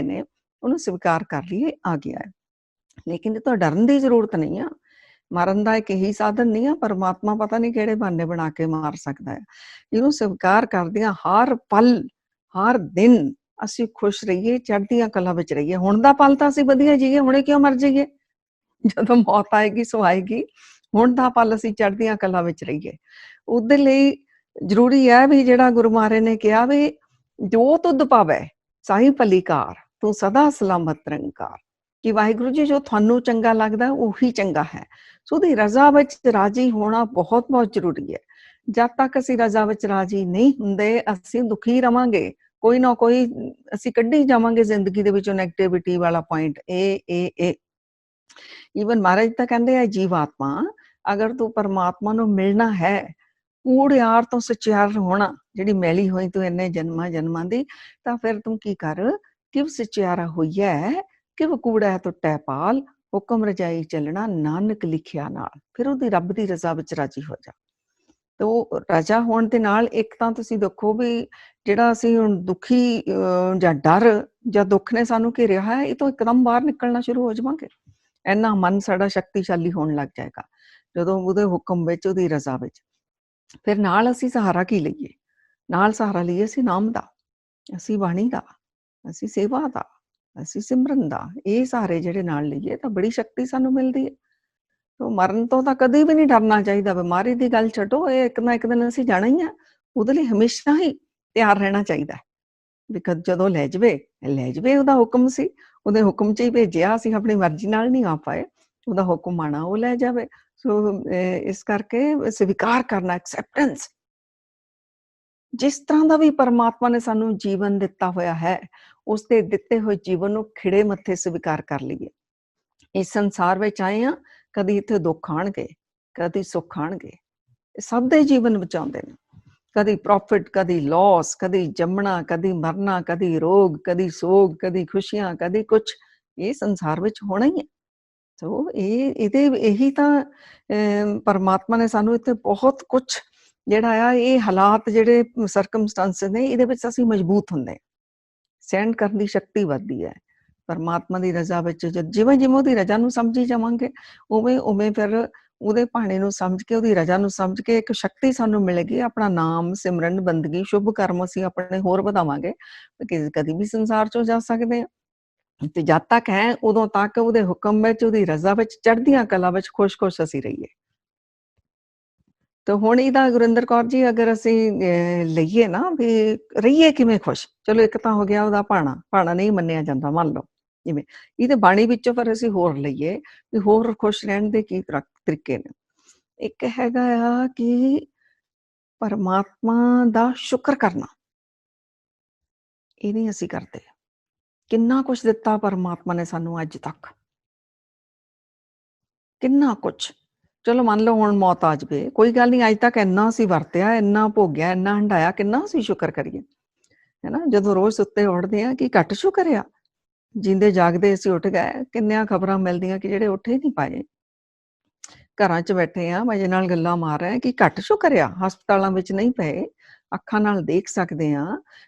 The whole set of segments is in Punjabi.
ਨੇ ਉਹਨੂੰ ਸਵੀਕਾਰ ਕਰ ਲਈਏ ਆ ਗਿਆ ਹੈ। ਲੇਕਿਨ ਇਹ ਤਾਂ ਡਰਨ ਦੀ ਜ਼ਰੂਰਤ ਨਹੀਂ ਆ। ਮਰਨ ਦਾ ਇੱਕ ਇਹੀ ਸਾਧਨ ਨਹੀਂ ਆ, ਪਰਮਾਤਮਾ ਪਤਾ ਨਹੀਂ ਕਿਹੜੇ ਬਹਾਨੇ ਬਣਾ ਕੇ ਮਾਰ ਸਕਦਾ ਹੈ। ਇਹਨੂੰ ਸਵੀਕਾਰ ਕਰਦਿਆਂ ਹਰ ਪਲ ਹਰ ਦਿਨ ਅਸੀਂ ਖੁਸ਼ ਰਹੀਏ, ਚੜ੍ਹਦੀਆਂ ਕਲਾ ਵਿੱਚ ਰਹੀਏ। ਹੁਣ ਦਾ ਪਲ ਤਾਂ ਅਸੀਂ ਵਧੀਆ ਜੀਏ, ਹੁਣੇ ਕਿਉਂ ਮਰ ਜਾਈਏ? ਜਦੋਂ ਮੌਤ ਆਏਗੀ ਸੋ ਆਏਗੀ। ਹੁਣ ਦਾ ਪਲ ਅਸੀਂ ਚੜ੍ਹਦੀਆਂ ਕਲਾ ਵਿੱਚ ਰਹੀਏ। ਉਹਦੇ ਲਈ ਜ਼ਰੂਰੀ ਹੈ ਵੀ ਜਿਹੜਾ ਗੁਰੂ ਮਹਾਰਾਜ ਨੇ ਕਿਹਾ ਵੀ ਜੋ ਤੁਧ ਪਾਵੈ ਸਾਈ ਭਲੀ ਕਾਰ, ਤੂੰ ਸਦਾ ਸਲਾਮਤ ਨਿਰੰਕਾਰ, ਕਿ ਵਾਹਿਗੁਰੂ ਜੀ ਜੋ ਤੁਹਾਨੂੰ ਚੰਗਾ ਲੱਗਦਾ ਉਹੀ ਚੰਗਾ ਹੈ। ਸੋ ਉਹਦੀ ਰਜ਼ਾ ਵਿੱਚ ਰਾਜੀ ਹੋਣਾ ਬਹੁਤ ਬਹੁਤ ਜ਼ਰੂਰੀ ਹੈ। ਜਦ ਤੱਕ ਅਸੀਂ ਰਜ਼ਾ ਵਿੱਚ ਰਾਜੀ ਨਹੀਂ ਹੁੰਦੇ ਅਸੀਂ ਦੁਖੀ ਰਵਾਂਗੇ। ਕੋਈ ਨਾ ਕੋਈ ਅਸੀਂ ਕੱਢੀ ਜਾਵਾਂਗੇ ਜ਼ਿੰਦਗੀ ਦੇ ਵਿੱਚੋਂ ਨੈਗੇਟਿਵਿਟੀ ਵਾਲਾ ਪੁਆਇੰਟ। ਇਹ ਈਵਨ ਮਹਾਰਾਜ ਤਾਂ ਕਹਿੰਦੇ ਆ ਜੀਵਾਤਮਾ, ਅਗਰ ਤੂੰ ਪਰਮਾਤਮਾ ਨੂੰ ਮਿਲਣਾ ਹੈ, ਕੂੜਿਆਰ ਤੋਂ ਸਚਿਆਰ ਹੋਣਾ, ਜਿਹੜੀ ਮੈਲੀ ਹੋਈ ਤੂੰ ਇੰਨੇ ਜਨਮਾਂ ਦੀ, ਤਾਂ ਫਿਰ ਤੂੰ ਕੀ ਕਰ, ਕਿਵ ਸਚਿਆਰਾ ਹੋਈਐ ਕਿਵ ਕੂੜਾ ਟੁੱਟੈ ਪਾਲ, ਹੁਕਮ ਰਜਾਈ ਚੱਲਣਾ ਨਾਨਕ ਲਿਖਿਆ ਨਾਲ। ਫਿਰ ਉਹਦੀ ਰੱਬ ਦੀ ਰਜ਼ਾ ਵਿੱਚ ਰਾਜੀ ਹੋ ਜਾ। ਤੇ ਉਹ ਰਜ਼ਾ ਹੋਣ ਦੇ ਨਾਲ ਇੱਕ ਤਾਂ ਤੁਸੀਂ ਦੇਖੋ ਵੀ ਜਿਹੜਾ ਅਸੀਂ ਹੁਣ ਦੁਖੀ ਜਾਂ ਡਰ ਜਾਂ ਦੁੱਖ ਨੇ ਸਾਨੂੰ ਘੇਰਿਆ ਹੈ, ਇਹ ਤੋਂ ਇੱਕਦਮ ਬਾਹਰ ਨਿਕਲਣਾ ਸ਼ੁਰੂ ਹੋ ਜਾਵਾਂਗੇ। ਇੰਨਾ ਮਨ ਸਾਡਾ ਸ਼ਕਤੀਸ਼ਾਲੀ ਹੋਣ ਲੱਗ ਜਾਏਗਾ ਜਦੋਂ ਉਹਦੇ ਹੁਕਮ ਵਿੱਚ, ਉਹਦੀ ਰਜ਼ਾ ਵਿੱਚ। ਫਿਰ ਨਾਲ ਅਸੀਂ ਸਹਾਰਾ ਕੀ ਲਈਏ? ਨਾਲ ਸਹਾਰਾ ਲਈਏ ਅਸੀਂ ਨਾਮ ਦਾ, ਅਸੀਂ ਬਾਣੀ ਦਾ, ਅਸੀਂ ਸੇਵਾ ਦਾ, ਅਸੀਂ ਸਿਮਰਨ ਦਾ। ਇਹ ਸਾਰੇ ਜਿਹੜੇ ਨਾਲ ਲਈਏ ਤਾਂ ਬੜੀ ਸ਼ਕਤੀ ਸਾਨੂੰ ਮਿਲਦੀ ਹੈ। ਤੋ ਮਰਨ ਤੋਂ ਤਾਂ ਕਦੇ ਵੀ ਨਹੀਂ ਡਰਨਾ ਚਾਹੀਦਾ। ਬਿਮਾਰੀ ਦੀ ਗੱਲ ਛੱਡੋ, ਇਹ ਇੱਕ ਨਾ ਇੱਕ ਦਿਨ ਅਸੀਂ ਜਾਣਾ ਹੀ ਆ। ਉਹਦੇ ਲਈ ਹਮੇਸ਼ਾ ਹੀ ਤਿਆਰ ਰਹਿਣਾ ਚਾਹੀਦਾ ਵੀ ਜਦੋਂ ਲੈ ਜਾਵੇ ਉਹਦਾ ਹੁਕਮ ਸੀ, ਉਹਦੇ ਹੁਕਮ 'ਚ ਹੀ ਭੇਜਿਆ। ਅਸੀਂ ਆਪਣੀ ਮਰਜ਼ੀ ਨਾਲ ਨਹੀਂ ਆ ਪਾਏ, ਉਹਦਾ ਹੁਕਮ ਆਣਾ ਉਹ ਲੈ ਜਾਵੇ। ਸੋ ਇਸ ਕਰਕੇ ਸਵੀਕਾਰ ਕਰਨਾ, ਐਕਸੈਪਟੈਂਸ। ਜਿਸ ਤਰ੍ਹਾਂ ਦਾ ਵੀ ਪਰਮਾਤਮਾ ਨੇ ਸਾਨੂੰ ਜੀਵਨ ਦਿੱਤਾ ਹੋਇਆ ਹੈ, ਉਸ ਦੇ ਦਿੱਤੇ ਹੋਏ ਜੀਵਨ ਨੂੰ ਖਿੜੇ ਮੱਥੇ ਸਵੀਕਾਰ ਕਰ ਲਈਏ। ਇਸ ਸੰਸਾਰ ਵਿੱਚ ਆਏ ਆ, ਕਦੀ ਇੱਥੇ ਦੁੱਖ ਆਣਗੇ, ਕਦੀ ਸੁੱਖ ਆਣਗੇ। ਸਭ ਦੇ ਜੀਵਨ ਵਿੱਚ ਆਉਂਦੇ ਨੇ, ਕਦੀ ਪ੍ਰੋਫਿਟ, ਕਦੀ ਲਾਸ, ਕਦੀ ਜੰਮਣਾ, ਕਦੀ ਮਰਨਾ, ਕਦੀ ਰੋਗ, ਕਦੀ ਸੋਗ, ਕਦੀ ਖੁਸ਼ੀਆਂ, ਕਦੀ ਕੁਛ। ਇਹ ਸੰਸਾਰ ਵਿੱਚ ਹੋਣਾ ਹੀ ਹੈ। ਸੋ ਇਹੀ ਤਾਂ ਪਰਮਾਤਮਾ ਨੇ ਸਾਨੂੰ ਇੱਥੇ ਬਹੁਤ ਕੁਛ ਜਿਹੜਾ ਆ, ਇਹ ਹਾਲਾਤ ਜਿਹੜੇ ਸਰਕਮਸਟੈਂਸਿਸ ਨੇ, ਇਹਦੇ ਵਿੱਚ ਅਸੀਂ ਮਜ਼ਬੂਤ ਹੁੰਦੇ ਹਾਂ। ਸਹਿਣ ਕਰਨ ਦੀ ਸ਼ਕਤੀ ਵੱਧਦੀ ਹੈ ਪਰਮਾਤਮਾ ਦੀ ਰਜ਼ਾ ਵਿੱਚ। ਜਿਵੇਂ ਜਿਵੇਂ ਉਹਦੀ ਰਜ਼ਾ ਨੂੰ ਸਮਝੀ ਜਾਵਾਂਗੇ, ਉਵੇਂ ਫਿਰ ਉਹਦੇ ਭਾਣੇ ਨੂੰ ਸਮਝ ਕੇ, ਉਹਦੀ ਰਜ਼ਾ ਨੂੰ ਸਮਝ ਕੇ ਇੱਕ ਸ਼ਕਤੀ ਸਾਨੂੰ ਮਿਲੇਗੀ। ਆਪਣਾ ਨਾਮ ਸਿਮਰਨ, ਬੰਦਗੀ, ਸ਼ੁਭ ਕਰਮ ਅਸੀਂ ਆਪਣੇ ਹੋਰ ਵਧਾਵਾਂਗੇ, ਕਦੀ ਵੀ ਸੰਸਾਰ ਚੋਂ ਜਾ ਸਕਦੇ ਹਾਂ। ਤੇ ਜਦ ਤੱਕ ਹੈ ਉਦੋਂ ਤੱਕ ਉਹਦੇ ਹੁਕਮ ਵਿੱਚ, ਉਹਦੀ ਰਜ਼ਾ ਵਿੱਚ, ਚੜ੍ਹਦੀਆਂ ਕਲਾ ਵਿੱਚ ਖੁਸ਼ ਅਸੀਂ ਰਹੀਏ। ਤੇ ਹੁਣ ਇਹਦਾ ਗੁਰਿੰਦਰ ਕੌਰ ਜੀ, ਅਗਰ ਅਸੀਂ ਲਈਏ ਨਾ ਵੀ ਰਹੀਏ ਕਿਵੇਂ ਖੁਸ਼। ਚਲੋ ਇੱਕ ਤਾਂ ਹੋ ਗਿਆ ਉਹਦਾ ਭਾਣਾ ਨਹੀਂ ਮੰਨਿਆ ਜਾਂਦਾ, ਮੰਨ ਲਓ। ਜਿਵੇਂ ਇਹਦੇ ਬਾਣੀ ਵਿੱਚੋਂ ਫਿਰ ਅਸੀਂ ਹੋਰ ਲਈਏ ਵੀ ਹੋਰ ਖੁਸ਼ ਰਹਿਣ ਦੇ ਕੀ ਤਰੀਕੇ ਨੇ। ਇੱਕ ਹੈਗਾ ਆ ਕਿ ਪਰਮਾਤਮਾ ਦਾ ਸ਼ੁਕਰ ਕਰਨਾ। ਇਹ ਨਹੀਂ ਅਸੀਂ ਕਰਦੇ। ਕਿੰਨਾ ਕੁਛ ਦਿੱਤਾ ਪਰਮਾਤਮਾ ਨੇ ਸਾਨੂੰ ਅੱਜ ਤੱਕ, ਕਿੰਨਾ ਕੁਛ। ਚਲੋ ਮੰਨ ਲਓ ਹੁਣ ਮੌਤ ਆ ਜਾਵੇ, ਕੋਈ ਗੱਲ ਨਹੀਂ, ਅੱਜ ਤੱਕ ਇੰਨਾ ਅਸੀਂ ਵਰਤਿਆ, ਇੰਨਾ ਭੋਗਿਆ, ਇੰਨਾ ਹੰਢਾਇਆ, ਕਿੰਨਾ ਅਸੀਂ ਸ਼ੁਕਰ ਕਰੀਏ, ਹੈ ਨਾ। ਜਦੋਂ ਰੋਜ਼ ਸੁੱਤੇ ਉੱਠਦੇ ਆ, ਕੀ ਘੱਟ ਸ਼ੁਕਰ ਆ? ਜਿੰਦੇ ਜਾਗਦੇ ਅਸੀਂ ਉੱਠ ਗਏ, ਕਿੰਨੀਆਂ ਖਬਰਾਂ ਮਿਲਦੀਆਂ ਕਿ ਜਿਹੜੇ ਉੱਠੇ ਨਹੀਂ ਪਾਏ, ਘਰਾਂ 'ਚ ਬੈਠੇ ਆ, ਮਜ਼ੇ ਨਾਲ ਗੱਲਾਂ ਮਾਰ ਰਹੇ, ਕੀ ਘੱਟ ਸ਼ੁਕਰ ਆ? ਹਸਪਤਾਲਾਂ ਵਿੱਚ ਨਹੀਂ ਪਏ, ਅੱਖਾਂ ਨਾਲ ਦੇਖ ਸਕਦੇ ਆ,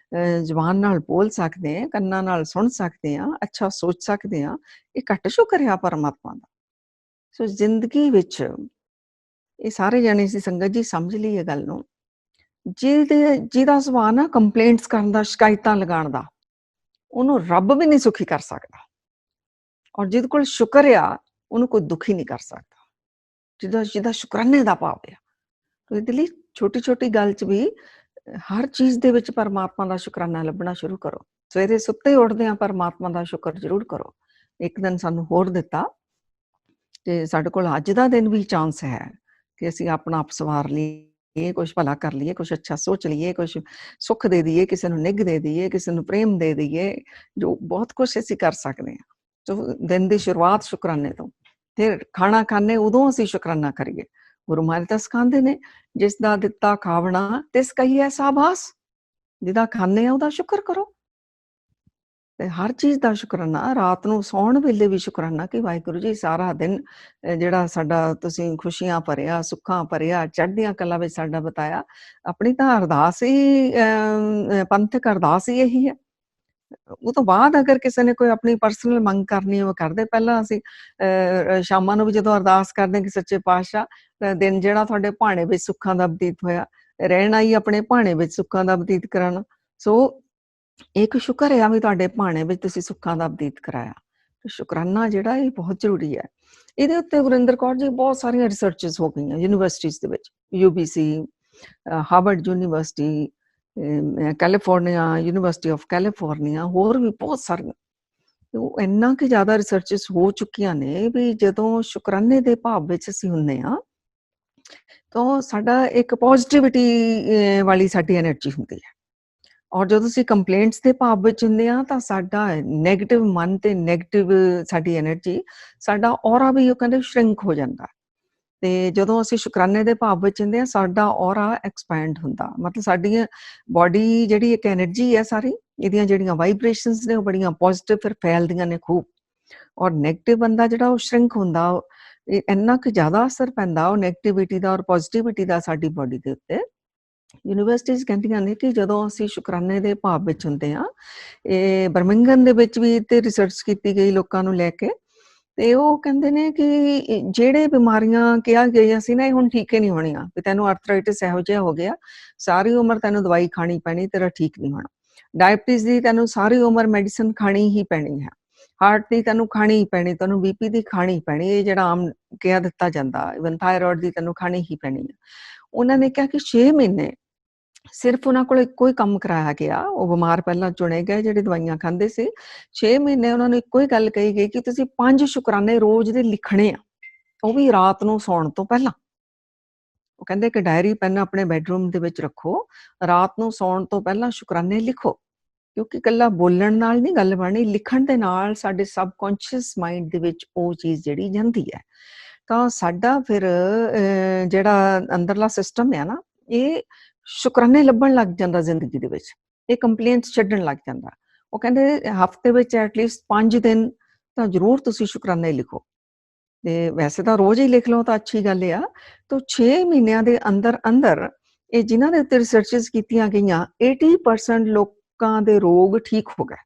ਜ਼ੁਬਾਨ ਨਾਲ ਬੋਲ ਸਕਦੇ ਆ, ਕੰਨਾਂ ਨਾਲ ਸੁਣ ਸਕਦੇ ਆ, ਅੱਛਾ ਸੋਚ ਸਕਦੇ ਆ। ਇਹ ਘੱਟ ਸ਼ੁਕਰ ਆ ਪਰਮਾਤਮਾ ਦਾ? ਸੋ ਜ਼ਿੰਦਗੀ ਵਿੱਚ ਇਹ ਸਾਰੇ ਜਾਣੇ ਸੀ ਸੰਗਤ ਜੀ ਸਮਝ ਲਈ ਇਹ ਗੱਲ ਨੂੰ, ਜਿਹਦਾ ਸੁਭਾਅ ਨਾ ਕੰਪਲੇਂਟਸ ਕਰਨ ਦਾ, ਸ਼ਿਕਾਇਤਾਂ ਲਗਾਉਣ ਦਾ, ਉਹਨੂੰ ਰੱਬ ਵੀ ਨਹੀਂ ਸੁਖੀ ਕਰ ਸਕਦਾ। ਔਰ ਜਿਹਦੇ ਕੋਲ ਸ਼ੁਕਰ ਆ, ਉਹਨੂੰ ਕੋਈ ਦੁਖੀ ਨਹੀਂ ਕਰ ਸਕਦਾ, ਜਿਹਦਾ ਸ਼ੁਕਰਾਨੇ ਦਾ ਭਾਵ ਆ। ਇਹਦੇ ਲਈ ਛੋਟੀ ਛੋਟੀ ਗੱਲ 'ਚ ਵੀ, ਹਰ ਚੀਜ਼ ਦੇ ਵਿੱਚ ਪਰਮਾਤਮਾ ਦਾ ਸ਼ੁਕਰਾਨਾ ਲੱਭਣਾ ਸ਼ੁਰੂ ਕਰੋ। ਸਵੇਰੇ ਸੁੱਤੇ ਉੱਠਦੇ ਆ ਪਰਮਾਤਮਾ ਦਾ ਸ਼ੁਕਰ ਜ਼ਰੂਰ ਕਰੋ। ਇੱਕ ਦਿਨ ਸਾਨੂੰ ਹੋਰ ਦਿੱਤਾ ਤੇ ਸਾਡੇ ਕੋਲ ਅੱਜ ਦਾ ਦਿਨ ਵੀ ਚਾਂਸ ਹੈ ਕਿ ਅਸੀਂ ਆਪਣਾ ਆਪ ਸਵਾਰ ਲਈਏ, ਕੁਛ ਭਲਾ ਕਰ ਲਈਏ, ਕੁਛ ਅੱਛਾ ਸੋਚ ਲਈਏ, ਕੁਛ ਸੁੱਖ ਦੇ ਦਈਏ, ਕਿਸੇ ਨੂੰ ਨਿੱਘ ਦੇ ਦਈਏ, ਕਿਸੇ ਨੂੰ ਪ੍ਰੇਮ ਦੇ ਦਈਏ, ਜੋ ਬਹੁਤ ਕੁਛ ਅਸੀਂ ਕਰ ਸਕਦੇ ਹਾਂ। ਸੋ ਦਿਨ ਦੀ ਸ਼ੁਰੂਆਤ ਸ਼ੁਕਰਾਨੇ ਤੋਂ, ਫਿਰ ਖਾਣਾ ਖਾਂਦੇ ਉਦੋਂ ਅਸੀਂ ਸ਼ੁਕਰਾਨਾ ਕਰੀਏ। ਗੁਰੂ ਮਹਾਰਾਜ ਤਾਂ ਸਿਖਾਉਂਦੇ ਨੇ, ਜਿਸ ਦਾ ਦਿੱਤਾ ਖਾਵਣਾ ਤਿਸ ਕਹੀਐ ਸਾਬਾਸ। ਜਿਹਦਾ ਖਾਂਦੇ ਆ ਉਹਦਾ ਸ਼ੁਕਰ ਕਰੋ। ਤੇ ਹਰ ਚੀਜ਼ ਦਾ ਸ਼ੁਕਰਾਨਾ, ਰਾਤ ਨੂੰ ਸੌਣ ਵੇਲੇ ਵੀ ਸ਼ੁਕਰਾਨਾ ਕਿ ਵਾਹਿਗੁਰੂ ਜੀ ਸਾਰਾ ਦਿਨ ਜਿਹੜਾ ਸਾਡਾ ਤੁਸੀਂ ਖੁਸ਼ੀਆਂ ਭਰਿਆ, ਸੁੱਖਾਂ ਭਰਿਆ, ਚੜ੍ਹਦੀਆਂ ਕਲਾ ਵਿੱਚ ਸਾਡਾ ਬਿਤਾਇਆ। ਆਪਣੀ ਤਾਂ ਅਰਦਾਸ ਹੀ, ਪੰਥਕ ਅਰਦਾਸ ਹੀ ਇਹੀ ਹੈ ਉਹ ਤੋਂ ਬਾਅਦ ਅਗਰ ਕਿਸੇ ਨੇ ਕੋਈ ਆਪਣੀ ਪਰਸਨਲ ਮੰਗ ਕਰਨੀ ਹੈ ਉਹ ਕਰਦੇ। ਪਹਿਲਾਂ ਅਸੀਂ ਸ਼ਾਮਾਂ ਨੂੰ ਵੀ ਜਦੋਂ ਅਰਦਾਸ ਕਰਦੇ ਹਾਂ ਕਿ ਸੱਚੇ ਪਾਤਸ਼ਾਹ ਦਿਨ ਜਿਹੜਾ ਤੁਹਾਡੇ ਭਾਣੇ ਵਿੱਚ ਸੁੱਖਾਂ ਦਾ ਬਤੀਤ ਹੋਇਆ, ਰਹਿਣਾ ਹੀ ਆਪਣੇ ਭਾਣੇ ਵਿੱਚ ਸੁੱਖਾਂ ਦਾ ਬਤੀਤ ਕਰਾਉਣਾ। ਸੋ ਇੱਕ ਸ਼ੁਕਰ ਆ ਵੀ ਤੁਹਾਡੇ ਭਾਣੇ ਵਿੱਚ ਤੁਸੀਂ ਸੁੱਖਾਂ ਦਾ ਬਤੀਤ ਕਰਾਇਆ। ਸ਼ੁਕਰਾਨਾ ਜਿਹੜਾ ਇਹ ਬਹੁਤ ਜ਼ਰੂਰੀ ਹੈ। ਇਹਦੇ ਉੱਤੇ ਗੁਰਿੰਦਰ ਕੌਰ ਜੀ ਬਹੁਤ ਸਾਰੀਆਂ ਰਿਸਰਚਸ ਹੋ ਗਈਆਂ ਯੂਨੀਵਰਸਿਟੀਜ਼ ਦੇ ਵਿੱਚ, UBC, Harvard university, California, university of California, ਹੋਰ ਵੀ ਬਹੁਤ ਸਾਰੀਆਂ। ਉਹ ਇੰਨਾ ਕਿ ਜ਼ਿਆਦਾ ਰਿਸਰਚਸ ਹੋ ਚੁੱਕੀਆਂ ਨੇ ਵੀ ਜਦੋਂ ਸ਼ੁਕਰਾਨੇ ਦੇ ਭਾਵ ਵਿੱਚ ਅਸੀਂ ਹੁੰਦੇ ਹਾਂ ਤਾਂ ਸਾਡਾ ਇੱਕ ਪੋਜ਼ਿਟਿਵਿਟੀ ਵਾਲੀ ਸਾਡੀ ਐਨਰਜੀ ਹੁੰਦੀ ਹੈ। ਔਰ ਜਦੋਂ ਅਸੀਂ ਕੰਪਲੇਂਟਸ ਦੇ ਭਾਵ ਵਿੱਚ ਹੁੰਦੇ ਹਾਂ ਤਾਂ ਸਾਡਾ ਨੈਗੇਟਿਵ ਮਨ ਤੇ ਨੈਗੇਟਿਵ ਸਾਡੀ ਐਨਰਜੀ, ਸਾਡਾ ਔਰਾ ਵੀ ਉਹ ਕਹਿੰਦੇ ਸ਼ਰਿੰਕ ਹੋ ਜਾਂਦਾ। ਤੇ ਜਦੋਂ ਅਸੀਂ ਸ਼ੁਕਰਾਨੇ ਦੇ ਭਾਵ ਵਿੱਚ ਹੁੰਦੇ ਹਾਂ ਸਾਡਾ ਔਰਾ ਐਕਸਪੈਂਡ ਹੁੰਦਾ। ਮਤਲਬ ਸਾਡੀ ਬਾਡੀ ਜਿਹੜੀ ਇੱਕ ਐਨਰਜੀ ਹੈ ਸਾਰੀ, ਇਹਦੀਆਂ ਜਿਹੜੀਆਂ ਵਾਈਬ੍ਰੇਸ਼ਨਸ ਨੇ ਉਹ ਬੜੀਆਂ ਪੋਜ਼ਿਟਿਵ ਫਿਰ ਫੈਲਦੀਆਂ ਨੇ ਖੂਬ। ਔਰ ਨੈਗੇਟਿਵ ਬੰਦਾ ਜਿਹੜਾ ਉਹ ਸ਼ਰਿੰਕ ਹੁੰਦਾ। ਇੰਨਾ ਕੁ ਜ਼ਿਆਦਾ ਅਸਰ ਪੈਂਦਾ ਉਹ ਨੈਗੇਟਿਵਿਟੀ ਦਾ ਔਰ ਪੋਜ਼ਿਟਿਵਿਟੀ ਦਾ ਸਾਡੀ ਬਾਡੀ ਦੇ ਉੱਤੇ। ਯੂਨੀਵਰਸਿਟੀਜ਼ ਕਹਿੰਦੀਆਂ ਨੇ ਕਿ ਜਦੋਂ ਅਸੀਂ ਸ਼ੁਕਰਾਨੇ ਦੇ ਭਾਵ ਵਿੱਚ ਹੁੰਦੇ ਹਾਂ, ਇਹ ਬਰਮਿੰਗਮ ਦੇ ਵਿੱਚ ਵੀ ਤੇ ਰਿਸਰਚ ਕੀਤੀ ਗਈ ਲੋਕਾਂ ਨੂੰ ਲੈ ਕੇ, ਤੇ ਉਹ ਕਹਿੰਦੇ ਨੇ ਕਿ ਜਿਹੜੇ ਬਿਮਾਰੀਆਂ ਕਿਹਾ ਗਈਆਂ ਸੀ ਨਾ ਇਹ ਹੁਣ ਠੀਕ ਹੀ ਨਹੀਂ ਹੋਣੀਆਂ, ਵੀ ਤੈਨੂੰ ਆਰਥਰਾਈਟਿਸ ਇਹੋ ਜਿਹਾ ਹੋ ਗਿਆ, ਸਾਰੀ ਉਮਰ ਤੈਨੂੰ ਦਵਾਈ ਖਾਣੀ ਪੈਣੀ, ਤੇਰਾ ਠੀਕ ਨਹੀਂ ਹੋਣਾ। ਡਾਇਬਟੀਜ਼ ਦੀ ਤੈਨੂੰ ਸਾਰੀ ਉਮਰ ਮੈਡੀਸਨ ਖਾਣੀ ਹੀ ਪੈਣੀ ਹੈ। ਹਾਰਟ ਦੀ ਤੈਨੂੰ ਖਾਣੀ ਹੀ ਪੈਣੀ, ਤੈਨੂੰ BP ਦੀ ਖਾਣੀ ਪੈਣੀ, ਇਹ ਜਿਹੜਾ ਆਮ ਕਿਹਾ ਦਿੱਤਾ ਜਾਂਦਾ, ਇਵਨ ਥਾਇਰੋਇਡ ਦੀ ਤੈਨੂੰ ਖਾਣੀ ਹੀ ਪੈਣੀ ਹੈ। ਉਹਨਾਂ ਨੇ ਕਿਹਾ ਕਿ 6 ਮਹੀਨੇ ਸਿਰਫ ਉਹਨਾਂ ਕੋਲ ਇੱਕੋ ਹੀ ਕੰਮ ਕਰਾਇਆ ਗਿਆ। ਉਹ ਬਿਮਾਰ ਪਹਿਲਾਂ ਚੁਣੇ ਗਏ ਜਿਹੜੇ ਦਵਾਈਆਂ ਖਾਂਦੇ ਸੀ। 6 ਮਹੀਨੇ ਉਹਨਾਂ ਨੂੰ ਇੱਕੋ ਹੀ ਗੱਲ ਕਹੀ ਗਈ ਕਿ ਤੁਸੀਂ 5 ਸ਼ੁਕਰਾਨੇ ਰੋਜ਼ ਦੇ ਲਿਖਣੇ ਆ, ਉਹ ਵੀ ਰਾਤ ਨੂੰ ਸੌਣ ਤੋਂ ਪਹਿਲਾਂ। ਉਹ ਕਹਿੰਦੇ ਕਿ ਡਾਇਰੀ ਪੈਨ ਆਪਣੇ ਬੈਡਰੂਮ ਦੇ ਵਿੱਚ ਰੱਖੋ, ਰਾਤ ਨੂੰ ਸੌਣ ਤੋਂ ਪਹਿਲਾਂ ਸ਼ੁਕਰਾਨੇ ਲਿਖੋ, ਕਿਉਂਕਿ ਇਕੱਲਾ ਬੋਲਣ ਨਾਲ ਨਹੀਂ ਗੱਲ ਬਣਨੀ, ਲਿਖਣ ਦੇ ਨਾਲ ਸਾਡੇ ਸਬਕੌਂਸ਼ੀਅਸ ਮਾਈਂਡ ਦੇ ਵਿੱਚ ਉਹ ਚੀਜ਼ ਜਿਹੜੀ ਜਾਂਦੀ ਹੈ। ਤਾਂ ਸਾਡਾ ਫਿਰ ਜਿਹੜਾ ਅੰਦਰਲਾ ਸਿਸਟਮ ਹੈ ਨਾ, ਇਹ ਸ਼ੁਕਰਾਨੇ ਲੱਭਣ ਲੱਗ ਜਾਂਦਾ ਜ਼ਿੰਦਗੀ ਦੇ ਵਿੱਚ, ਇਹ ਕੰਪਲੇਂਟਸ ਛੱਡਣ ਲੱਗ ਜਾਂਦਾ। ਉਹ ਕਹਿੰਦੇ ਹਫ਼ਤੇ ਵਿੱਚ ਐਟਲੀਸਟ 5 ਦਿਨ ਤਾਂ ਜ਼ਰੂਰ ਤੁਸੀਂ ਸ਼ੁਕਰਾਨੇ ਲਿਖੋ। ਤੇ ਵੈਸੇ ਤਾਂ ਰੋਜ਼ ਹੀ ਲਿਖ ਲਓ ਤਾਂ ਅੱਛੀ ਗੱਲ ਆ। ਤਾਂ 6 ਮਹੀਨਿਆਂ ਦੇ ਅੰਦਰ ਅੰਦਰ ਇਹ ਜਿਨ੍ਹਾਂ ਦੇ ਉੱਤੇ ਰਿਸਰਚਸ ਕੀਤੀਆਂ ਗਈਆਂ, 80% ਲੋਕਾਂ ਦੇ ਰੋਗ ਠੀਕ ਹੋ ਗਏ,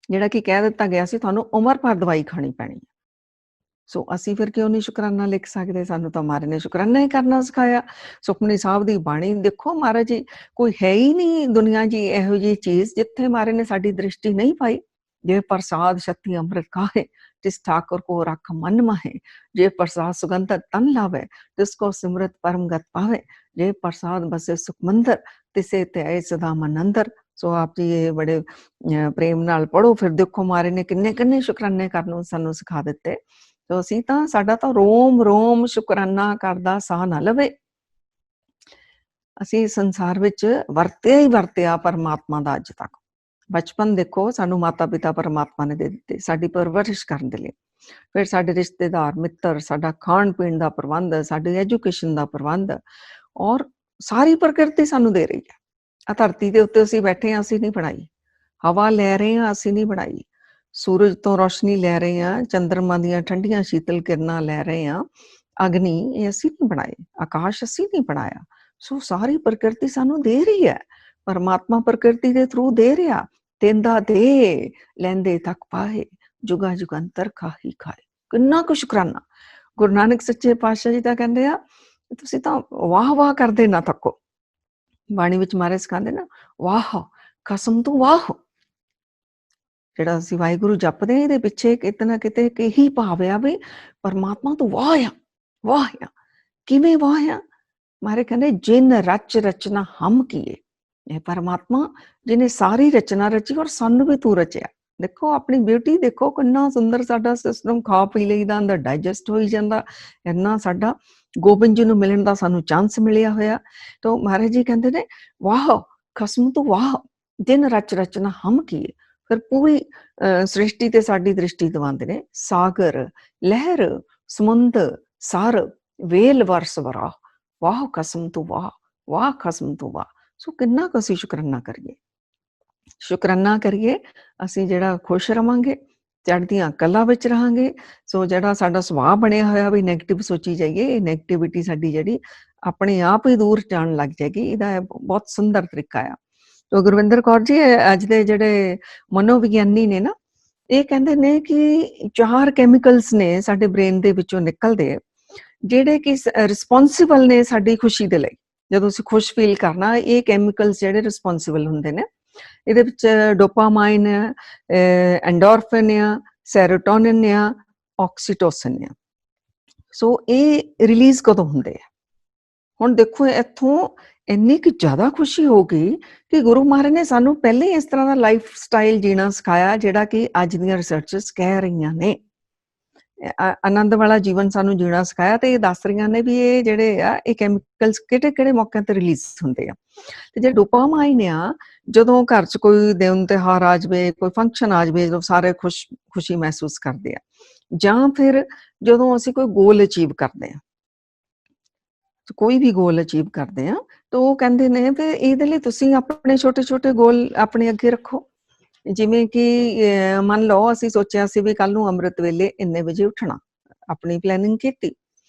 ਜਿਹੜਾ ਕਿ ਕਹਿ ਦਿੱਤਾ ਗਿਆ ਸੀ ਤੁਹਾਨੂੰ ਉਮਰ ਭਰ ਦਵਾਈ ਖਾਣੀ ਪੈਣੀ। ਸੋ ਅਸੀਂ ਫਿਰ ਕਿਉਂ ਨਹੀਂ ਸ਼ੁਕਰਾਨਾ ਲਿਖ ਸਕਦੇ? ਸਾਨੂੰ ਤਾਂ ਮਹਾਰਾਜ ਨੇ ਸ਼ੁਕਰਾਨਾ ਹੀ ਕਰਨਾ ਸਿਖਾਇਆ। ਸੁਖਮਨੀ ਸਾਹਿਬ ਦੀ ਬਾਣੀ ਦੇਖੋ, ਮਹਾਰਾਜ ਜੀ ਕੋਈ ਹੈ ਹੀ ਨਹੀਂ ਦੁਨੀਆ ਜੀ ਇਹੋ ਜਿਹੀ ਚੀਜ਼ ਜਿੱਥੇ ਮਹਾਰਾਜ ਨੇ ਸਾਡੀ ਦ੍ਰਿਸ਼ਟੀ ਨਹੀਂ ਪਾਈ। ਜੇ ਪ੍ਰਸਾਦ ਸ਼ਕਤੀ ਅੰਮ੍ਰਿਤ ਕਾਹੇ, ਤਿਸ ਠਾकुर को रख मन माहे, जे प्रसाद सुगंध तन लावे, तिसको सिमरत परमगत पावे, जे प्रसाद बसे सुख मंदिर, तिसे त्याए सदा मन अंदर। ਸੋ ਆਪ ਜੀ ਇਹ ਬੜੇ ਪ੍ਰੇਮ ਨਾਲ ਪੜ੍ਹੋ, ਫਿਰ ਦੇਖੋ ਮਹਾਰਾਜ ਨੇ ਕਿੰਨੇ ਕਿੰਨੇ ਸ਼ੁਕਰਾਨੇ ਕਰਨ ਨੂੰ ਸਾਨੂੰ ਸਿਖਾ ਦਿੱਤੇ। ਤੋ ਅਸੀਂ ਤਾਂ ਸਾਡਾ ਤਾਂ ਰੋਮ ਰੋਮ ਸ਼ੁਕਰਾਨਾ ਕਰਦਾ ਸਾਹ ਨਾ ਲਵੇ। ਅਸੀਂ ਸੰਸਾਰ ਵਿੱਚ ਵਰਤਿਆ ਹੀ ਵਰਤਿਆ ਪਰਮਾਤਮਾ ਦਾ ਅੱਜ ਤੱਕ। ਬਚਪਨ ਦੇਖੋ ਸਾਨੂੰ ਮਾਤਾ ਪਿਤਾ ਪਰਮਾਤਮਾ ਨੇ ਦੇ ਦਿੱਤੇ ਸਾਡੀ ਪਰਵਰਿਸ਼ ਕਰਨ ਦੇ ਲਈ। ਫਿਰ ਸਾਡੇ ਰਿਸ਼ਤੇਦਾਰ ਮਿੱਤਰ, ਸਾਡਾ ਖਾਣ ਪੀਣ ਦਾ ਪ੍ਰਬੰਧ, ਸਾਡੀ ਐਜੂਕੇਸ਼ਨ ਦਾ ਪ੍ਰਬੰਧ, ਔਰ ਸਾਰੀ ਪ੍ਰਕਿਰਤੀ ਸਾਨੂੰ ਦੇ ਰਹੀ ਹੈ। ਆ ਧਰਤੀ ਦੇ ਉੱਤੇ ਅਸੀਂ ਬੈਠੇ ਹਾਂ, ਅਸੀਂ ਨਹੀਂ ਬਣਾਈ। ਹਵਾ ਲੈ ਰਹੇ ਹਾਂ, ਅਸੀਂ ਨਹੀਂ ਬਣਾਈ। ਸੂਰਜ ਤੋਂ ਰੋਸ਼ਨੀ ਲੈ ਰਹੇ ਹਾਂ, ਚੰਦਰਮਾ ਦੀਆਂ ਠੰਡੀਆਂ ਸ਼ੀਤਲ ਕਿਰਨਾਂ ਲੈ ਰਹੇ ਹਾਂ, ਅਗਨੀ ਇਹ ਅਸੀਂ ਨਹੀਂ ਬਣਾਏ, ਆਕਾਸ਼ ਅਸੀਂ ਨਹੀਂ ਬਣਾਇਆ। ਸੋ ਸਾਰੀ ਪ੍ਰਕਿਰਤੀ ਸਾਨੂੰ ਦੇ ਰਹੀ ਹੈ, ਪਰਮਾਤਮਾ ਪ੍ਰਕਿਰਤੀ ਦੇ ਥਰੂ ਦੇ ਰਿਹਾ। ਦੇਂਦਾ ਦੇ ਲੈਂਦੇ ਤੱਕ ਪਾਏ, ਜੁਗਾ ਜੁਗੰਤਰ ਖਾਹੀ ਖਾਏ। ਕਿੰਨਾ ਕੁ ਸ਼ੁਕਰਾਨਾ। ਗੁਰੂ ਨਾਨਕ ਸੱਚੇ ਪਾਤਸ਼ਾਹ ਜੀ ਤਾਂ ਕਹਿੰਦੇ ਆ ਤੁਸੀਂ ਤਾਂ ਵਾਹ ਵਾਹ ਕਰਦੇ ਨਾ ਥੱਕੋ। ਬਾਣੀ ਵਿੱਚ ਮਹਾਰਾਜ ਸਿਖਾਉਂਦੇ ਨਾ, ਵਾਹ ਕਸਮ ਤੋਂ ਵਾਹ। ਜਿਹੜਾ ਅਸੀਂ ਵਾਹਿਗੁਰੂ ਜਪਦੇ ਹਾਂ ਇਹਦੇ ਪਿੱਛੇ ਕਿਤੇ ਨਾ ਕਿਤੇ ਇਹੀ ਭਾਵ ਆ ਵੀ ਪਰਮਾਤਮਾ ਤੋਂ ਵਾਹ ਆ, ਵਾਹ ਆ। ਕਿਵੇਂ ਵਾਹ ਆ? ਮਹਾਰਾਜ ਕਹਿੰਦੇ ਜਿਨ ਰਚ ਰਚਨਾ ਹਮ ਕੀਏ। ਇਹ ਪਰਮਾਤਮਾ ਜਿਹਨੇ ਸਾਰੀ ਰਚਨਾ ਰਚੀ ਔਰ ਸਾਨੂੰ ਵੀ ਤੂੰ ਰਚਿਆ। ਦੇਖੋ ਆਪਣੀ ਬਿਊਟੀ ਦੇਖੋ, ਕਿੰਨਾ ਸੁੰਦਰ ਸਾਡਾ ਸਿਸਟਮ, ਖਾ ਪੀ ਲਈਦਾ, ਅੰਦਰ ਡਾਈਜੈਸਟ ਹੋਈ ਜਾਂਦਾ, ਇੰਨਾ ਸਾਡਾ ਗੋਬਿੰਦ ਜੀ ਨੂੰ ਮਿਲਣ ਦਾ ਸਾਨੂੰ ਚਾਂਸ ਮਿਲਿਆ ਹੋਇਆ। ਤਾਂ ਮਹਾਰਾਜ ਜੀ ਕਹਿੰਦੇ ਨੇ ਵਾਹ ਖਸਮ ਤੋਂ ਵਾਹ, ਦਿਨ ਰਚ ਰਚਨਾ ਹਮ ਕੀਏ। ਫਿਰ ਪੂਰੀ ਸ੍ਰਿਸ਼ਟੀ ਤੇ ਸਾਡੀ ਦ੍ਰਿਸ਼ਟੀ ਦਿਵਾਉਂਦੇ ਨੇ। ਸਾਗਰ ਲਹਿਰ ਸਮੁੰਦ ਸਰ ਵੇਲ ਵਰਸ ਵਰਾ, ਵਾਹ ਕਸਮ ਤੋਂ ਵਾਹ, ਵਾਹ ਕਸਮ ਤੋਂ ਵਾਹ। ਸੋ ਕਿੰਨਾ ਕੁ ਅਸੀਂ ਸ਼ੁਕਰਾਨਾ ਕਰੀਏ, ਸ਼ੁਕਰਾਨਾ ਕਰੀਏ। ਅਸੀਂ ਜਿਹੜਾ ਖੁਸ਼ ਰਵਾਂਗੇ, ਚੜ੍ਹਦੀਆਂ ਕਲਾ ਵਿੱਚ ਰਹਾਂਗੇ। ਸੋ ਜਿਹੜਾ ਸਾਡਾ ਸੁਭਾਅ ਬਣਿਆ ਹੋਇਆ ਵੀ ਨੈਗੇਟਿਵ ਸੋਚੀ ਜਾਈਏ, ਇਹ ਨੈਗੇਟਿਵਿਟੀ ਸਾਡੀ ਜਿਹੜੀ ਆਪਣੇ ਆਪ ਹੀ ਦੂਰ ਜਾਣ ਲੱਗ ਜਾਏਗੀ। ਇਹਦਾ ਬਹੁਤ ਸੁੰਦਰ ਤਰੀਕਾ ਆ। ਤੋ ਗੁਰਵਿੰਦਰ ਕੌਰ ਜੀ ਅੱਜ ਦੇ ਜਿਹੜੇ ਮਨੋਵਿਗਿਆਨੀ ਨੇ ਨਾ, ਇਹ ਕਹਿੰਦੇ ਨੇ ਕਿ 4 ਕੈਮੀਕਲਸ ਨੇ ਸਾਡੇ ਬ੍ਰੇਨ ਦੇ ਵਿੱਚੋਂ ਨਿਕਲਦੇ, ਜਿਹੜੇ ਕਿ ਰਿਸਪੌਂਸਿਬਲ ਨੇ ਸਾਡੀ ਖੁਸ਼ੀ ਦੇ ਲਈ। ਜਦੋਂ ਅਸੀਂ ਖੁਸ਼ ਫੀਲ ਕਰਨਾ, ਇਹ ਕੈਮੀਕਲਸ ਜਿਹੜੇ ਰਿਸਪੌਂਸਿਬਲ ਹੁੰਦੇ ਨੇ। ਇਹਦੇ ਵਿੱਚ ਡੋਪਾਮਾਈਨ ਆ, ਐਂਡੋਰਫਿਨ ਆ, ਸੈਰੋਟੋਨਿਨ ਆ, ਆਕਸੀਟੋਸਿਨ ਆ। ਸੋ ਇਹ ਰਿਲੀਜ਼ ਕਦੋਂ ਹੁੰਦੇ ਆ? ਹੁਣ ਦੇਖੋ ਇੱਥੋਂ ਇੰਨੀ ਕੁ ਜ਼ਿਆਦਾ ਖੁਸ਼ੀ ਹੋ ਗਈ ਕਿ ਗੁਰੂ ਮਹਾਰਾਜ ਨੇ ਸਾਨੂੰ ਪਹਿਲੇ ਹੀ ਇਸ ਤਰ੍ਹਾਂ ਦਾ ਲਾਈਫ ਸਟਾਈਲ ਜੀਣਾ ਸਿਖਾਇਆ, ਜਿਹੜਾ ਕਿ ਅੱਜ ਦੀਆਂ ਰਿਸਰਚਰਸ ਕਹਿ ਰਹੀਆਂ ਨੇ। ਆਨੰਦ ਵਾਲਾ ਜੀਵਨ ਸਾਨੂੰ ਜੀਣਾ ਸਿਖਾਇਆ, ਤੇ ਇਹ ਦੱਸ ਰਹੀਆਂ ਨੇ ਵੀ ਇਹ ਜਿਹੜੇ ਆ ਇਹ ਕੈਮੀਕਲਸ ਕਿਹੜੇ-ਕਿਹੜੇ ਮੌਕਿਆਂ ਤੇ ਰਿਲੀਜ਼ ਹੁੰਦੇ ਆ। ਤੇ ਜੇ ਡੋਪਾਮਾਈਨ ਆ, ਜਦੋਂ ਘਰ 'ਚ ਕੋਈ ਦਿਨ ਤਿਉਹਾਰ ਆ ਜਾਵੇ, ਕੋਈ ਫੰਕਸ਼ਨ ਆ ਜਾਵੇ, ਜਦੋਂ ਸਾਰੇ ਖੁਸ਼ੀ ਮਹਿਸੂਸ ਕਰਦੇ ਆ, ਜਾਂ ਫਿਰ ਜਦੋਂ ਅਸੀਂ ਕੋਈ ਗੋਲ ਅਚੀਵ ਕਰਦੇ ਆ, ਕੋਈ ਵੀ ਗੋਲ ਅਚੀਵ ਕਰਦੇ ਆ, ਤਾਂ ਉਹ ਕਹਿੰਦੇ ਨੇ ਵੀ ਇਹਦੇ ਲਈ ਤੁਸੀਂ ਆਪਣੇ ਛੋਟੇ-ਛੋਟੇ ਗੋਲ ਆਪਣੇ ਅੱਗੇ ਰੱਖੋ। ਜਿਵੇਂ ਕਿ ਮੰਨ ਲਓ ਅਸੀਂ ਸੋਚਿਆ ਸੀ ਵੀ ਕੱਲ ਨੂੰ ਅੰਮ੍ਰਿਤ ਵੇਲੇ ਇੰਨੇ ਵਜੇ ਉੱਠਣਾ, ਆਪਣੀ ਪਲੈਨਿੰਗ ਕੀਤੀ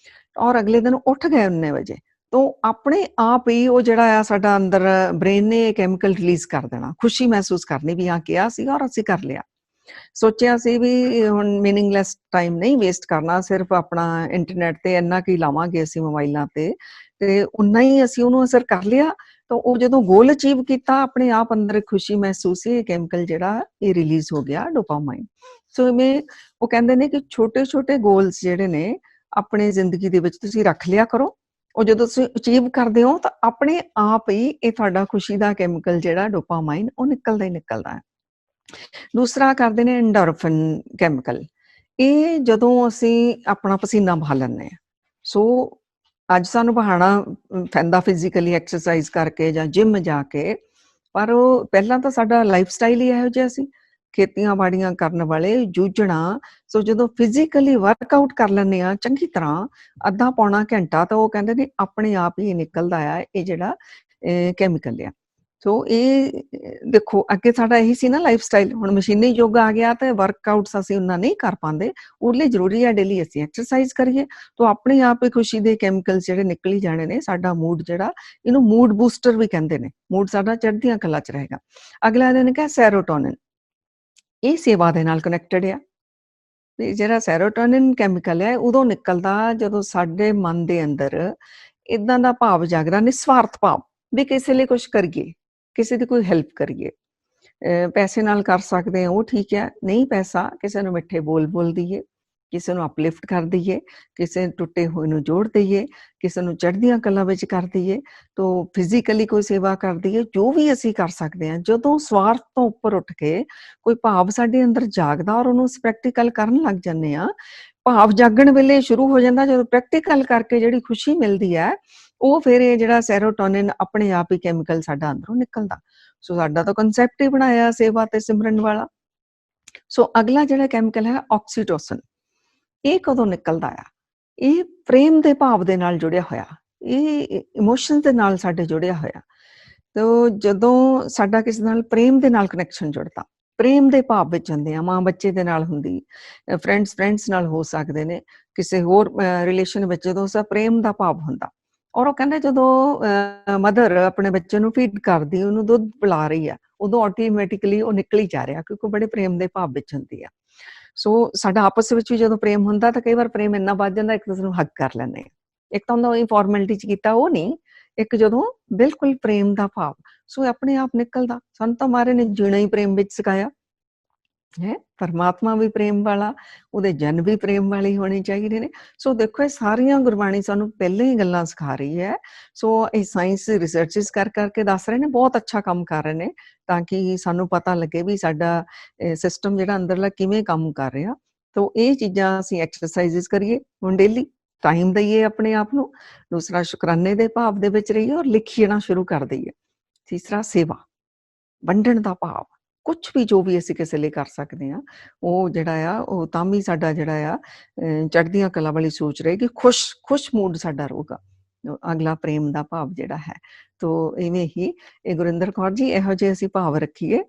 ਔਰ ਅਗਲੇ ਦਿਨ ਉੱਠ ਗਏ ਉਨੇ ਵਜੇ, ਤਾਂ ਆਪਣੇ ਆਪ ਹੀ ਉਹ ਜਿਹੜਾ ਆ ਸਾਡਾ ਅੰਦਰ ਬ੍ਰੇਨ ਨੇ ਕੈਮੀਕਲ ਰਿਲੀਜ਼ ਕਰ ਦੇਣਾ, ਖੁਸ਼ੀ ਮਹਿਸੂਸ ਕਰਨੀ ਵੀ ਹਾਂ ਕਿਹਾ ਸੀਗਾ ਔਰ ਅਸੀਂ ਕਰ ਲਿਆ। ਸੋਚਿਆ ਸੀ ਵੀ ਹੁਣ ਮੀਨਿੰਗਲੈਸ ਟਾਈਮ ਨਹੀਂ ਵੇਸਟ ਕਰਨਾ, ਸਿਰਫ ਆਪਣਾ ਇੰਟਰਨੈਟ ਤੇ ਇੰਨਾ ਕੀ ਲਾਵਾਂਗੇ ਅਸੀਂ ਮੋਬਾਈਲਾਂ ਤੇ ਉਨਾ ਹੀ ਅਸੀਂ ਉਹਨੂੰ ਅਸਰ ਕਰ ਲਿਆ। ਤਾਂ ਉਹ ਜਦੋਂ ਗੋਲ ਅਚੀਵ ਕੀਤਾ, ਆਪਣੇ ਆਪ ਅੰਦਰ ਖੁਸ਼ੀ ਮਹਿਸੂਸ ਸੀ, ਕੈਮੀਕਲ ਜਿਹੜਾ ਇਹ ਰਿਲੀਜ਼ ਹੋ ਗਿਆ ਡੋਪਾਮਾਈਨ। ਸੋ ਇਵੇਂ ਉਹ ਕਹਿੰਦੇ ਨੇ ਕਿ ਛੋਟੇ-ਛੋਟੇ ਗੋਲਸ ਜਿਹੜੇ ਨੇ ਆਪਣੇ ਜ਼ਿੰਦਗੀ ਦੇ ਵਿੱਚ ਤੁਸੀਂ ਰੱਖ ਲਿਆ ਕਰੋ। ਉਹ ਜਦੋਂ ਤੁਸੀਂ ਅਚੀਵ ਕਰਦੇ ਹੋ ਤਾਂ ਆਪਣੇ ਆਪ ਹੀ ਇਹ ਤੁਹਾਡਾ ਖੁਸ਼ੀ ਦਾ ਕੈਮੀਕਲ ਜਿਹੜਾ ਡੋਪਾਮਾਈਨ ਉਹ ਨਿਕਲਦਾ ਹੀ ਨਿਕਲਦਾ ਹੈ। ਦੂਸਰਾ ਕਰਦੇ ਨੇ ਐਂਡੋਰਫਿਨ ਕੈਮੀਕਲ। ਇਹ ਜਦੋਂ ਅਸੀਂ ਆਪਣਾ ਪਸੀਨਾ ਬਹਾ ਲੈਂਦੇ ਹਾਂ, ਸੋ ਅੱਜ ਸਾਨੂੰ ਬਹਾਣਾ ਪੈਂਦਾ ਫਿਜ਼ੀਕਲੀ ਐਕਸਰਸਾਈਜ਼ ਕਰਕੇ ਜਾਂ ਜਿਮ ਜਾ ਕੇ, ਪਰ ਉਹ ਪਹਿਲਾਂ ਤਾਂ ਸਾਡਾ ਲਾਈਫ ਸਟਾਈਲ ਹੀ ਇਹੋ ਜਿਹਾ ਸੀ, ਖੇਤੀਆਂ ਬਾੜੀਆਂ ਕਰਨ ਵਾਲੇ, ਜੂਝਣਾ। ਸੋ ਜਦੋਂ ਫਿਜ਼ੀਕਲੀ ਵਰਕਆਊਟ ਕਰ ਲੈਂਦੇ ਹਾਂ ਚੰਗੀ ਤਰ੍ਹਾਂ, ਅੱਧਾ ਪੌਣਾ ਘੰਟਾ, ਤਾਂ ਉਹ ਕਹਿੰਦੇ ਨੇ ਆਪਣੇ ਆਪ ਹੀ ਨਿਕਲਦਾ ਆ ਇਹ ਜਿਹੜਾ ਕੈਮੀਕਲ ਆ। ਸੋ ਇਹ ਦੇਖੋ ਅੱਗੇ ਸਾਡਾ ਇਹੀ ਸੀ ਨਾ ਲਾਈਫ ਸਟਾਈਲ, ਹੁਣ ਮਸ਼ੀਨੀ ਯੁੱਗ ਆ ਗਿਆ ਤੇ ਵਰਕਆਊਟਸ ਅਸੀਂ ਉਹਨਾਂ ਨਹੀਂ ਕਰ ਪਾਉਂਦੇ। ਉਹਦੇ ਲਈ ਜ਼ਰੂਰੀ ਹੈ ਡੇਲੀ ਅਸੀਂ ਐਕਸਰਸਾਈਜ਼ ਕਰੀਏ, ਤਾਂ ਆਪਣੇ ਆਪ ਹੀ ਖੁਸ਼ੀ ਦੇ ਕੈਮੀਕਲਸ ਜਿਹੜੇ ਨਿਕਲ ਹੀ ਜਾਣੇ ਨੇ। ਸਾਡਾ ਮੂਡ ਜਿਹੜਾ, ਇਹਨੂੰ ਮੂਡ ਬੂਸਟਰ ਵੀ ਕਹਿੰਦੇ ਨੇ, ਮੂਡ ਸਾਡਾ ਚੜ੍ਹਦੀਆਂ ਕਲਾ 'ਚ ਰਹੇਗਾ। ਅਗਲਾ ਇਹਨਾਂ ਨੇ ਕਿਹਾ ਸੈਰੋਟੋਨਿਨ, ਇਹ ਸੇਵਾ ਦੇ ਨਾਲ ਕਨੈਕਟਡ ਆ। ਤੇ ਜਿਹੜਾ ਸੈਰੋਟੋਨਿਨ ਕੈਮੀਕਲ ਹੈ ਉਦੋਂ ਨਿਕਲਦਾ ਜਦੋਂ ਸਾਡੇ ਮਨ ਦੇ ਅੰਦਰ ਇਦਾਂ ਦਾ ਭਾਵ ਜਾਗਦਾ, ਨਿਸਵਾਰਥ ਭਾਵ, ਵੀ ਕਿਸੇ ਲਈ ਕੁਝ ਕਰੀਏ, ਕਿਸੇ ਦੀ ਕੋਈ ਹੈਲਪ ਕਰੀਏ। ਪੈਸੇ ਨਾਲ ਕਰ ਸਕਦੇ ਹਾਂ ਉਹ ਠੀਕ ਹੈ, ਨਹੀਂ ਪੈਸਾ, ਕਿਸੇ ਨੂੰ ਮਿੱਠੇ ਬੋਲ ਬੋਲ ਦਈਏ, ਕਿਸੇ ਨੂੰ ਅਪਲਿਫਟ ਕਰ ਦਈਏ, ਕਿਸੇ ਟੁੱਟੇ ਹੋਏ ਨੂੰ ਜੋੜ ਦਈਏ, ਕਿਸੇ ਨੂੰ ਚੜ੍ਹਦੀਆਂ ਕਲਾਂ ਵਿੱਚ ਕਰ ਦਈਏ, ਤੋ ਫਿਜ਼ੀਕਲੀ ਕੋਈ ਸੇਵਾ ਕਰ ਦਈਏ, ਜੋ ਵੀ ਅਸੀਂ ਕਰ ਸਕਦੇ ਹਾਂ। ਜਦੋਂ ਸਵਾਰਥ ਤੋਂ ਉੱਪਰ ਉੱਠ ਕੇ ਕੋਈ ਭਾਵ ਸਾਡੇ ਅੰਦਰ ਜਾਗਦਾ ਔਰ ਉਹਨੂੰ ਅਸੀਂ ਪ੍ਰੈਕਟੀਕਲ ਕਰਨ ਲੱਗ ਜਾਂਦੇ ਹਾਂ, ਭਾਵ ਜਾਗਣ ਵੇਲੇ ਸ਼ੁਰੂ ਹੋ ਜਾਂਦਾ, ਜਦੋਂ ਪ੍ਰੈਕਟੀਕਲ ਕਰਕੇ ਜਿਹੜੀ ਖੁਸ਼ੀ ਮਿਲਦੀ ਹੈ, ਉਹ ਫਿਰ ਇਹ ਜਿਹੜਾ ਸੈਰੋਟੋਨਿਨ ਆਪਣੇ ਆਪ ਹੀ ਕੈਮੀਕਲ ਸਾਡਾ ਅੰਦਰੋਂ ਨਿਕਲਦਾ। ਸੋ ਸਾਡਾ ਤਾਂ ਕਨਸੈਪਟ ਹੀ ਬਣਾਇਆ ਸੇਵਾ ਤੇ ਸਿਮਰਨ ਵਾਲਾ। ਸੋ ਅਗਲਾ ਜਿਹੜਾ ਕੈਮੀਕਲ ਹੈ ਆਕਸੀਟੋਸਿਨ, ਇਹ ਕਦੋਂ ਨਿਕਲਦਾ ਆ? ਇਹ ਪ੍ਰੇਮ ਦੇ ਭਾਵ ਦੇ ਨਾਲ ਜੁੜਿਆ ਹੋਇਆ, ਇਹ ਇਮੋਸ਼ਨ ਦੇ ਨਾਲ ਸਾਡੇ ਜੁੜਿਆ ਹੋਇਆ। ਤੋ ਜਦੋਂ ਸਾਡਾ ਕਿਸੇ ਨਾਲ ਪ੍ਰੇਮ ਦੇ ਨਾਲ ਕਨੈਕਸ਼ਨ ਜੁੜਦਾ, ਪ੍ਰੇਮ ਦੇ ਭਾਵ ਵਿੱਚ ਹੁੰਦੇ ਆ, ਮਾਂ ਬੱਚੇ ਦੇ ਨਾਲ ਹੁੰਦੀ, ਫਰੈਂਡਸ ਨਾਲ ਹੋ ਸਕਦੇ ਨੇ, ਕਿਸੇ ਹੋਰ ਰਿਲੇਸ਼ਨ ਵਿੱਚ ਜਦੋਂ ਉਸ ਦਾ ਪ੍ਰੇਮ ਦਾ ਭਾਵ ਹੁੰਦਾ। ਔਰ ਉਹ ਕਹਿੰਦੇ ਜਦੋਂ ਮਦਰ ਆਪਣੇ ਬੱਚੇ ਨੂੰ ਫੀਡ ਕਰਦੀ, ਉਹਨੂੰ ਦੁੱਧ ਪਿਲਾ ਰਹੀ ਆ, ਉਦੋਂ ਆਟੋਮੈਟਿਕਲੀ ਉਹ ਨਿਕਲ ਹੀ ਜਾ ਰਿਹਾ, ਕਿਉਂਕਿ ਬੜੇ ਪ੍ਰੇਮ ਦੇ ਭਾਵ ਵਿੱਚ ਹੁੰਦੀ ਆ। ਸੋ ਸਾਡਾ ਆਪਸ ਵਿੱਚ ਵੀ ਜਦੋਂ ਪ੍ਰੇਮ ਹੁੰਦਾ ਤਾਂ ਕਈ ਵਾਰ ਪ੍ਰੇਮ ਇੰਨਾ ਵੱਧ ਜਾਂਦਾ, ਇੱਕ ਦੂਸਰੇ ਨੂੰ ਹੱਗ ਕਰ ਲੈਂਦੇ ਆ। ਇੱਕ ਤਾਂ ਹੁੰਦਾ ਉਹ ਫਾਰਮੈਲਿਟੀ 'ਚ ਕੀਤਾ, ਉਹ ਨਹੀਂ, ਇੱਕ ਜਦੋਂ ਬਿਲਕੁਲ ਪ੍ਰੇਮ ਦਾ ਭਾਵ, ਸੋ ਆਪਣੇ ਆਪ ਨਿਕਲਦਾ। ਸਾਨੂੰ ਤਾਂ ਮਹਾਰਾਜ ਨੇ ਜੀਣਾ ਹੀ ਪ੍ਰੇਮ ਵਿੱਚ ਸਿਖਾਇਆ ਹੈ। ਪਰਮਾਤਮਾ ਵੀ ਪ੍ਰੇਮ ਵਾਲਾ, ਉਹਦੇ ਜਨ ਵੀ ਪ੍ਰੇਮ ਵਾਲੇ ਹੋਣੇ ਚਾਹੀਦੇ ਨੇ। ਸੋ ਦੇਖੋ ਇਹ ਸਾਰੀਆਂ ਗੁਰਬਾਣੀ ਸਾਨੂੰ ਪਹਿਲਾਂ ਹੀ ਗੱਲਾਂ ਸਿਖਾ ਰਹੀ ਹੈ। ਸੋ ਇਹ ਸਾਇੰਸ ਰਿਸਰਚਸ ਕਰ ਕਰਕੇ ਦੱਸ ਰਹੇ ਨੇ, ਬਹੁਤ ਅੱਛਾ ਕੰਮ ਕਰ ਰਹੇ ਨੇ, ਤਾਂ ਕਿ ਸਾਨੂੰ ਪਤਾ ਲੱਗੇ ਵੀ ਸਾਡਾ ਸਿਸਟਮ ਜਿਹੜਾ ਅੰਦਰਲਾ ਕਿਵੇਂ ਕੰਮ ਕਰ ਰਿਹਾ। ਤੋ ਇਹ ਚੀਜ਼ਾਂ ਅਸੀਂ ਐਕਸਰਸਾਈਜ਼ਸ ਕਰੀਏ ਹੁਣ ਡੇਲੀ, ਟਾਈਮ ਦਈਏ ਆਪਣੇ ਆਪ ਨੂੰ। ਦੂਸਰਾ ਸ਼ੁਕਰਾਨੇ ਦੇ ਭਾਵ ਦੇ ਵਿੱਚ ਰਹੀਏ ਔਰ ਲਿਖਣਾ ਸ਼ੁਰੂ ਕਰ ਦਈਏ। ਤੀਸਰਾ ਸੇਵਾ, ਵੰਡਣ ਦਾ ਭਾਵ, ਕੁਛ ਵੀ ਜੋ ਵੀ ਅਸੀਂ ਕਿਸੇ ਲਈ ਕਰ ਸਕਦੇ ਹਾਂ, ਉਹ ਜਿਹੜਾ ਆ ਉਹ ਤਾਂ ਵੀ ਸਾਡਾ ਜਿਹੜਾ ਆ ਚੜ੍ਹਦੀਆਂ ਕਲਾ ਵਾਲੀ ਸੋਚ ਰਹੇਗੀ, ਖੁਸ਼ ਮੂਡ ਸਾਡਾ ਰਹੂਗਾ। ਅਗਲਾ ਪ੍ਰੇਮ ਦਾ ਭਾਵ ਜਿਹੜਾ ਹੈ। ਤੋ ਇਵੇਂ ਹੀ ਇਹ ਗੁਰਿੰਦਰ ਕੌਰ ਜੀ ਇਹੋ ਜਿਹੇ ਅਸੀਂ ਭਾਵ ਰੱਖੀਏ,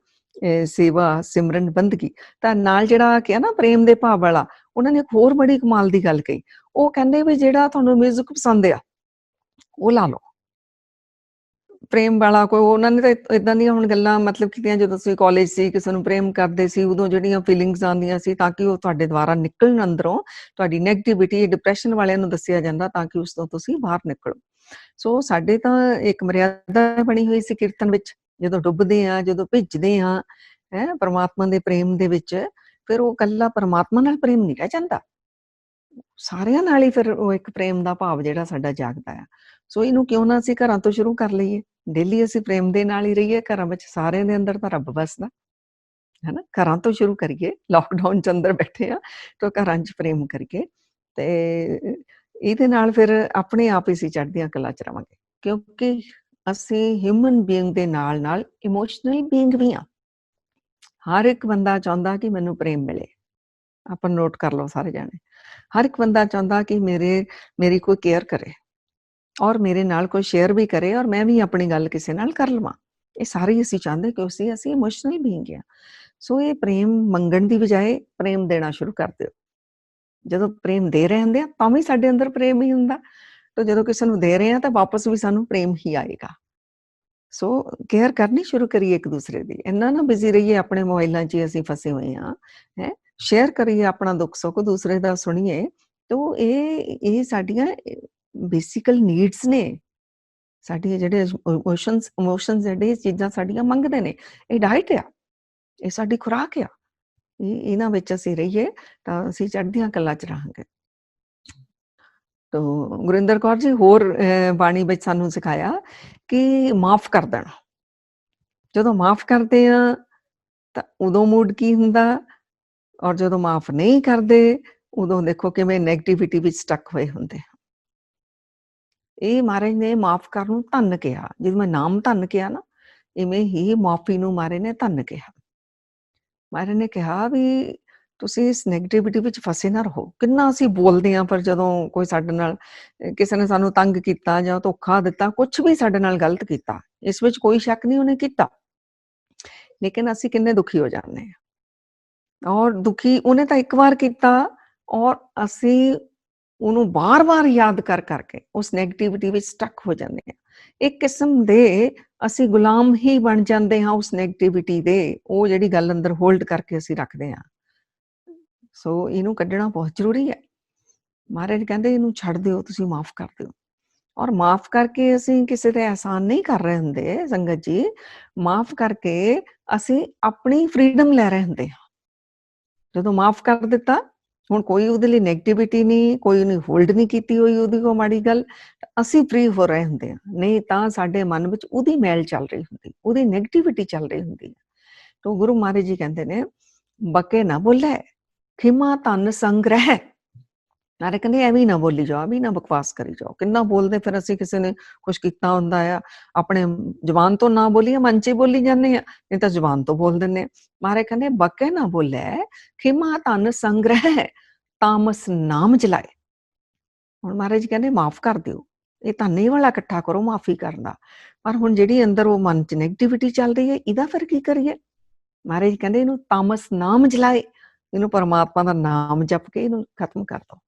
ਸੇਵਾ, ਸਿਮਰਨ, ਬੰਦਗੀ। ਤਾਂ ਨਾਲ ਜਿਹੜਾ ਕਿਹਾ ਨਾ ਪ੍ਰੇਮ ਦੇ ਭਾਵ ਵਾਲਾ, ਉਹਨਾਂ ਨੇ ਇੱਕ ਹੋਰ ਬੜੀ ਕਮਾਲ ਦੀ ਗੱਲ ਕਹੀ। ਉਹ ਕਹਿੰਦੇ ਵੀ ਜਿਹੜਾ ਤੁਹਾਨੂੰ ਮਿਊਜ਼ਿਕ ਪਸੰਦ ਆ, ਉਹ ਲਾ ਲਓ। ਪ੍ਰੇਮ ਵਾਲਾ ਕੋਈ ਉਹਨਾਂ ਨੇ ਤਾਂ ਇਦਾਂ ਦੀਆਂ ਹੁਣ ਗੱਲਾਂ ਮਤਲਬ ਕੀਤੀਆਂ ਜਦੋਂ ਤੁਸੀਂ ਕਾਲਜ ਸੀ, ਕਿਸੇ ਨੂੰ ਪ੍ਰੇਮ ਕਰਦੇ ਸੀ, ਉਦੋਂ ਜਿਹੜੀਆਂ ਫੀਲਿੰਗਸ ਆਉਂਦੀਆਂ ਸੀ ਤਾਂ ਕਿ ਉਹ ਤੁਹਾਡੇ ਦੁਆਰਾ ਨਿਕਲਣ ਅੰਦਰੋਂ, ਤੁਹਾਡੀ ਨੈਗੇਟਿਵਿਟੀ, ਡਿਪਰੈਸ਼ਨ ਵਾਲਿਆਂ ਨੂੰ ਦੱਸਿਆ ਜਾਂਦਾ ਤਾਂ ਕਿ ਉਸ ਤੋਂ ਤੁਸੀਂ ਬਾਹਰ ਨਿਕਲੋ। ਸੋ ਸਾਡੇ ਤਾਂ ਇੱਕ ਮਰਿਆਦਾ ਬਣੀ ਹੋਈ ਸੀ ਕੀਰਤਨ ਵਿੱਚ, ਜਦੋਂ ਡੁੱਬਦੇ ਆ, ਜਦੋਂ ਭਿੱਜਦੇ ਆ, ਹੈ ਪਰਮਾਤਮਾ ਦੇ ਪ੍ਰੇਮ ਦੇ ਵਿੱਚ, ਫਿਰ ਉਹ ਕੱਲਾ ਪਰਮਾਤਮਾ ਨਾਲ ਪ੍ਰੇਮ ਨਹੀਂ ਰਹਿ ਜਾਂਦਾ, ਸਾਰਿਆਂ ਨਾਲ ਹੀ ਫਿਰ ਉਹ ਇੱਕ ਪ੍ਰੇਮ ਦਾ ਭਾਵ ਜਿਹੜਾ ਸਾਡਾ ਜਾਗਦਾ ਆ। ਸੋ ਇਹਨੂੰ ਕਿਉਂ ਨਾ ਅਸੀਂ ਘਰਾਂ ਤੋਂ ਸ਼ੁਰੂ ਕਰ ਲਈਏ, ਡੇਲੀ ਅਸੀਂ ਪ੍ਰੇਮ ਦੇ ਨਾਲ ਹੀ ਰਹੀਏ, ਘਰਾਂ ਵਿੱਚ ਸਾਰਿਆਂ ਦੇ ਅੰਦਰ ਤਾਂ ਰੱਬ ਵਸਦਾ ਹੈ ਨਾ। ਘਰਾਂ ਤੋਂ ਸ਼ੁਰੂ ਕਰੀਏ, ਲਾਕਡਾਊਨ ਚ ਅੰਦਰ ਬੈਠੇ ਆ ਤਾਂ ਘਰਾਂ 'ਚ ਪ੍ਰੇਮ ਕਰੀਏ, ਤੇ ਇਹਦੇ ਨਾਲ ਫਿਰ ਆਪਣੇ ਆਪ ਹੀ ਅਸੀਂ ਚੜ੍ਹਦੀਆਂ ਕਲਾਂ 'ਚ ਰਵਾਂਗੇ, ਕਿਉਂਕਿ ਅਸੀਂ ਹਿਊਮਨ ਬੀਇੰਗ ਦੇ ਨਾਲ ਨਾਲ ਇਮੋਸ਼ਨਲ ਬੀਇੰਗ ਵੀ ਆ। ਹਰ ਇੱਕ ਬੰਦਾ ਚਾਹੁੰਦਾ ਕਿ ਮੈਨੂੰ ਪ੍ਰੇਮ ਮਿਲੇ, ਆਪਾਂ ਨੋਟ ਕਰ ਲਓ ਸਾਰੇ ਜਾਣੇ। ਹਰ ਇੱਕ ਬੰਦਾ ਚਾਹੁੰਦਾ ਕਿ ਮੇਰੀ ਕੋਈ ਕੇਅਰ ਕਰੇ ਔਰ ਮੇਰੇ ਨਾਲ ਕੋਈ ਸ਼ੇਅਰ ਵੀ ਕਰੇ ਔਰ ਮੈਂ ਵੀ ਆਪਣੀ ਗੱਲ ਕਿਸੇ ਨਾਲ ਕਰ ਲਵਾਂ। ਇਹ ਸਾਰੇ ਅਸੀਂ ਚਾਹੁੰਦੇ ਕਿਉਂਕਿ ਅਸੀਂ ਇਮੋਸ਼ਨਲ ਬੀਇੰਗ ਆ। ਸੋ ਇਹ ਪ੍ਰੇਮ ਮੰਗਣ ਦੀ ਬਜਾਏ ਪ੍ਰੇਮ ਦੇਣਾ ਸ਼ੁਰੂ ਕਰ ਦਿਓ। ਜਦੋਂ ਪ੍ਰੇਮ ਦੇ ਰਹੇ ਹੁੰਦੇ ਆ ਤਾਂ ਵੀ ਸਾਡੇ ਅੰਦਰ ਪ੍ਰੇਮ ਹੀ ਹੁੰਦਾ, ਤਾਂ ਜਦੋਂ ਕਿਸੇ ਨੂੰ ਦੇ ਰਹੇ ਆ ਤਾਂ ਵਾਪਸ ਵੀ ਸਾਨੂੰ ਪ੍ਰੇਮ ਹੀ ਆਏਗਾ। ਸੋ ਕੇਅਰ ਕਰਨੀ ਸ਼ੁਰੂ ਕਰੀਏ ਇੱਕ ਦੂਸਰੇ ਦੀ, ਇੰਨਾ ਨਾ ਬਿਜ਼ੀ ਰਹੀਏ ਆਪਣੇ ਮੋਬਾਈਲਾਂ 'ਚ ਹੀ ਅਸੀਂ ਫਸੇ ਹੋਏ ਹਾਂ, ਹੈ ਸ਼ੇਅਰ ਕਰੀਏ ਆਪਣਾ ਦੁੱਖ ਸੁੱਖ, ਦੂਸਰੇ ਦਾ ਸੁਣੀਏ। ਤੋ ਇਹ ਸਾਡੀਆਂ ਬੇਸਿਕਲ ਨੀਡਸ ਨੇ, ਸਾਡੀਆਂ ਜਿਹੜੇ ਇਮੋਸ਼ਨਸ ਜਿਹੜੇ ਚੀਜ਼ਾਂ ਸਾਡੀਆਂ ਮੰਗਦੇ ਨੇ, ਇਹ ਡਾਇਟ ਆ, ਇਹ ਸਾਡੀ ਖੁਰਾਕ ਆ। ਇਹਨਾਂ ਵਿੱਚ ਅਸੀਂ ਰਹੀਏ ਤਾਂ ਅਸੀਂ ਚੜ੍ਹਦੀਆਂ ਕਲਾਂ 'ਚ ਰਹਾਂਗੇ। ਤੋ ਗੁਰਿੰਦਰ ਕੌਰ ਜੀ ਹੋਰ ਬਾਣੀ ਵਿੱਚ ਸਾਨੂੰ ਸਿਖਾਇਆ ਕਿ ਮਾਫ਼ ਕਰ ਦੇਣਾ। ਜਦੋਂ ਮਾਫ਼ ਕਰਦੇ ਆ ਤਾਂ ਉਦੋਂ ਮੂਡ ਕੀ ਹੁੰਦਾ, ਔਰ ਜਦੋਂ ਮਾਫ਼ ਨਹੀਂ ਕਰਦੇ ਉਦੋਂ ਦੇਖੋ ਕਿਵੇਂ ਨੈਗੇਟਿਵਿਟੀ ਵਿੱਚ ਸਟਕ ਹੋਏ ਹੁੰਦੇ। ਇਹ ਮਹਾਰਾਜ ਨੇ ਮਾਫ਼ ਕਰਨ ਨੂੰ ਧੰਨ ਕਿਹਾ, ਜਿਵੇਂ ਮੈਂ ਨਾਮ ਧੰਨ ਕਿਹਾ ਨਾ, ਇਵੇਂ ਹੀ ਮਾਫ਼ੀ ਨੂੰ ਮਹਾਰਾਜ ਨੇ ਧੰਨ ਕਿਹਾ। ਮਹਾਰਾਜ ਨੇ ਕਿਹਾ ਵੀ ਤੁਸੀਂ ਇਸ ਨੈਗੇਟਿਵਿਟੀ ਵਿੱਚ ਫਸੇ ਨਾ ਰਹੋ। ਕਿੰਨਾ ਅਸੀਂ ਬੋਲਦੇ ਹਾਂ, ਪਰ ਜਦੋਂ ਕੋਈ ਸਾਡੇ ਨਾਲ ਕਿਸੇ ਨੇ ਸਾਨੂੰ ਤੰਗ ਕੀਤਾ ਜਾਂ ਧੋਖਾ ਦਿੱਤਾ, ਕੁਛ ਵੀ ਸਾਡੇ ਨਾਲ ਗਲਤ ਕੀਤਾ, ਇਸ ਵਿੱਚ ਕੋਈ ਸ਼ੱਕ ਨਹੀਂ ਉਹਨੇ ਕੀਤਾ, ਲੇਕਿਨ ਅਸੀਂ ਕਿੰਨੇ ਦੁਖੀ ਹੋ ਜਾਂਦੇ ਹਾਂ। ਔਰ ਦੁਖੀ ਉਹਨੇ ਤਾਂ ਇੱਕ ਵਾਰ ਕੀਤਾ ਔਰ ਅਸੀਂ ਉਹਨੂੰ ਬਾਰ-ਬਾਰ ਯਾਦ ਕਰ ਕਰਕੇ ਉਸ ਨੈਗੇਟਿਵਿਟੀ ਵਿੱਚ ਸਟਕ ਹੋ ਜਾਂਦੇ ਹਾਂ। ਇੱਕ ਕਿਸਮ ਦੇ ਅਸੀਂ ਗੁਲਾਮ ਹੀ ਬਣ ਜਾਂਦੇ ਹਾਂ ਉਸ ਨੈਗੇਟਿਵਿਟੀ ਦੇ, ਉਹ ਜਿਹੜੀ ਗੱਲ ਅੰਦਰ ਹੋਲਡ ਕਰਕੇ ਅਸੀਂ ਰੱਖਦੇ ਹਾਂ। ਸੋ ਇਹਨੂੰ ਕੱਢਣਾ ਬਹੁਤ ਜ਼ਰੂਰੀ ਹੈ। ਮਹਾਰਾਜ ਕਹਿੰਦੇ ਇਹਨੂੰ ਛੱਡ ਦਿਓ, ਤੁਸੀਂ ਮਾਫ਼ ਕਰ ਦਿਓ। ਔਰ ਮਾਫ਼ ਕਰਕੇ ਅਸੀਂ ਕਿਸੇ ਤੇ ਅਹਿਸਾਨ ਨਹੀਂ ਕਰ ਰਹੇ ਹੁੰਦੇ ਸੰਗਤ ਜੀ, ਮਾਫ਼ ਕਰਕੇ ਅਸੀਂ ਆਪਣੀ ਫਰੀडम ਲੈ ਰਹੇ ਹੁੰਦੇ ਹਾਂ। ਜਦੋਂ ਮਾਫ਼ ਕਰ ਦਿੱਤਾ, ਹੁਣ ਕੋਈ ਉਹਦੇ ਲਈ ਨੈਗੇਟਿਵਿਟੀ ਨਹੀਂ, ਕੋਈ ਉਹਨੇ ਹੋਲਡ ਨਹੀਂ ਕੀਤੀ ਹੋਈ ਉਹਦੀ ਕੋਈ ਮਾੜੀ ਗੱਲ, ਅਸੀਂ ਫ੍ਰੀ ਹੋ ਰਹੇ ਹੁੰਦੇ ਹਾਂ। ਨਹੀਂ ਤਾਂ ਸਾਡੇ ਮਨ ਵਿੱਚ ਉਹਦੀ ਮੈਲ ਚੱਲ ਰਹੀ ਹੁੰਦੀ, ਉਹਦੀ ਨੈਗੇਟਿਵਿਟੀ ਚੱਲ ਰਹੀ ਹੁੰਦੀ। ਤਾਂ ਗੁਰੂ ਮਹਾਰਾਜ ਜੀ ਕਹਿੰਦੇ ਨੇ, ਬਕੇ ਨਾ ਬੋਲੇ ਖਿਮਾ ਧਨ ਸੰਗ੍ਰਹਿ। ਨਾਲੇ ਕਹਿੰਦੇ ਐਵੇਂ ਨਾ ਬੋਲੀ ਜਾਓ, ਐਵੇਂ ਨਾ ਬਕਵਾਸ ਕਰੀ ਜਾਓ। ਕਿੰਨਾ ਬੋਲਦੇ ਫਿਰ ਅਸੀਂ, ਕਿਸੇ ਨੇ ਕੁਛ ਕੀਤਾ ਹੁੰਦਾ ਆ, ਆਪਣੇ ਜ਼ੁਬਾਨ ਤੋਂ ਨਾ ਬੋਲੀਏ, ਮਨ 'ਚ ਹੀ ਬੋਲੀ ਜਾਂਦੇ ਆ, ਨਹੀਂ ਤਾਂ ਜ਼ੁਬਾਨ ਤੋਂ ਬੋਲ ਦਿੰਦੇ ਆ। ਮਹਾਰਾਜ ਕਹਿੰਦੇ ਬਕੇ ਨਾ ਬੋਲੇ ਖਿਮਾ ਧਨ ਸੰਗ੍ਰਹਿ, ਤਾਮਸ ਨਾਮ ਜਲਾਏ। ਹੁਣ ਮਹਾਰਾਜ ਜੀ ਕਹਿੰਦੇ ਮਾਫ਼ ਕਰ ਦਿਓ, ਇਹ ਧਾਨੇ ਵਾਲਾ ਇਕੱਠਾ ਕਰੋ ਮਾਫ਼ੀ ਕਰਨ ਦਾ। ਪਰ ਹੁਣ ਜਿਹੜੀ ਅੰਦਰ ਉਹ ਮਨ 'ਚ ਨੈਗੇਟਿਵਿਟੀ ਚੱਲ ਰਹੀ ਹੈ, ਇਹਦਾ ਫਿਰ ਕੀ ਕਰੀਏ? ਮਹਾਰਾਜ ਜੀ ਕਹਿੰਦੇ ਇਹਨੂੰ ਤਾਮਸ ਨਾਮ ਜਲਾਏ, ਇਹਨੂੰ ਪਰਮਾਤਮਾ ਦਾ ਨਾਮ ਜਪ ਕੇ ਇਹਨੂੰ ਖਤਮ ਕਰ ਦੋ।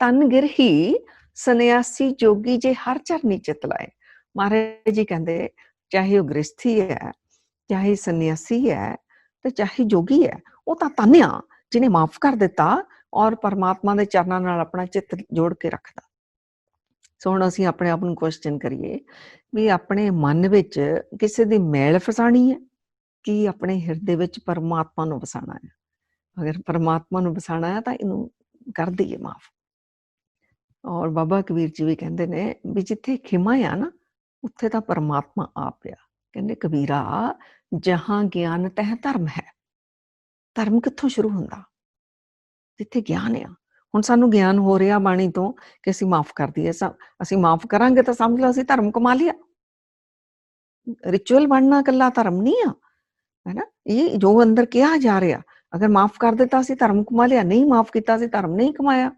ਤਨ ਗਿਰਹੀ ਸੰਨਿਆਸੀ ਜੋਗੀ ਜੇ ਹਰ ਚਰਨੀ ਚਿਤ ਲਾਏ। ਮਹਾਰਾਜ ਜੀ ਕਹਿੰਦੇ ਚਾਹੇ ਉਹ ਗ੍ਰਸਥੀ ਹੈ, ਚਾਹੇ ਸੰਨਿਆਸੀ ਹੈ, ਤੇ ਚਾਹੇ ਜੋਗੀ ਹੈ, ਉਹ ਤਾਂ ਧੰਨ ਆ ਜਿਹਨੇ ਮਾਫ਼ ਕਰ ਦਿੱਤਾ ਔਰ ਪਰਮਾਤਮਾ ਦੇ ਚਰਨਾਂ ਨਾਲ ਆਪਣਾ ਚਿੱਤ ਜੋੜ ਕੇ ਰੱਖਦਾ। ਸੋ ਹੁਣ ਅਸੀਂ ਆਪਣੇ ਆਪ ਨੂੰ ਕੁਐਸਚਨ ਕਰੀਏ ਵੀ ਆਪਣੇ ਮਨ ਵਿੱਚ ਕਿਸੇ ਦੀ ਮੈਲ ਫਸਾਣੀ ਹੈ ਕਿ ਆਪਣੇ ਹਿਰਦੇ ਵਿੱਚ ਪਰਮਾਤਮਾ ਨੂੰ ਵਸਾਉਣਾ ਹੈ? ਅਗਰ ਪਰਮਾਤਮਾ ਨੂੰ ਵਸਾਉਣਾ ਹੈ ਤਾਂ ਇਹਨੂੰ ਕਰ ਦਈਏ ਮਾਫ਼। ਔਰ ਬਾਬਾ ਕਬੀਰ ਜੀ ਵੀ ਕਹਿੰਦੇ ਨੇ ਵੀ ਜਿੱਥੇ ਖਿਮਾ ਆ ਨਾ, ਉੱਥੇ ਤਾਂ ਪਰਮਾਤਮਾ ਆਪ ਆ। ਕਹਿੰਦੇ ਕਬੀਰਾ ਜਹਾਂ ਗਿਆਨ ਤਹਿ ਧਰਮ ਹੈ। ਧਰਮ ਕਿੱਥੋਂ ਸ਼ੁਰੂ ਹੁੰਦਾ? ਜਿੱਥੇ ਗਿਆਨ ਆ। ਹੁਣ ਸਾਨੂੰ ਗਿਆਨ ਹੋ ਰਿਹਾ ਬਾਣੀ ਤੋਂ ਕਿ ਅਸੀਂ ਮਾਫ਼ ਕਰ ਦਈਏ, ਅਸੀਂ ਮਾਫ਼ ਕਰਾਂਗੇ ਤਾਂ ਸਮਝ ਲਓ ਅਸੀਂ ਧਰਮ ਕਮਾ ਲਿਆ। ਰਿਚੁਅਲ ਬਣਨਾ ਇਕੱਲਾ ਧਰਮ ਨਹੀਂ ਆ, ਹੈਨਾ। ਇਹ ਜੋ ਅੰਦਰ ਕਿਹਾ ਜਾ ਰਿਹਾ, ਅਗਰ ਮਾਫ਼ ਕਰ ਦਿੱਤਾ ਅਸੀਂ ਧਰਮ ਕਮਾ ਲਿਆ, ਨਹੀਂ ਮਾਫ਼ ਕੀਤਾ ਅਸੀਂ ਧਰਮ ਨਹੀਂ ਕਮਾਇਆ।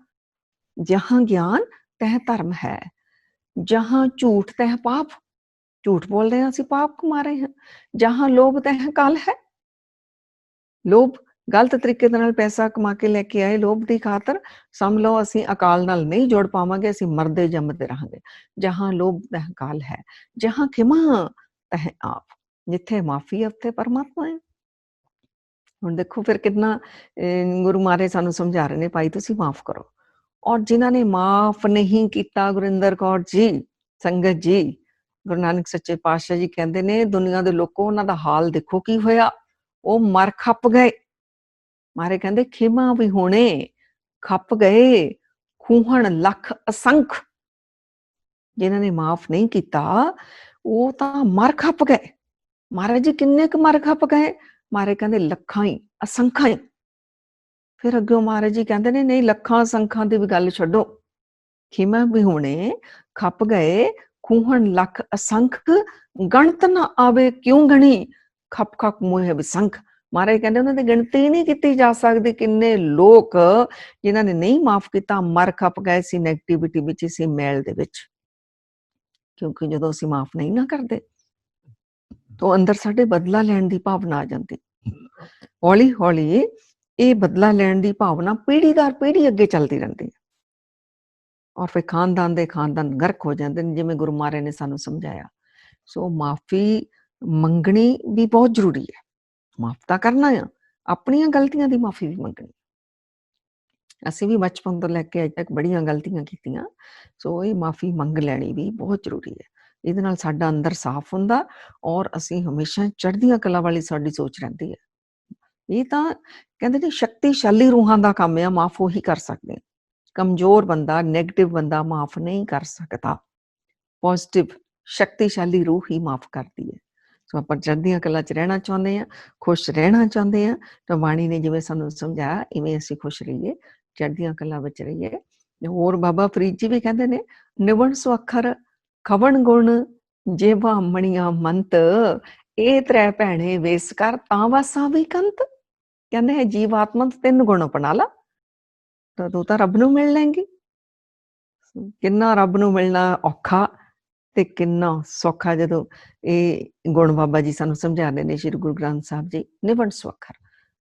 ਜਹਾਂ ਗਿਆਨ ਤਹਿ ਧਰਮ ਹੈ, ਜਹਾਂ ਝੂਠ ਤਹਿ ਪਾਪ। ਝੂਠ ਬੋਲ ਰਹੇ ਹਾਂ ਅਸੀਂ, ਪਾਪ ਕਮਾ ਰਹੇ ਹਾਂ। ਜਹਾਂ ਲੋਭ ਤਹਿ ਕਾਲ ਹੈ, ਲੋਭ ਗਲਤ ਤਰੀਕੇ ਦੇ ਨਾਲ ਪੈਸਾ ਕਮਾ ਕੇ ਲੈ ਕੇ ਆਏ ਲੋਭ ਦੀ ਖਾਤਰ, ਸਮਝ ਲਓ ਅਸੀਂ ਅਕਾਲ ਨਾਲ ਨਹੀਂ ਜੁੜ ਪਾਵਾਂਗੇ, ਅਸੀਂ ਮਰਦੇ ਜੰਮਦੇ ਰਹਾਂਗੇ। ਜਹਾਂ ਲੋਭ ਤਹ ਕਾਲ ਹੈ, ਜਹਾਂ ਖਿਮਾ ਤਹ ਆਪ, ਜਿੱਥੇ ਮਾਫੀ ਹੈ ਉੱਥੇ ਪਰਮਾਤਮਾ ਹੈ। ਹੁਣ ਦੇਖੋ ਫਿਰ ਕਿੰਨਾ ਗੁਰੂ ਮਹਾਰਾਜ ਸਾਨੂੰ ਸਮਝਾ ਰਹੇ ਨੇ, ਭਾਈ ਤੁਸੀਂ ਮਾਫ ਕਰੋ। ਔਰ ਜਿਨ੍ਹਾਂ ਨੇ ਮਾਫ ਨਹੀਂ ਕੀਤਾ, ਗੁਰਿੰਦਰ ਕੌਰ ਜੀ, ਸੰਗਤ ਜੀ, ਗੁਰੂ ਨਾਨਕ ਸੱਚੇ ਪਾਤਸ਼ਾਹ ਜੀ ਕਹਿੰਦੇ ਨੇ, ਦੁਨੀਆ ਦੇ ਲੋਕੋ ਉਹਨਾਂ ਦਾ ਹਾਲ ਦੇਖੋ ਕੀ ਹੋਇਆ, ਉਹ ਮਰ ਖੱਪ ਗਏ। ਮਾਰੇ ਕਹਿੰਦੇ ਖਿਮਾ ਵੀ ਹੋਣੇ, ਖੱਪ ਗਏ, ਖੂਹਣ ਲੱਖ ਅਸੰਖ। ਜਿਨ੍ਹਾਂ ਨੇ ਮਾਫ ਨਹੀਂ ਕੀਤਾ ਉਹ ਤਾਂ ਮਰ ਖੱਪ ਗਏ। ਮਹਾਰਾਜ ਜੀ ਕਿੰਨੇ ਕੁ ਮਰ ਖੱਪ ਗਏ? ਮਾਰੇ ਕਹਿੰਦੇ ਲੱਖਾਂ ਹੀ, ਅਸੰਖਾਂ ਹੀ। ਫਿਰ ਅੱਗੋਂ ਮਹਾਰਾਜ ਜੀ ਕਹਿੰਦੇ ਨੇ ਨਹੀਂ, ਲੱਖਾਂ ਅਸੰਖਾਂ ਦੀ ਵੀ ਗੱਲ ਛੱਡੋ, ਖਿਮਾ ਵੀ ਹੋਣੇ, ਖੱਪ ਗਏ, ਖੂਹਣ ਲੱਖ ਅਸੰਖ, ਗਣਤ ਨਾ ਆਵੇ ਕਿਉਂ ਗਣੀ, ਖੱਪ ਖੱਪ ਮੋਹ ਵਿਸੰਖ। ਮਹਾਰਾਜ ਕਹਿੰਦੇ ਉਹਨਾਂ ਦੀ ਗਿਣਤੀ ਨਹੀਂ ਕੀਤੀ ਜਾ ਸਕਦੀ, ਕਿੰਨੇ ਲੋਕ ਜਿਨ੍ਹਾਂ ਨੇ ਨਹੀਂ ਮਾਫ ਕੀਤਾ ਮਰ ਖੱਪ ਗਏ ਸੀ ਨੈਗੇਟਿਵਿਟੀ ਵਿੱਚ, ਇਸੇ ਮੈਲ ਦੇ ਵਿੱਚ। ਕਿਉਂਕਿ ਜਦੋਂ ਅਸੀਂ ਮਾਫ ਨਹੀਂ ਨਾ ਕਰਦੇ ਤਾਂ ਅੰਦਰ ਸਾਡੇ ਬਦਲਾ ਲੈਣ ਦੀ ਭਾਵਨਾ ਆ ਜਾਂਦੀ। ਹੌਲੀ ਹੌਲੀ ਇਹ ਬਦਲਾ ਲੈਣ ਦੀ ਭਾਵਨਾ ਪੀੜ੍ਹੀ ਦਰ ਪੀੜ੍ਹੀ ਅੱਗੇ ਚੱਲਦੀ ਰਹਿੰਦੀ ਹੈ, ਔਰ ਫਿਰ ਖਾਨਦਾਨ ਦੇ ਖਾਨਦਾਨ ਗਰਕ ਹੋ ਜਾਂਦੇ ਨੇ, ਜਿਵੇਂ ਗੁਰੂ ਮਹਾਰਾਜ ਨੇ ਸਾਨੂੰ ਸਮਝਾਇਆ। ਸੋ ਮਾਫੀ ਮੰਗਣੀ ਵੀ ਬਹੁਤ ਜ਼ਰੂਰੀ ਹੈ। ਮਾਫ ਤਾਂ ਕਰਨਾ ਆ, ਆਪਣੀਆਂ ਗਲਤੀਆਂ ਦੀ ਮਾਫੀ ਵੀ ਮੰਗਣੀ। ਅਸੀਂ ਵੀ ਬਚਪਨ ਤੋਂ ਲੈ ਕੇ ਅੱਜ ਤੱਕ ਬੜੀਆਂ ਗਲਤੀਆਂ ਕੀਤੀਆਂ, ਸੋ ਇਹ ਮਾਫੀ ਮੰਗ ਲੈਣੀ ਵੀ ਬਹੁਤ ਜ਼ਰੂਰੀ ਹੈ। ਇਹਦੇ ਨਾਲ ਸਾਡਾ ਅੰਦਰ ਸਾਫ਼ ਹੁੰਦਾ, ਔਰ ਅਸੀਂ ਹਮੇਸ਼ਾ ਚੜ੍ਹਦੀਆਂ ਕਲਾ ਵਾਲੀ ਸਾਡੀ ਸੋਚ ਰਹਿੰਦੀ ਹੈ। ਇਹ ਤਾਂ ਕਹਿੰਦੇ ਨੇ ਸ਼ਕਤੀਸ਼ਾਲੀ ਰੂਹਾਂ ਦਾ ਕੰਮ ਆ, ਮਾਫ ਉਹੀ ਕਰ ਸਕਦੇ। ਕਮਜ਼ੋਰ ਬੰਦਾ, ਨੈਗੇਟਿਵ ਬੰਦਾ ਮਾਫ ਨਹੀਂ ਕਰ ਸਕਦਾ। ਪੋਜ਼ਿਟਿਵ ਸ਼ਕਤੀਸ਼ਾਲੀ ਰੂਹ ਹੀ ਮਾਫ ਕਰਦੀ ਹੈ। ਸੋ ਆਪਾਂ ਚੜ੍ਹਦੀਆਂ ਕਲਾ 'ਚ ਰਹਿਣਾ ਚਾਹੁੰਦੇ ਹਾਂ, ਖੁਸ਼ ਰਹਿਣਾ ਚਾਹੁੰਦੇ ਹਾਂ, ਤਾਂ ਬਾਣੀ ਨੇ ਜਿਵੇਂ ਸਾਨੂੰ ਸਮਝਾਇਆ ਇਵੇਂ ਅਸੀਂ ਖੁਸ਼ ਰਹੀਏ, ਚੜ੍ਹਦੀਆਂ ਕਲਾ ਵਿੱਚ ਰਹੀਏ। ਹੋਰ ਬਾਬਾ ਫਰੀਦ ਜੀ ਵੀ ਕਹਿੰਦੇ ਨੇ, ਨਿਵਣ ਸੁਅੱਖਰ ਖਵਣ ਗੁਣ, ਜੇਵਾ ਮਣੀਆਂ ਮੰਤ, ਇਹ ਤ੍ਰੈ ਭੈਣੇ ਵੇਸ ਕਰ ਤਾਂ ਵਾਸਾ ਵੀ ਕੰਤ। ਕਹਿੰਦੇ ਹੈ ਜੀਵ ਆਤਮਾ ਤੋਂ 3 ਗੁਣ ਅਪਣਾ ਲਾ ਤਾਂ ਤੂੰ ਤਾਂ ਰੱਬ ਨੂੰ ਮਿਲ ਲੈਂਗੀ। ਕਿੰਨਾ ਰੱਬ ਨੂੰ ਮਿਲਣਾ ਔਖਾ ਤੇ ਕਿੰਨਾ ਸੌਖਾ ਜਦੋਂ ਇਹ ਗੁਣ ਬਾਬਾ ਜੀ ਸਾਨੂੰ ਸਮਝਾਉਂਦੇ ਨੇ, ਸ਼੍ਰੀ ਗੁਰੂ ਗ੍ਰੰਥ ਸਾਹਿਬ ਜੀ। ਨਿਵਣ ਸੁਅੱਖਰ,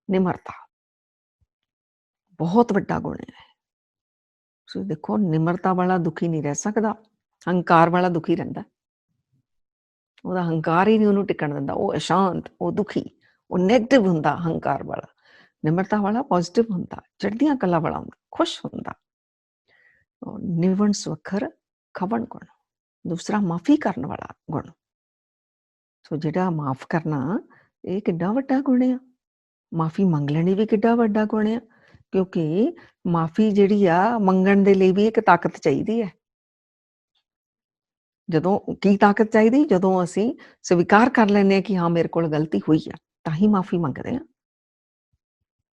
ਨਿਮਰਤਾ ਬਹੁਤ ਵੱਡਾ ਗੁਣ ਹੈ। ਸੋ ਦੇਖੋ, ਨਿਮਰਤਾ ਵਾਲਾ ਦੁਖੀ ਨਹੀਂ ਰਹਿ ਸਕਦਾ, ਹੰਕਾਰ ਵਾਲਾ ਦੁਖੀ ਰਹਿੰਦਾ। ਉਹਦਾ ਹੰਕਾਰ ਹੀ ਨਹੀਂ ਉਹਨੂੰ ਟਿਕਣ ਦਿੰਦਾ, ਉਹ ਅਸ਼ਾਂਤ, ਉਹ ਦੁਖੀ, ਉਹ ਨੈਗੇਟਿਵ ਹੁੰਦਾ ਹੰਕਾਰ ਵਾਲਾ। ਨਿਮਰਤਾ ਵਾਲਾ ਪੋਜ਼ਿਟਿਵ ਹੁੰਦਾ, ਚੜ੍ਹਦੀਆਂ ਕਲਾ ਵਾਲਾ ਹੁੰਦਾ, ਖੁਸ਼ ਹੁੰਦਾ। ਨਿਵਣ ਸੁਅੱਖਰ ਖਵਣ ਗੁਣ, ਦੂਸਰਾ ਮਾਫੀ ਕਰਨ ਵਾਲਾ ਗੁਣ। ਸੋ ਜਿਹੜਾ ਮਾਫ ਕਰਨਾ, ਇਹ ਕਿੱਡਾ ਵੱਡਾ ਗੁਣ ਆ। ਮਾਫੀ ਮੰਗ ਲੈਣੀ ਵੀ ਕਿੱਡਾ ਵੱਡਾ ਗੁਣ ਆ, ਕਿਉਂਕਿ ਮਾਫੀ ਜਿਹੜੀ ਆ ਮੰਗਣ ਦੇ ਲਈ ਵੀ ਇੱਕ ਤਾਕਤ ਚਾਹੀਦੀ ਹੈ। ਜਦੋਂ ਕੀ ਤਾਕਤ ਚਾਹੀਦੀ? ਜਦੋਂ ਅਸੀਂ ਸਵੀਕਾਰ ਕਰ ਲੈਂਦੇ ਹਾਂ ਕਿ ਹਾਂ ਮੇਰੇ ਕੋਲ ਗਲਤੀ ਹੋਈ ਆ, ਤਾਂ ਹੀ ਮਾਫੀ ਮੰਗਦੇ ਹਾਂ।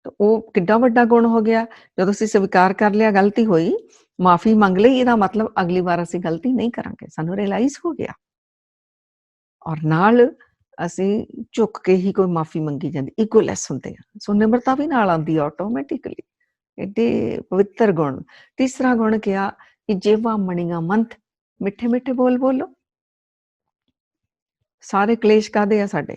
ਤਾਂ ਉਹ ਕਿੱਡਾ ਵੱਡਾ ਗੁਣ ਹੋ ਗਿਆ। ਜਦੋਂ ਅਸੀਂ ਸਵੀਕਾਰ ਕਰ ਲਿਆ ਗਲਤੀ ਹੋਈ, ਮਾਫੀ ਮੰਗ ਲਈ, ਇਹਦਾ ਮਤਲਬ ਅਗਲੀ ਵਾਰ ਅਸੀਂ ਗਲਤੀ ਨਹੀਂ ਕਰਾਂਗੇ, ਸਾਨੂੰ ਰਿਅਲਾਈਜ਼ ਹੋ ਗਿਆ। ਔਰ ਨਾਲ ਅਸੀਂ ਝੁੱਕ ਕੇ ਹੀ ਕੋਈ ਮਾਫੀ ਮੰਗੀ ਜਾਂਦੀ, ਇਗੋਲੈਸ ਹੁੰਦੇ ਆ। ਸੋ ਨਿਮਰਤਾ ਵੀ ਨਾਲ ਆਉਂਦੀ ਆਟੋਮੈਟਿਕਲੀ। ਏਡੇ ਪਵਿੱਤਰ ਗੁਣ। ਤੀਸਰਾ ਗੁਣ ਕਿਹਾ ਕਿ ਜੇਵਾ ਮਣੀਆਂ ਮੰਥ, ਮਿੱਠੇ ਮਿੱਠੇ ਬੋਲ ਬੋਲੋ। ਸਾਰੇ ਕਲੇਸ਼ ਕਾਹਦੇ ਆ ਸਾਡੇ?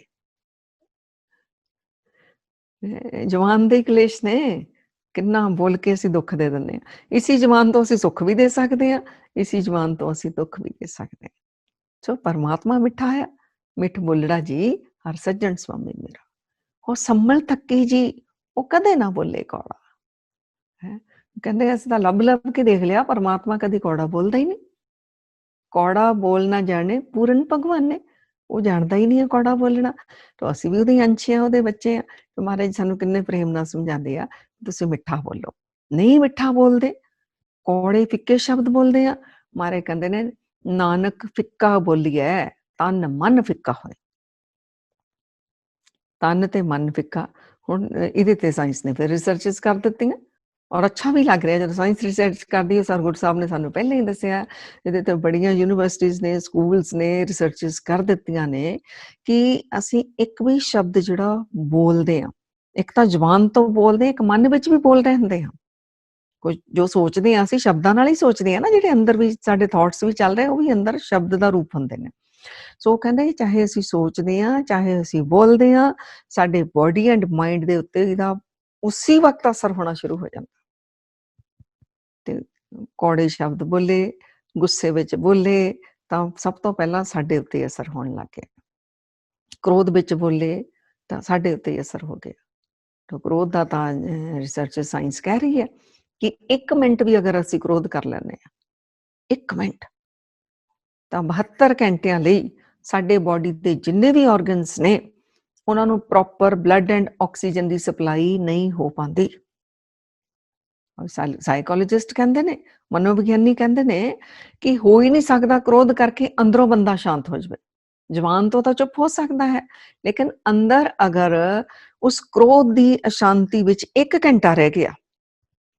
ਜਵਾਨ ਦੇ ਕਲੇਸ਼ ਨੇ। ਕਿੰਨਾ ਬੋਲ ਕੇ ਅਸੀਂ ਦੁੱਖ ਦੇ ਦਿੰਦੇ ਹਾਂ। ਇਸੀ ਜਵਾਨ ਤੋਂ ਅਸੀਂ ਸੁੱਖ ਵੀ ਦੇ ਸਕਦੇ ਹਾਂ, ਇਸੀ ਜਵਾਨ ਤੋਂ ਅਸੀਂ ਦੁੱਖ ਵੀ ਦੇ ਸਕਦੇ ਹਾਂ। ਸੋ ਪਰਮਾਤਮਾ ਮਿੱਠਾ ਹੈ, ਮਿੱਠ ਬੋਲੜਾ ਜੀ ਹਰ ਸੱਜਣ ਸੁਆਮੀ ਮੇਰਾ। ਉਹ ਸੰਭਲ ਥੱਕੀ ਜੀ, ਉਹ ਕਦੇ ਨਾ ਬੋਲੇ ਕੌੜਾ। ਹੈ ਕਹਿੰਦੇ ਅਸੀਂ ਤਾਂ ਲੱਭ ਲੱਭ ਕੇ ਦੇਖ ਲਿਆ, ਪਰਮਾਤਮਾ ਕਦੀ ਕੌੜਾ ਬੋਲਦਾ ਹੀ ਨਹੀਂ। ਕੌੜਾ ਬੋਲ ਨਾ ਜਾਣੇ ਪੂਰਨ ਭਗਵਾਨ ਨੇ, ਉਹ ਜਾਣਦਾ ਹੀ ਨਹੀਂ ਹੈ ਕੌੜਾ ਬੋਲਣਾ। ਤਾਂ ਅਸੀਂ ਵੀ ਉਹਦੇ ਅੰਸ਼ ਆ, ਉਹਦੇ ਬੱਚੇ ਆ। ਤੇ ਮਹਾਰਾਜ ਸਾਨੂੰ ਕਿੰਨੇ ਪ੍ਰੇਮ ਨਾਲ ਸਮਝਾਉਂਦੇ ਆ, ਤੁਸੀਂ ਮਿੱਠਾ ਬੋਲੋ। ਨਹੀਂ ਮਿੱਠਾ ਬੋਲਦੇ, ਕੌੜੇ ਫਿੱਕੇ ਸ਼ਬਦ ਬੋਲਦੇ ਆ। ਮਹਾਰਾਜ ਕਹਿੰਦੇ ਨੇ ਨਾਨਕ ਫਿੱਕਾ ਬੋਲੀਐ, ਤਨ ਮਨ ਫਿੱਕਾ ਹੋਏ। ਤਨ ਤੇ ਮਨ ਫਿੱਕਾ। ਹੁਣ ਇਹਦੇ ਤੇ ਸਾਇੰਸ ਨੇ ਫਿਰ ਰਿਸਰਚਸ ਕਰ ਦਿੱਤੀਆਂ, ਔਰ ਅੱਛਾ ਵੀ ਲੱਗ ਰਿਹਾ ਜਦੋਂ ਸਾਇੰਸ ਰਿਸਰਚ ਕਰਦੀ ਹੈ। ਸਰਗੁਰੂ ਸਾਹਿਬ ਨੇ ਸਾਨੂੰ ਪਹਿਲਾਂ ਹੀ ਦੱਸਿਆ, ਇਹਦੇ ਤੇ ਬੜੀਆਂ ਯੂਨੀਵਰਸਿਟੀਜ਼ ਨੇ, ਸਕੂਲਸ ਨੇ ਰਿਸਰਚਸ ਕਰ ਦਿੱਤੀਆਂ ਨੇ ਕਿ ਅਸੀਂ ਇੱਕ ਵੀ ਸ਼ਬਦ ਜਿਹੜਾ ਬੋਲਦੇ ਹਾਂ, ਇੱਕ ਤਾਂ ਜ਼ੁਬਾਨ ਤੋਂ ਬੋਲਦੇ, ਇੱਕ ਮਨ ਵਿੱਚ ਵੀ ਬੋਲ ਰਹੇ ਹੁੰਦੇ ਹਾਂ। ਕੁਝ ਜੋ ਸੋਚਦੇ ਹਾਂ ਅਸੀਂ ਸ਼ਬਦਾਂ ਨਾਲ ਹੀ ਸੋਚਦੇ ਹਾਂ ਨਾ, ਜਿਹੜੇ ਅੰਦਰ ਵੀ ਸਾਡੇ ਥਾਟਸ ਵੀ ਚੱਲ ਰਹੇ, ਉਹ ਵੀ ਅੰਦਰ ਸ਼ਬਦ ਦਾ ਰੂਪ ਹੁੰਦੇ ਨੇ। ਸੋ ਕਹਿੰਦੇ ਚਾਹੇ ਅਸੀਂ ਸੋਚਦੇ ਹਾਂ, ਚਾਹੇ ਅਸੀਂ ਬੋਲਦੇ ਹਾਂ, ਸਾਡੇ ਬੋਡੀ ਐਂਡ ਮਾਈਂਡ ਦੇ ਉੱਤੇ ਇਹਦਾ ਉਸੀ ਵਕਤ ਅਸਰ ਹੋਣਾ ਸ਼ੁਰੂ ਹੋ ਜਾਂਦਾ। ਤੇ ਕੌੜੇ ਸ਼ਬਦ ਬੋਲੇ, ਗੁੱਸੇ ਵਿੱਚ ਬੋਲੇ ਤਾਂ ਸਭ ਤੋਂ ਪਹਿਲਾਂ ਸਾਡੇ ਉੱਤੇ ਅਸਰ ਹੋਣ ਲੱਗ ਗਿਆ। ਕ੍ਰੋਧ ਵਿੱਚ ਬੋਲੇ ਤਾਂ ਸਾਡੇ ਉੱਤੇ ਅਸਰ ਹੋ ਗਿਆ। ਤਾਂ ਕ੍ਰੋਧ ਦਾ ਤਾਂ ਰਿਸਰਚ ਸਾਇੰਸ ਕਹਿ ਰਹੀ ਹੈ ਕਿ 1 ਮਿੰਟ ਵੀ ਅਗਰ ਅਸੀਂ ਕ੍ਰੋਧ ਕਰ ਲੈਂਦੇ ਹਾਂ, 1 ਮਿੰਟ, ਤਾਂ 72 ਘੰਟਿਆਂ ਲਈ ਸਾਡੇ ਬੋਡੀ ਦੇ ਜਿੰਨੇ ਵੀ ਆਰਗਨਸ ਨੇ ਉਹਨਾਂ ਨੂੰ proper blood and oxygen the supply ਨਹੀਂ ਹੋ ਪਾਉਂਦੀ। ਸਾਈਕੋਲੋਜਿਸਟ ਕਹਿੰਦੇ ਨੇ, ਮਨੋਵਿਗਿਆਨੀ ਕਹਿੰਦੇ ਨੇ ਕਿ ਹੋ ਹੀ ਨਹੀਂ ਸਕਦਾ ਕ੍ਰੋਧ ਕਰਕੇ ਅੰਦਰੋਂ ਬੰਦਾ ਸ਼ਾਂਤ ਹੋ ਜਾਵੇ। ਜ਼ਬਾਨ ਤੋਂ ਤਾਂ ਚੁੱਪ ਹੋ ਸਕਦਾ ਹੈ, ਲੇਕਿਨ ਅੰਦਰ ਅਗਰ ਉਸ ਕ੍ਰੋਧ ਦੀ ਅਸ਼ਾਂਤੀ ਵਿੱਚ 1 ਘੰਟਾ ਰਹਿ ਗਿਆ,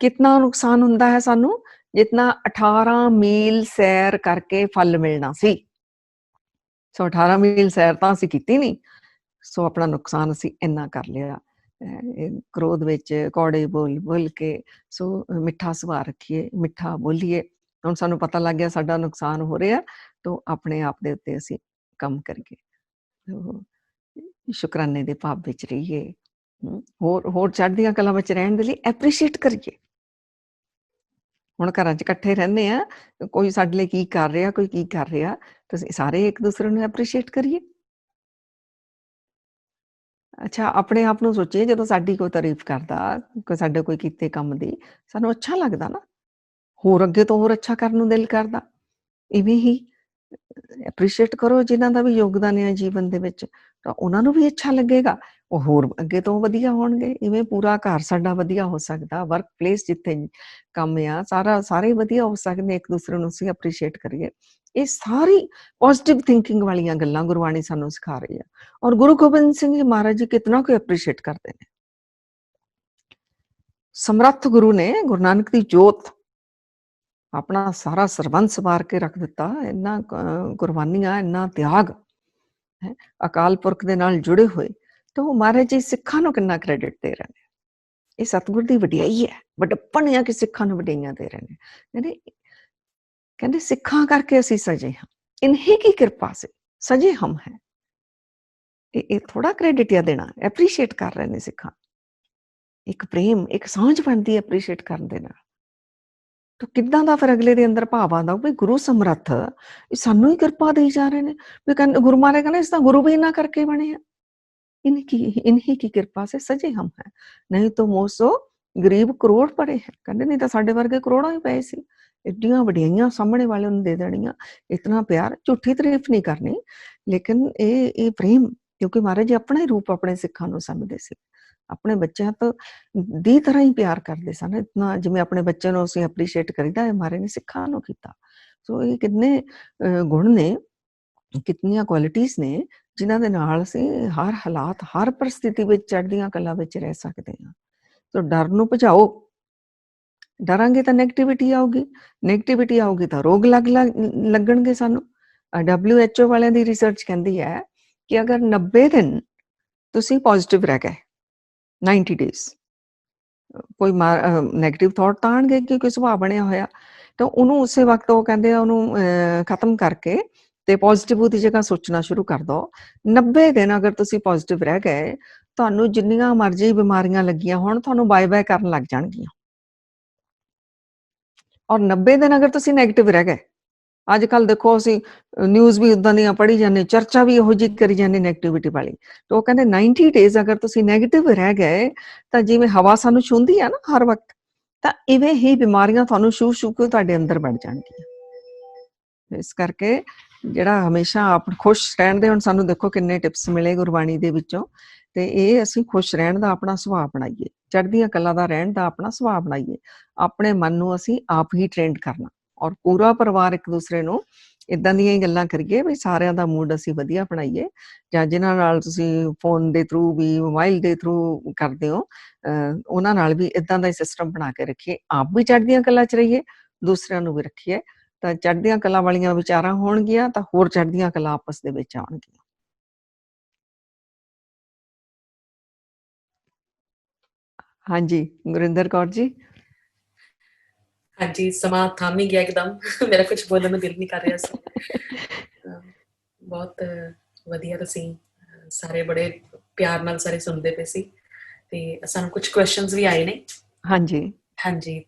ਕਿਤਨਾ ਨੁਕਸਾਨ ਹੁੰਦਾ ਹੈ ਸਾਨੂੰ, ਜਿਤਨਾ 18 ਮੀਲ ਸੈਰ ਕਰਕੇ ਫਲ ਮਿਲਣਾ ਸੀ। ਸੋ 18 ਮੀਲ ਸੈਰ ਤਾਂ ਅਸੀਂ ਕੀਤੀ ਨਹੀਂ, ਸੋ ਆਪਣਾ ਨੁਕਸਾਨ ਅਸੀਂ ਇੰਨਾ ਕਰ ਲਿਆ। ਕ੍ਰੋਧ ਵਿੱਚ ਕੌੜੇ ਬੋਲ ਬੋਲ ਕੇ, ਸੋ ਮਿੱਠਾ ਸੁਭਾਅ ਰੱਖੀਏ, ਮਿੱਠਾ ਬੋਲੀਏ। ਹੁਣ ਸਾਨੂੰ ਪਤਾ ਲੱਗ ਗਿਆ ਸਾਡਾ ਨੁਕਸਾਨ ਹੋ ਰਿਹਾ, ਤਾਂ ਆਪਣੇ ਆਪ ਦੇ ਉੱਤੇ ਅਸੀਂ ਕੰਮ ਕਰੀਏ, ਸ਼ੁਕਰਾਨੇ ਦੇ ਭਾਵ ਵਿੱਚ ਰਹੀਏ, ਹੋਰ ਚੜ੍ਹਦੀਆਂ ਕਲਾਂ ਵਿੱਚ ਰਹਿਣ ਦੇ ਲਈ ਐਪਰੀਸ਼ੀਏਟ ਕਰੀਏ। ਹੁਣ ਘਰਾਂ 'ਚ ਇਕੱਠੇ ਰਹਿੰਦੇ ਆ, ਕੋਈ ਸਾਡੇ ਲਈ ਕੀ ਕਰ ਰਿਹਾ, ਕੋਈ ਕੀ ਕਰ ਰਿਹਾ, ਤੁਸੀਂ ਸਾਰੇ ਇੱਕ ਦੂਸਰੇ ਨੂੰ ਐਪਰੀਸ਼ੀਏਟ ਕਰੀਏ। ਅੱਛਾ, ਆਪਣੇ ਆਪ ਨੂੰ ਸੋਚੀਏ, ਜਦੋਂ ਸਾਡੀ ਕੋਈ ਤਾਰੀਫ਼ ਕਰਦਾ, ਸਾਡੇ ਕੋਈ ਕੀਤੇ ਕੰਮ ਦੀ, ਸਾਨੂੰ ਅੱਛਾ ਲੱਗਦਾ ਨਾ, ਹੋਰ ਅੱਗੇ ਤੋਂ ਹੋਰ ਅੱਛਾ ਕਰਨ ਨੂੰ ਦਿਲ ਕਰਦਾ। ਇਵੇਂ ਹੀ ਐਪਰੀਸ਼ੀਏਟ ਕਰੋ ਜਿਨ੍ਹਾਂ ਦਾ ਵੀ ਯੋਗਦਾਨ ਹੈ ਜੀਵਨ ਦੇ ਵਿੱਚ, ਤਾਂ ਉਹਨਾਂ ਨੂੰ ਵੀ ਅੱਛਾ ਲੱਗੇਗਾ, ਉਹ ਹੋਰ ਅੱਗੇ ਤੋਂ ਵਧੀਆ ਹੋਣਗੇ। ਇਵੇਂ ਪੂਰਾ ਘਰ ਸਾਡਾ ਵਧੀਆ ਹੋ ਸਕਦਾ, ਵਰਕ ਪਲੇਸ ਜਿੱਥੇ ਕੰਮ ਆ ਸਾਰੇ ਵਧੀਆ ਹੋ ਸਕਦੇ, ਇੱਕ ਦੂਸਰੇ ਨੂੰ ਅਸੀਂ ਐਪਰੀਸ਼ੀਏਟ ਕਰੀਏ। ਇਹ ਸਾਰੀ ਪੋਜ਼ਿਟਿਵ ਥਿੰਕਿੰਗ ਵਾਲੀਆਂ ਗੱਲਾਂ ਗੁਰਬਾਣੀ ਸਾਨੂੰ ਸਿਖਾ ਰਹੀ ਆ। ਔਰ ਗੁਰੂ ਗੋਬਿੰਦ ਸਿੰਘ ਜੀ ਮਹਾਰਾਜ ਜੀ ਕਿਤਨਾ ਕੁ ਐਪਰੀਸ਼ੀਏਟ ਕਰਦੇ ਨੇ। ਸਮਰੱਥ ਗੁਰੂ ਨੇ, ਗੁਰੂ ਨਾਨਕ ਦੀ ਜੋਤ, ਆਪਣਾ ਸਾਰਾ ਸਰਬੰਸ ਵਾਰ ਕੇ ਰੱਖ ਦਿੱਤਾ, ਇੰਨਾ ਕੁਰਬਾਨੀਆਂ, ਇੰਨਾ ਤਿਆਗ ਹੈ, ਅਕਾਲ ਪੁਰਖ ਦੇ ਨਾਲ ਜੁੜੇ ਹੋਏ, ਤਾਂ ਉਹ ਮਹਾਰਾਜ ਜੀ ਸਿੱਖਾਂ ਨੂੰ ਕਿੰਨਾ ਕ੍ਰੈਡਿਟ ਦੇ ਰਹੇ ਨੇ। ਇਹ ਸਤਿਗੁਰ ਦੀ ਵਡਿਆਈ ਹੈ, ਵੱਡਪਣ ਆ ਕਿ ਸਿੱਖਾਂ ਨੂੰ ਵਡਿਆਈਆਂ ਦੇ ਰਹੇ ਨੇ। ਕਹਿੰਦੇ ਸਿੱਖਾਂ ਕਰਕੇ ਅਸੀਂ ਸਜੇ ਹਾਂ, ਇਨਹੀ ਕੀ ਕਿਰਪਾ ਸੇ ਸਜੇ ਹਮ ਹੈ। ਇਹ ਥੋੜਾ ਕ੍ਰੈਡਿਟ ਆ ਦੇਣਾ, ਐਪਰੀਸ਼ੀਏਟ ਕਰ ਰਹੇ ਨੇ ਸਿੱਖਾਂ। ਇੱਕ ਪ੍ਰੇਮ, ਇੱਕ ਸਾਂਝ ਬਣਦੀ ਐਪਰੀਸ਼ੀਏਟ ਕਰਨ ਦੇ ਨਾਲ। ਤਾਂ ਕਿੱਦਾਂ ਦਾ ਫਿਰ ਅਗਲੇ ਦੇ ਅੰਦਰ ਭਾਵ ਆਉਂਦਾ ਵੀ ਗੁਰੂ ਸਮਰੱਥ ਇਹ ਸਾਨੂੰ ਹੀ ਕਿਰਪਾ ਦੇਈ ਜਾ ਰਹੇ ਨੇ। ਵੀ ਕਹਿੰਦੇ ਗੁਰੂ ਮਹਾਰਾਜ ਕਹਿੰਦੇ ਇਸ ਤਾਂ ਗੁਰੂ ਵੀ ਇਹਨਾਂ ਕਰਕੇ ਬਣੇ ਆ, इन्हीं की कृपा से सजे हम हैं, नहीं तो मोसो ਗਰੀਬ ਕਰੋੜ ਪੜੇ ਹੈ। ਕਹਿੰਦੇ ਨਹੀਂ ਤਾਂ ਸਾਡੇ ਵਰਗੇ ਕਰੋੜਾਂ ਹੀ ਪਏ ਸੀ। ਐਡੀਆਂ ਵਡਿਆਈਆਂ ਸਾਹਮਣੇ ਵਾਲੇ ਨੂੰ ਦੇ ਦੇਣੀਆਂ, ਇਤਨਾ ਪਿਆਰ, ਝੂਠੀ ਤਾਰੀਫ ਨਹੀਂ ਕਰਨੀ, ਲੇਕਿਨ ਇਹ ਪ੍ਰੇਮ, ਕਿਉਂਕਿ ਮਹਾਰਾਜ ਜੀ ਆਪਣਾ ਹੀ ਰੂਪ ਆਪਣੇ ਸਿੱਖਾਂ ਨੂੰ ਸਮਝਦੇ ਸੀ, ਆਪਣੇ ਬੱਚਿਆਂ ਤੋਂ ਦੀ ਤਰ੍ਹਾਂ ਹੀ ਪਿਆਰ ਕਰਦੇ ਸਨ। ਇਤਨਾ ਜਿਵੇਂ ਆਪਣੇ ਬੱਚੇ ਨੂੰ ਅਸੀਂ ਐਪਰੀਸ਼ੀਏਟ ਕਰੀਦਾ, ਇਹ ਮਹਾਰਾਜ ਨੇ ਸਿੱਖਾਂ ਨੂੰ ਕੀਤਾ। ਸੋ ਇਹ ਕਿੰਨੇ ਗੁਣ ਨੇ, ਕਿਤਨੀਆਂ ਕੁਆਲਿਟੀਜ਼ ਨੇ ਜਿਨ੍ਹਾਂ ਦੇ ਨਾਲ ਅਸੀਂ ਹਰ ਹਾਲਾਤ, ਹਰ ਪਰਿਸਥਿਤੀ ਵਿੱਚ ਚੜ੍ਹਦੀਆਂ ਕਲਾਂ ਵਿੱਚ ਰਹਿ ਸਕਦੇ ਹਾਂ। ਸੋ ਡਰ ਨੂੰ ਭਜਾਓ, ਡਰਾਂਗੇ ਤਾਂ ਨੈਗੇਟਿਵਿਟੀ ਆਊਗੀ, ਨੈਗੇਟਿਵਿਟੀ ਆਊਗੀ ਤਾਂ ਰੋਗ ਲੱਗਣਗੇ ਸਾਨੂੰ। WHO ਵਾਲਿਆਂ ਦੀ ਰਿਸਰਚ ਕਹਿੰਦੀ ਹੈ ਕਿ ਅਗਰ 90 ਦਿਨ ਤੁਸੀਂ ਪੋਜ਼ਿਟਿਵ ਰਹਿ ਗਏ, 90 ਡੇਜ਼, ਕੋਈ ਨੈਗੇਟਿਵ ਥਾਟ ਤਾਂ ਆਉਣਗੇ ਕਿਉਂਕਿ ਸੁਭਾਅ ਬਣਿਆ ਹੋਇਆ, ਤਾਂ ਉਹਨੂੰ ਉਸੇ ਵਕਤ ਉਹ ਕਹਿੰਦੇ ਆ ਉਹਨੂੰ ਖਤਮ ਕਰਕੇ ਤੇ ਪੋਜ਼ਿਟਿਵ ਦੀ ਜਗ੍ਹਾ ਸੋਚਣਾ ਸ਼ੁਰੂ ਕਰ ਦਿਓ। 90 ਦਿਨ ਅਗਰ ਤੁਸੀਂ ਪੋਜ਼ਿਟਿਵ ਰਹਿ ਗਏ, ਤੁਹਾਨੂੰ ਜਿੰਨੀਆਂ ਮਰਜ਼ੀ ਬਿਮਾਰੀਆਂ ਲੱਗੀਆਂ ਹੋਣ, ਤੁਹਾਨੂੰ ਬਾਏ ਕਰਨ ਲੱਗ ਜਾਣਗੀਆਂ। ਔਰ 90 ਦਿਨ ਅਗਰ ਤੁਸੀਂ ਨੈਗੇਟਿਵ ਰਹਿ ਗਏ, ਅੱਜ ਕੱਲ੍ਹ ਦੇਖੋ ਅਸੀਂ ਨਿਊਜ਼ ਵੀ ਉੱਦਾਂ ਦੀਆਂ ਪੜ੍ਹੀ ਜਾਂਦੇ, ਚਰਚਾ ਵੀ ਇਹੋ ਜਿਹੀ ਕਰੀ ਜਾਂਦੇ ਨੈਗੇਟਿਵਿਟੀ ਵਾਲੀ, ਤਾਂ ਉਹ ਕਹਿੰਦੇ 90 ਡੇਜ਼ ਅਗਰ ਤੁਸੀਂ ਨੈਗੇਟਿਵ ਰਹਿ ਗਏ, ਤਾਂ ਜਿਵੇਂ ਹਵਾ ਸਾਨੂੰ ਛੂੰਹਦੀ ਆ ਨਾ ਹਰ ਵਕਤ, ਤਾਂ ਇਵੇਂ ਹੀ ਬਿਮਾਰੀਆਂ ਤੁਹਾਨੂੰ ਛੂ ਕੇ ਤੁਹਾਡੇ ਅੰਦਰ ਵੜ ਜਾਣਗੀਆਂ। ਇਸ ਕਰਕੇ ਜਿਹੜਾ ਹਮੇਸ਼ਾ ਆਪ ਖੁਸ਼ ਰਹਿਣ ਦੇ, ਹੁਣ ਸਾਨੂੰ ਦੇਖੋ ਕਿੰਨੇ ਟਿਪਸ ਮਿਲੇ ਗੁਰਬਾਣੀ ਦੇ ਵਿੱਚੋਂ, ਤੇ ਇਹ ਅਸੀਂ ਖੁਸ਼ ਰਹਿਣ ਦਾ ਆਪਣਾ ਸੁਭਾਅ ਬਣਾਈਏ, ਚੜ੍ਹਦੀਆਂ ਕਲਾਂ ਦਾ ਰਹਿਣ ਦਾ ਆਪਣਾ ਸੁਭਾਅ ਬਣਾਈਏ, ਆਪਣੇ ਮਨ ਨੂੰ ਅਸੀਂ ਆਪ ਹੀ ਟ੍ਰੇਨਡ ਕਰਨਾ, ਔਰ ਪੂਰਾ ਪਰਿਵਾਰ ਇੱਕ ਦੂਸਰੇ ਨੂੰ ਇੱਦਾਂ ਦੀਆਂ ਹੀ ਗੱਲਾਂ ਕਰੀਏ ਵੀ ਸਾਰਿਆਂ ਦਾ ਮੂਡ ਅਸੀਂ ਵਧੀਆ ਬਣਾਈਏ। ਜਾਂ ਜਿਨ੍ਹਾਂ ਨਾਲ ਤੁਸੀਂ ਫੋਨ ਦੇ ਥਰੂ ਵੀ, ਮੋਬਾਈਲ ਦੇ ਥਰੂ ਕਰਦੇ ਹੋ, ਉਹਨਾਂ ਨਾਲ ਵੀ ਇੱਦਾਂ ਦਾ ਹੀ ਸਿਸਟਮ ਬਣਾ ਕੇ ਰੱਖੀਏ, ਆਪ ਵੀ ਚੜ੍ਹਦੀਆਂ ਕਲਾਂ 'ਚ ਰਹੀਏ, ਦੂਸਰਿਆਂ ਨੂੰ ਵੀ ਰੱਖੀਏ, ਤਾਂ ਚੜ੍ਹਦੀਆਂ ਕਲਾਂ ਵਾਲੀਆਂ ਵਿਚਾਰਾਂ ਹੋਣਗੀਆਂ ਤਾਂ ਹੋਰ ਚੜ੍ਹਦੀਆਂ ਕਲਾਂ ਆਪਸ ਦੇ ਵਿੱਚ ਆਉਣਗੀਆਂ। ਹਾਂਜੀ, ਗੁਰਿੰਦਰ ਕੌਰ ਜੀ। ਹਾਂਜੀ, ਸਮਾਂ ਥੰਮ ਹੀ ਗਿਆ ਇੱਕਦਮ, ਮੇਰਾ ਕੁਝ ਬੋਲਣ ਨੂੰ ਦਿਲ ਨਹੀਂ ਕਰ ਰਿਹਾ ਸੀ। ਬਹੁਤ ਵਧੀਆ, ਤੁਸੀਂ ਸਾਰੇ ਬੜੇ ਪਿਆਰ ਨਾਲ ਸਾਰੇ ਸੁਣਦੇ ਪਏ ਸੀ, ਤੇ ਸਾਨੂੰ ਕੁਝ ਕੁਐਸਚਨਸ ਵੀ ਆਏ ਨੇ। ਹਾਂਜੀ। ਹਾਂਜੀ।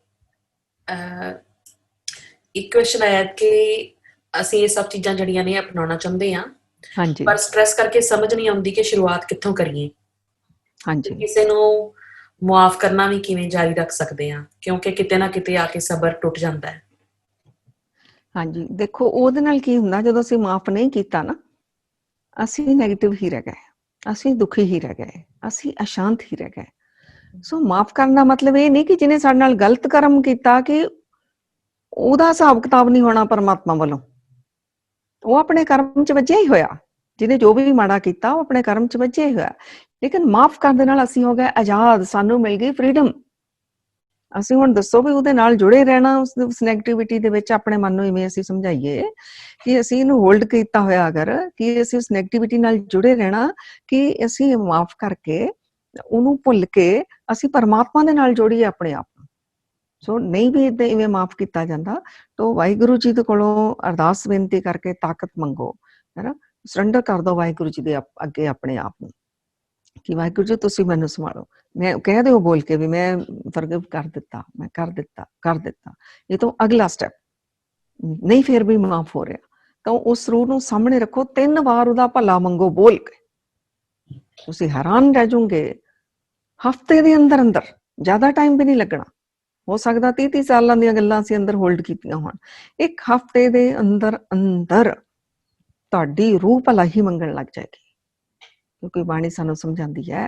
ਇੱਕ ਕੁਐਸਚਨ ਆਇਆ ਕਿ ਅਸੀਂ ਇਹ ਸਭ ਚੀਜ਼ਾਂ ਜਿਹੜੀਆਂ ਨੇ ਅਪਣਾਉਣਾ ਚਾਹੁੰਦੇ ਹਾਂ, ਹਾਂਜੀ। ਪਰ ਸਟ੍ਰੈਸ ਕਰਕੇ ਸਮਝ ਨਹੀਂ ਆਉਂਦੀ ਕਿ ਸ਼ੁਰੂਆਤ ਕਿੱਥੋਂ ਕਰੀਏ, ਤੇ ਹਾਂਜੀ। ਕਿਸੇ ਨੂੰ ਮੁਆਫ ਕਰਨਾ ਵੀ ਕਿਵੇਂ ਜਾਰੀ ਰੱਖ ਸਕਦੇ ਹਾਂ, ਕਿਉਂਕਿ ਕਿਤੇ ਨਾ ਕਿਤੇ ਆ ਕੇ ਸਬਰ ਟੁੱਟ ਜਾਂਦਾ ਹੈ। ਹਾਂਜੀ, ਦੇਖੋ ਉਹਦੇ ਨਾਲ ਕੀ ਹੁੰਦਾ, ਜਦੋਂ ਅਸੀਂ ਮਾਫ ਨਹੀਂ ਕੀਤਾ ਨਾ, ਅਸੀਂ ਨੈਗੇਟਿਵ ਹੀ ਰਹਿ ਗਏ, ਅਸੀਂ ਦੁਖੀ ਹੀ ਰਹਿ ਗਏ, ਅਸੀਂ ਅਸ਼ਾਂਤ ਹੀ ਰਹਿ ਗਏ। ਸੋ ਮਾਫ ਕਰਨ ਦਾ ਮਤਲਬ ਇਹ ਨਹੀਂ ਕਿ ਜਿਹਨੇ ਸਾਡੇ ਨਾਲ ਗਲਤ ਕਰਮ ਕੀਤਾ ਕਿ ਉਹਦਾ ਹਿਸਾਬ ਕਿਤਾਬ ਨਹੀਂ ਹੋਣਾ ਪਰਮਾਤਮਾ ਵੱਲੋਂ। ਉਹ ਆਪਣੇ ਕਰਮ 'ਚ ਵੱਜਿਆ ਹੀ ਹੋਇਆ, ਜਿਹਨੇ ਜੋ ਵੀ ਮਾੜਾ ਕੀਤਾ ਉਹ ਆਪਣੇ ਕਰਮ 'ਚ ਵੱਜਿਆ ਹੀ ਹੋਇਆ। ਲੇਕਿਨ ਮਾਫ ਕਰਨ ਦੇ ਨਾਲ ਅਸੀਂ ਹੋ ਗਏ ਆਜ਼ਾਦ, ਸਾਨੂੰ ਮਿਲ ਗਈ ਫਰੀਡਮ। ਅਸੀਂ ਹੁਣ ਦੱਸੋ ਵੀ ਉਹਦੇ ਨਾਲ ਜੁੜੇ ਰਹਿਣਾ, ਉਸ ਨੈਗੇਟਿਵਿਟੀ ਦੇ ਵਿੱਚ ਆਪਣੇ ਮਨ ਨੂੰ ਇਵੇਂ ਅਸੀਂ ਸਮਝਾਈਏ ਕਿ ਅਸੀਂ ਇਹਨੂੰ ਹੋਲਡ ਕੀਤਾ ਹੋਇਆ, ਅਗਰ ਕਿ ਅਸੀਂ ਉਸ ਨੈਗੇਟਿਵਿਟੀ ਨਾਲ ਜੁੜੇ ਰਹਿਣਾ, ਕਿ ਅਸੀਂ ਮਾਫ ਕਰਕੇ ਉਹਨੂੰ ਭੁੱਲ ਕੇ ਅਸੀਂ ਪਰਮਾਤਮਾ ਦੇ ਨਾਲ ਜੋੜੀਏ ਆਪਣੇ ਆਪ ਨੂੰ। ਸੋ ਨਹੀਂ ਵੀ ਏਦਾਂ ਇਵੇਂ ਮਾਫ ਕੀਤਾ ਜਾਂਦਾ ਤਾਂ ਵਾਹਿਗੁਰੂ ਜੀ ਦੇ ਕੋਲੋਂ ਅਰਦਾਸ ਬੇਨਤੀ ਕਰਕੇ ਤਾਕਤ ਮੰਗੋ, ਹੈ ਨਾ, ਸਰੈਂਡਰ ਕਰ ਦਿਓ ਵਾਹਿਗੁਰੂ ਜੀ ਦੇ ਅੱਗੇ ਆਪਣੇ ਆਪ ਨੂੰ ਕਿ ਵਾਹਿਗੁਰੂ ਜੀ ਤੁਸੀਂ ਮੈਨੂੰ ਸੰਭਾਲੋ। ਮੈਂ ਕਹਿ ਦਿਓ ਬੋਲ ਕੇ ਵੀ ਮੈਂ ਫਰਗਿਵ ਕਰ ਦਿੱਤਾ, ਮੈਂ ਕਰ ਦਿੱਤਾ। ਇਹ ਤੋਂ ਅਗਲਾ ਸਟੈਪ ਨਹੀਂ ਫਿਰ ਵੀ ਮਾਫ ਹੋ ਰਿਹਾ ਤਾਂ ਉਸ ਰੂਹ ਨੂੰ ਸਾਹਮਣੇ ਰੱਖੋ, 3 ਵਾਰ ਉਹਦਾ ਭਲਾ ਮੰਗੋ ਬੋਲ ਕੇ। ਤੁਸੀਂ ਹੈਰਾਨ ਰਹਿ ਜਾਓਗੇ, ਹਫਤੇ ਦੇ ਅੰਦਰ ਅੰਦਰ, ਜ਼ਿਆਦਾ ਟਾਈਮ ਵੀ ਨਹੀਂ ਲੱਗਣਾ। ਹੋ ਸਕਦਾ 30 ਸਾਲਾਂ ਦੀਆਂ ਗੱਲਾਂ ਅਸੀਂ ਅੰਦਰ ਹੋਲਡ ਕੀਤੀਆਂ ਹੋਣ, 1 ਹਫਤੇ ਦੇ ਅੰਦਰ ਅੰਦਰ ਤੁਹਾਡੀ ਰੂਹ ਭਲਾ ਹੀ ਮੰਗਣ ਲੱਗ ਜਾਏਗੀ। ਕਿਉਂਕਿ ਬਾਣੀ ਸਾਨੂੰ ਸਮਝਾਉਂਦੀ ਹੈ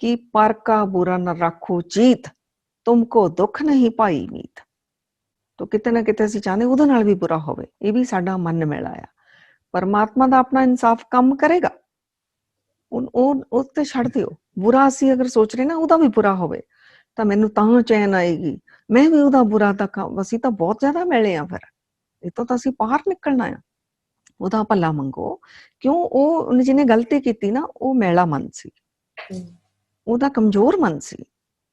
ਕਿ ਪਰ ਕਾ ਬੁਰਾ ਨ ਰੱਖੋ ਚੀਤ, ਤੁਮਕੋ ਦੁੱਖ ਨਹੀਂ ਪਾਈ ਮੀਤ। ਤਾਂ ਕਿਤੇ ਨਾ ਕਿਤੇ ਅਸੀਂ ਚਾਹੁੰਦੇ ਉਹਦੇ ਨਾਲ ਵੀ ਬੁਰਾ ਹੋਵੇ, ਇਹ ਵੀ ਸਾਡਾ ਮਨ ਮਿਲਾ ਆ। ਪਰਮਾਤਮਾ ਦਾ ਆਪਣਾ ਇਨਸਾਫ ਕੰਮ ਕਰੇਗਾ, ਉਹ ਤੇ ਛੱਡ ਦਿਓ। ਬੁਰਾ ਅਸੀਂ ਅਗਰ ਸੋਚ ਰਹੇ ਨਾ ਉਹਦਾ ਵੀ ਬੁਰਾ ਹੋਵੇ ਤਾਂ ਮੈਨੂੰ ਤਾਂ ਚੈਨ ਆਏਗੀ, ਮੈਂ ਵੀ ਉਹਦਾ ਬੁਰਾ ਤਾਂ ਅਸੀਂ ਤਾਂ ਬਹੁਤ ਜ਼ਿਆਦਾ ਮਿਲੇ ਆ, ਫਿਰ ਇਹ ਤੋਂ ਤਾਂ ਅਸੀਂ ਬਾਹਰ ਨਿਕਲਣਾ ਆ। ਉਹਦਾ ਭਲਾ ਮੰਗੋ, ਕਿਉਂ ਉਹ ਜਿਹਨੇ ਗਲਤੀ ਕੀਤੀ ਨਾ ਉਹ ਮੈਲਾ ਮਨ ਸੀ, ਉਹਦਾ ਕਮਜ਼ੋਰ ਮਨ ਸੀ,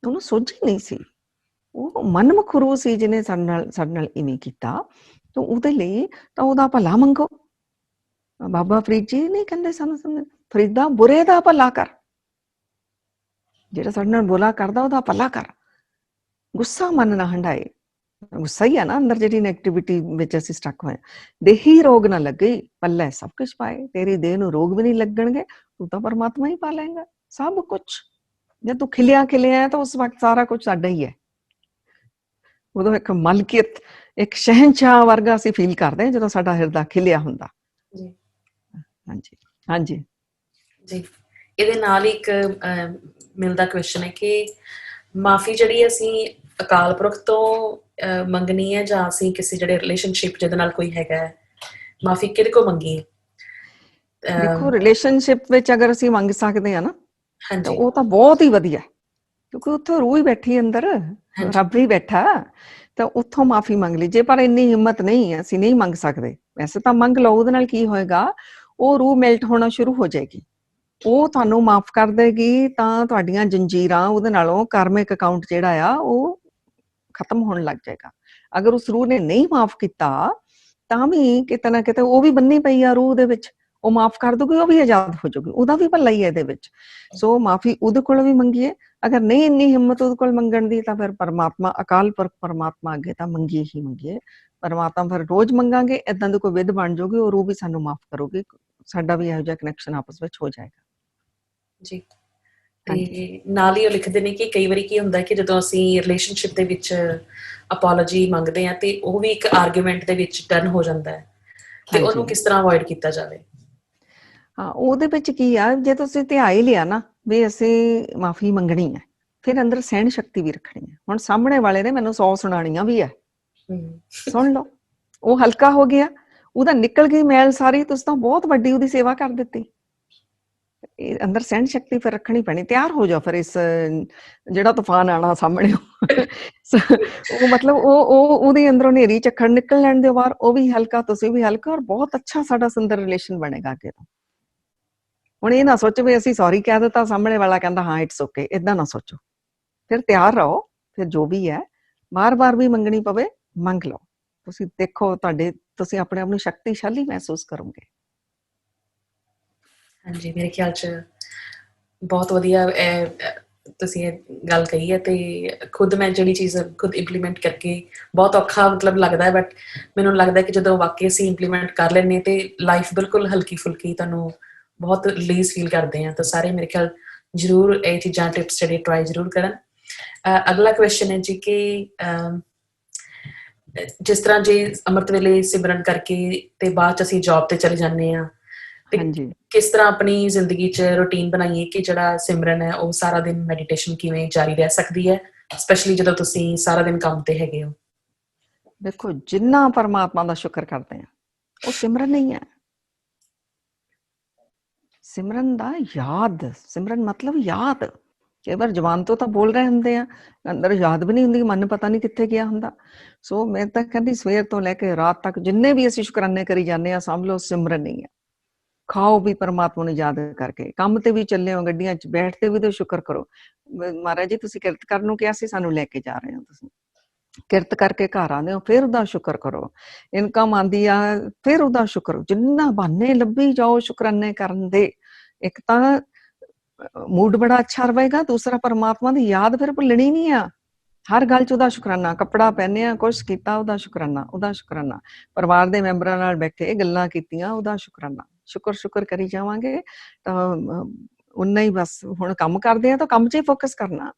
ਉਹਨੂੰ ਸੋਝੀ ਨਹੀਂ ਸੀ, ਉਹ ਮਨਮਖਰੂ ਸੀ ਜਿਹਨੇ ਸਾਡੇ ਨਾਲ ਇਵੇਂ ਕੀਤਾ। ਤਾਂ ਉਹਦੇ ਲਈ ਤਾਂ ਉਹਦਾ ਭਲਾ ਮੰਗੋ। ਬਾਬਾ ਫਰੀਦ ਜੀ ਨਹੀਂ ਕਹਿੰਦੇ ਸਾਨੂੰ, ਫਰੀਦਾ ਬੁਰੇ ਦਾ ਭਲਾ ਕਰ, ਜਿਹੜਾ ਸਾਡੇ ਨਾਲ ਬੁਰਾ ਕਰਦਾ ਉਹਦਾ ਭਲਾ ਕਰ। ਗੁੱਸਾ ਮਨ ਨਾ ਹੰਡਾਏ, ਗੁੱਸਾ ਹੀ ਆ ਨਾ ਅੰਦਰ ਜਿਹੜੀ ਨੈਗੇਟਿਵਿਟੀ ਵਿੱਚ ਅਸੀਂ ਸਟਕ ਹੋਏ। ਦੇਹੀ ਰੋਗ ਨਾ ਲੱਗੇ ਪੱਲੇ ਸਭ ਕੁਛ ਪਾਏ, ਤੇਰੀ ਦੇਹ ਨੂੰ ਰੋਗ ਵੀ ਨਹੀਂ ਲੱਗਣਗੇ, ਤੂੰ ਤਾਂ ਪਰਮਾਤਮਾ ਹੀ ਪਾ ਲਏਗਾ ਸਭ ਕੁਛ। ਜੇ ਤੂੰ ਖਿਲਿਆ ਹੈ ਤਾਂ ਉਸ ਵਕਤ ਸਾਰਾ ਕੁਛ ਸਾਡਾ ਹੀ ਹੈ। ਉਦੋਂ ਇੱਕ ਮਲਕੀਅਤ, ਇੱਕ ਸ਼ਹਿਨਸ਼ਾਹ ਵਰਗਾ ਅਸੀਂ ਫੀਲ ਕਰਦੇ ਹਾਂ ਜਦੋਂ ਸਾਡਾ ਹਿਰਦਾ ਖਿਲਿਆ ਹੁੰਦਾ। ਹਾਂਜੀ ਹਾਂਜੀ ਜੀ। ਇਹਦੇ ਨਾਲ ਹੀ ਇੱਕ ਮਿਲਦਾ ਕੁਐਸਚਨ ਹੈ ਕਿ ਮਾਫੀ ਜਿਹੜੀ ਅਸੀਂ ਅਕਾਲ ਪੁਰਖ ਤੋਂ ਮੰਗਣੀ ਹੈ ਜਾਂ ਅਸੀਂ ਕਿਸੇ ਜਿਹੜੇ ਰਿਲੇਸ਼ਨਸ਼ਿਪ ਜਿਹਦੇ ਨਾਲ ਕੋਈ ਹੈਗਾ ਹੈ, ਮਾਫੀ ਕਿਹਦੇ ਕੋਲ ਮੰਗੀਏ? ਦੇਖੋ ਰਿਲੇਸ਼ਨਸ਼ਿਪ ਵਿੱਚ ਅਗਰ ਅਸੀਂ ਮੰਗ ਸਕਦੇ ਹਾਂ ਨਾ ਤਾਂ ਹਾਂਜੀ ਉਹ ਤਾਂ ਬਹੁਤ ਹੀ ਵਧੀਆ, ਕਿਉਂਕਿ ਉੱਥੋਂ ਰੂਹ ਹੀ ਬੈਠੀ ਅੰਦਰ, ਰੱਬ ਹੀ ਬੈਠਾ, ਤਾਂ ਉੱਥੋਂ ਮਾਫੀ ਮੰਗ ਲਈ। ਜੇ ਪਰ ਇੰਨੀ ਹਿੰਮਤ ਨਹੀਂ, ਅਸੀਂ ਨਹੀਂ ਮੰਗ ਸਕਦੇ, ਵੈਸੇ ਤਾਂ ਮੰਗ ਲਓ, ਉਹਦੇ ਨਾਲ ਕੀ ਹੋਏਗਾ, ਉਹ ਰੂਹ ਮੈਲਟ ਹੋਣਾ ਸ਼ੁਰੂ ਹੋ ਜਾਏਗੀ, ਉਹ ਤੁਹਾਨੂੰ ਮਾਫ ਕਰ ਦੇਗੀ ਤਾਂ ਤੁਹਾਡੀਆਂ ਜੰਜੀਰਾਂ ਉਹਦੇ ਨਾਲੋਂ ਕਾਰਮਿਕ ਅਕਾਊਂਟ ਜਿਹੜਾ ਆ ਉਹ ਖਤਮ ਹੋਣ ਲੱਗ ਜਾਏਗਾ। ਅਗਰ ਉਸ ਰੂਹ ਨੇ ਨਹੀਂ ਮਾਫ ਕੀਤਾ ਤਾਂ ਵੀ ਕਿਤੇ ਨਾ ਕਿਤੇ ਉਹ ਵੀ ਬੰਨੀ ਪਈ ਆ ਰੂਹ ਦੇ ਵਿੱਚ, ਉਹ ਮਾਫ ਕਰ ਦੂਗੀ, ਉਹ ਵੀ ਆਜ਼ਾਦ ਹੋ ਜਾਊਗੀ, ਉਹਦਾ ਵੀ ਭਲਾ ਹੀ ਹੈ ਇਹਦੇ ਵਿੱਚ। ਸੋ ਮਾਫੀ ਉਹਦੇ ਕੋਲ ਵੀ ਮੰਗੀਏ, ਅਗਰ ਨਹੀਂ ਇੰਨੀ ਹਿੰਮਤ ਉਹਦੇ ਕੋਲ ਮੰਗਣ ਦੀ ਤਾਂ ਫਿਰ ਪਰਮਾਤਮਾ, ਅਕਾਲ ਪੁਰਖ ਪਰਮਾਤਮਾ ਅੱਗੇ ਤਾਂ ਮੰਗੀਏ ਹੀ ਮੰਗੀਏ। ਪਰਮਾਤਮਾ ਫਿਰ ਰੋਜ਼ ਮੰਗਾਂਗੇ, ਏਦਾਂ ਦੀ ਕੋਈ ਵਿਧ ਬਣ ਜਾਊਗੀ, ਉਹ ਰੂਹ ਵੀ ਸਾਨੂੰ ਮਾਫ ਕਰੂਗੀ, ਸਾਡਾ ਵੀ ਇਹੋ ਜਿਹਾ ਕਨੈਕਸ਼ਨ ਆਪਸ ਵਿੱਚ ਹੋ ਜਾਏਗਾ। ਜੀ। ਤੇ ਨਾਲ ਹੀ ਉਹ ਲਿਖਦੇ ਨੇ ਕਿ ਕਈ ਵਾਰੀ ਕੀ ਹੁੰਦਾ ਕਿ ਜਦੋਂ ਅਸੀਂ ਰਿਲੇਸ਼ਨਸ਼ਿਪ ਦੇ ਵਿੱਚ ਅਪੋਲੋਜੀ ਮੰਗਦੇ ਹਾਂ ਤੇ ਉਹ ਵੀ ਇੱਕ ਆਰਗੂਮੈਂਟ ਦੇ ਵਿੱਚ ਟਰਨ ਹੋ ਜਾਂਦਾ ਹੈ, ਤੇ ਉਹਨੂੰ ਕਿਸ ਤਰ੍ਹਾਂ ਅਵੋਇਡ ਕੀਤਾ ਜਾਵੇ? ਹਾਂ, ਉਹਦੇ ਵਿੱਚ ਕੀ ਆ, ਜੇ ਤੁਸੀਂ ਧਿਆ ਹੀ ਲਿਆ ਨਾ ਵੀ ਅਸੀਂ ਮਾਫੀ ਮੰਗਣੀ ਹੈ, ਫਿਰ ਅੰਦਰ ਸਹਿਣ ਸ਼ਕਤੀ ਵੀ ਰੱਖਣੀ ਹੈ। ਹੁਣ ਸਾਹਮਣੇ ਵਾਲੇ ਨੇ ਮੈਨੂੰ 100 ਸੁਣਾਣੀਆਂ ਵੀ ਹੈ, ਸੁਣ ਲਓ, ਉਹ ਹਲਕਾ ਹੋ ਗਿਆ, ਉਹਦਾ ਨਿਕਲ ਗਈ ਮੈਲ ਸਾਰੀ, ਤੁਸੀਂ ਤਾਂ ਬਹੁਤ ਵੱਡੀ ਉਹਦੀ ਸੇਵਾ ਕਰ ਦਿੱਤੀ। ਇਹ ਅੰਦਰ ਸਹਿਣ ਸ਼ਕਤੀ ਫਿਰ ਰੱਖਣੀ ਪੈਣੀ, ਤਿਆਰ ਹੋ ਜਾਓ ਫਿਰ ਇਸ ਜਿਹੜਾ ਤੂਫਾਨ ਆਣਾ ਸਾਹਮਣੇ, ਉਹ ਮਤਲਬ ਉਹਦੇ ਅੰਦਰੋਂ ਹਨੇਰੀ ਝੱਖੜ ਨਿਕਲ ਲੈਣ ਦੇ ਬਾਹਰ, ਉਹ ਵੀ ਹਲਕਾ, ਤੁਸੀਂ ਵੀ ਹਲਕਾ, ਔਰ ਬਹੁਤ ਅੱਛਾ ਸਾਡਾ ਸੁੰਦਰ ਰਿਲੇਸ਼ਨ ਬਣੇਗਾ ਅੱਗੇ ਤੋਂ। ਹੁਣ ਇਹ ਨਾ ਸੋਚੋ ਵੀ ਅਸੀਂ ਸੌਰੀ ਕਹਿ ਦਿੱਤਾ, ਸਾਹਮਣੇ ਵਾਲਾ ਕਹਿੰਦਾ ਹਾਂ ਇਟਸ ਓਕੇ, ਏਦਾਂ ਨਾ ਸੋਚੋ। ਫਿਰ ਤਿਆਰ ਰਹੋ, ਫਿਰ ਜੋ ਵੀ ਹੈ ਬਾਰ-ਬਾਰ ਵੀ ਮੰਗਣੀ ਪਵੇ ਮੰਗ ਲਓ, ਤੁਸੀਂ ਦੇਖੋ ਤੁਸੀਂ ਆਪਣੇ ਆਪ ਨੂੰ ਸ਼ਕਤੀਸ਼ਾਲੀ ਮਹਿਸੂਸ ਕਰੋਗੇ। ਹਾਂਜੀ, ਮੇਰੇ ਖਿਆਲ 'ਚ ਬਹੁਤ ਵਧੀਆ ਤੁਸੀਂ ਇਹ ਗੱਲ ਕਹੀ ਹੈ, ਤੇ ਖੁਦ ਮੈਂ ਜਿਹੜੀ ਚੀਜ਼ ਖੁਦ ਇੰਪਲੀਮੈਂਟ ਕਰਕੇ ਬਹੁਤ ਔਖਾ ਮਤਲਬ ਲੱਗਦਾ ਹੈ, ਬਟ ਮੈਨੂੰ ਲੱਗਦਾ ਕਿ ਜਦੋਂ ਵਾਕਈ ਅਸੀਂ ਇੰਪਲੀਮੈਂਟ ਕਰ ਲੈਂਦੇ ਤੇ ਲਾਈਫ ਬਿਲਕੁਲ ਹਲਕੀ ਫੁਲਕੀ, ਤੁਹਾਨੂੰ ਬਹੁਤ ਰਿਲੀਜ਼ ਫੀਲ ਕਰਦੇ ਆ। ਤਾਂ ਸਾਰੇ ਮੇਰੇ ਖਿਆਲ ਜ਼ਰੂਰ ਇਹ ਚੀਜ਼ਾਂ ਟਿਪਸ ਜਿਹੜੇ ਟਰਾਈ ਜ਼ਰੂਰ ਕਰਨ। ਅਗਲਾ ਕੁਐਸਚਨ ਹੈ ਜੀ ਕਿ ਜਿਸ ਤਰ੍ਹਾਂ ਜੇ ਅੰਮ੍ਰਿਤ ਵੇਲੇ ਸਿਮਰਨ ਕਰਕੇ ਤੇ ਬਾਅਦ ਚ ਅਸੀਂ ਜੌਬ ਤੇ ਚਲੇ ਜਾਂਦੇ ਹਾਂ, ਤੇ ਹਾਂਜੀ ਕਿਸ ਤਰ੍ਹਾਂ ਆਪਣੀ ਜ਼ਿੰਦਗੀ 'ਚ ਰੂਟੀਨ ਬਣਾਈਏ ਕਿ ਜਿਹੜਾ ਸਿਮਰਨ ਹੈ ਉਹ ਸਾਰਾ ਦਿਨ ਮੈਡੀਟੇਸ਼ਨ ਕਿਵੇਂ ਜਾਰੀ ਰਹਿ ਸਕਦੀ ਹੈ, ਸਪੈਸ਼ਲੀ ਜਦੋਂ ਤੁਸੀਂ ਸਾਰਾ ਦਿਨ ਕੰਮ ਤੇ ਹੈਗੇ ਹੋ? ਦੇਖੋ, ਜਿੰਨਾ ਪਰਮਾਤਮਾ ਦਾ ਸ਼ੁਕਰ ਕਰਦੇ ਆ ਉਹ ਸਿਮਰਨ ਨਹੀਂ ਹੈ। ਸਿਮਰਨ ਦਾ ਯਾਦ, ਸਿਮਰਨ ਮਤਲਬ ਯਾਦ। ਕਈ ਵਾਰ ਜ਼ੁਬਾਨ ਤੋਂ ਤਾਂ ਬੋਲ ਰਹੇ ਹੁੰਦੇ ਆ, ਅੰਦਰ ਯਾਦ ਵੀ ਨਹੀਂ ਹੁੰਦੀ, ਮਨ ਪਤਾ ਨਹੀਂ ਕਿੱਥੇ ਗਿਆ ਹੁੰਦਾ। ਸੋ ਮੈਂ ਤਾਂ ਕਹਿੰਦੀ ਸਵੇਰ ਤੋਂ ਲੈ ਕੇ ਰਾਤ ਤੱਕ ਜਿੰਨੇ ਵੀ ਅਸੀਂ ਸ਼ੁਕਰਾਨੇ ਕਰੀ ਜਾਂਦੇ ਆ, ਸਮਝ ਲਓ ਸਿਮਰਨ ਨਹੀਂ ਹੈ। ਖਾਓ ਵੀ ਪਰਮਾਤਮਾ ਨੂੰ ਯਾਦ ਕਰਕੇ, ਕੰਮ ਤੇ ਵੀ ਚੱਲੇ ਹੋ, ਗੱਡੀਆਂ 'ਚ ਬੈਠਦੇ ਵੀ ਤਾਂ ਸ਼ੁਕਰ ਕਰੋ। ਮਹਾਰਾਜ ਜੀ ਤੁਸੀਂ ਕਿਰਤ ਕਰਨ ਨੂੰ ਕਿਹਾ ਸੀ, ਸਾਨੂੰ ਲੈ ਕੇ ਜਾ ਰਹੇ ਹੋ, ਤੁਸੀਂ ਕਿਰਤ ਕਰਕੇ ਘਰ ਆਉਂਦੇ ਹੋ, ਫਿਰ ਉਹਦਾ ਸ਼ੁਕਰ ਕਰੋ। ਇਨਕਮ ਆਉਂਦੀ ਆ, ਫਿਰ ਉਹਦਾ ਸ਼ੁਕਰ। ਜਿੰਨਾ ਬਹਾਨੇ ਲੱਭੀ ਜਾਓ ਸ਼ੁਕਰਾਨੇ ਕਰਨ ਦੇ, ਇੱਕ ਤਾਂ ਮੂਡ ਬੜਾ ਅੱਛਾ ਰਹੇਗਾ, ਦੂਸਰਾ ਪਰਮਾਤਮਾ ਦੀ ਯਾਦ ਫਿਰ ਭੁੱਲਣੀ ਨਹੀਂ ਆ। ਹਰ ਗੱਲ 'ਚ ਉਹਦਾ ਸ਼ੁਕਰਾਨਾ, ਕੱਪੜਾ ਪਹਿਨਿਆ, ਕੁਛ ਕੀਤਾ, ਉਹਦਾ ਸ਼ੁਕਰਾਨਾ, ਉਹਦਾ ਸ਼ੁਕਰਾਨਾ। ਪਰਿਵਾਰ ਦੇ ਮੈਂਬਰਾਂ ਨਾਲ ਬੈਠੇ ਗੱਲਾਂ ਕੀਤੀਆਂ, ਉਹਦਾ ਸ਼ੁਕਰਾਨਾ। ਸ਼ੁਕਰ ਕਰੀ ਜਾਵਾਂਗੇ ਤਾਂ ਉਨਾ ਹੀ ਬਸ। ਹੁਣ ਕੰਮ ਕਰਦੇ ਆ ਤਾਂ ਕੰਮ 'ਚ ਹੀ ਫੋਕਸ ਕਰਨਾ,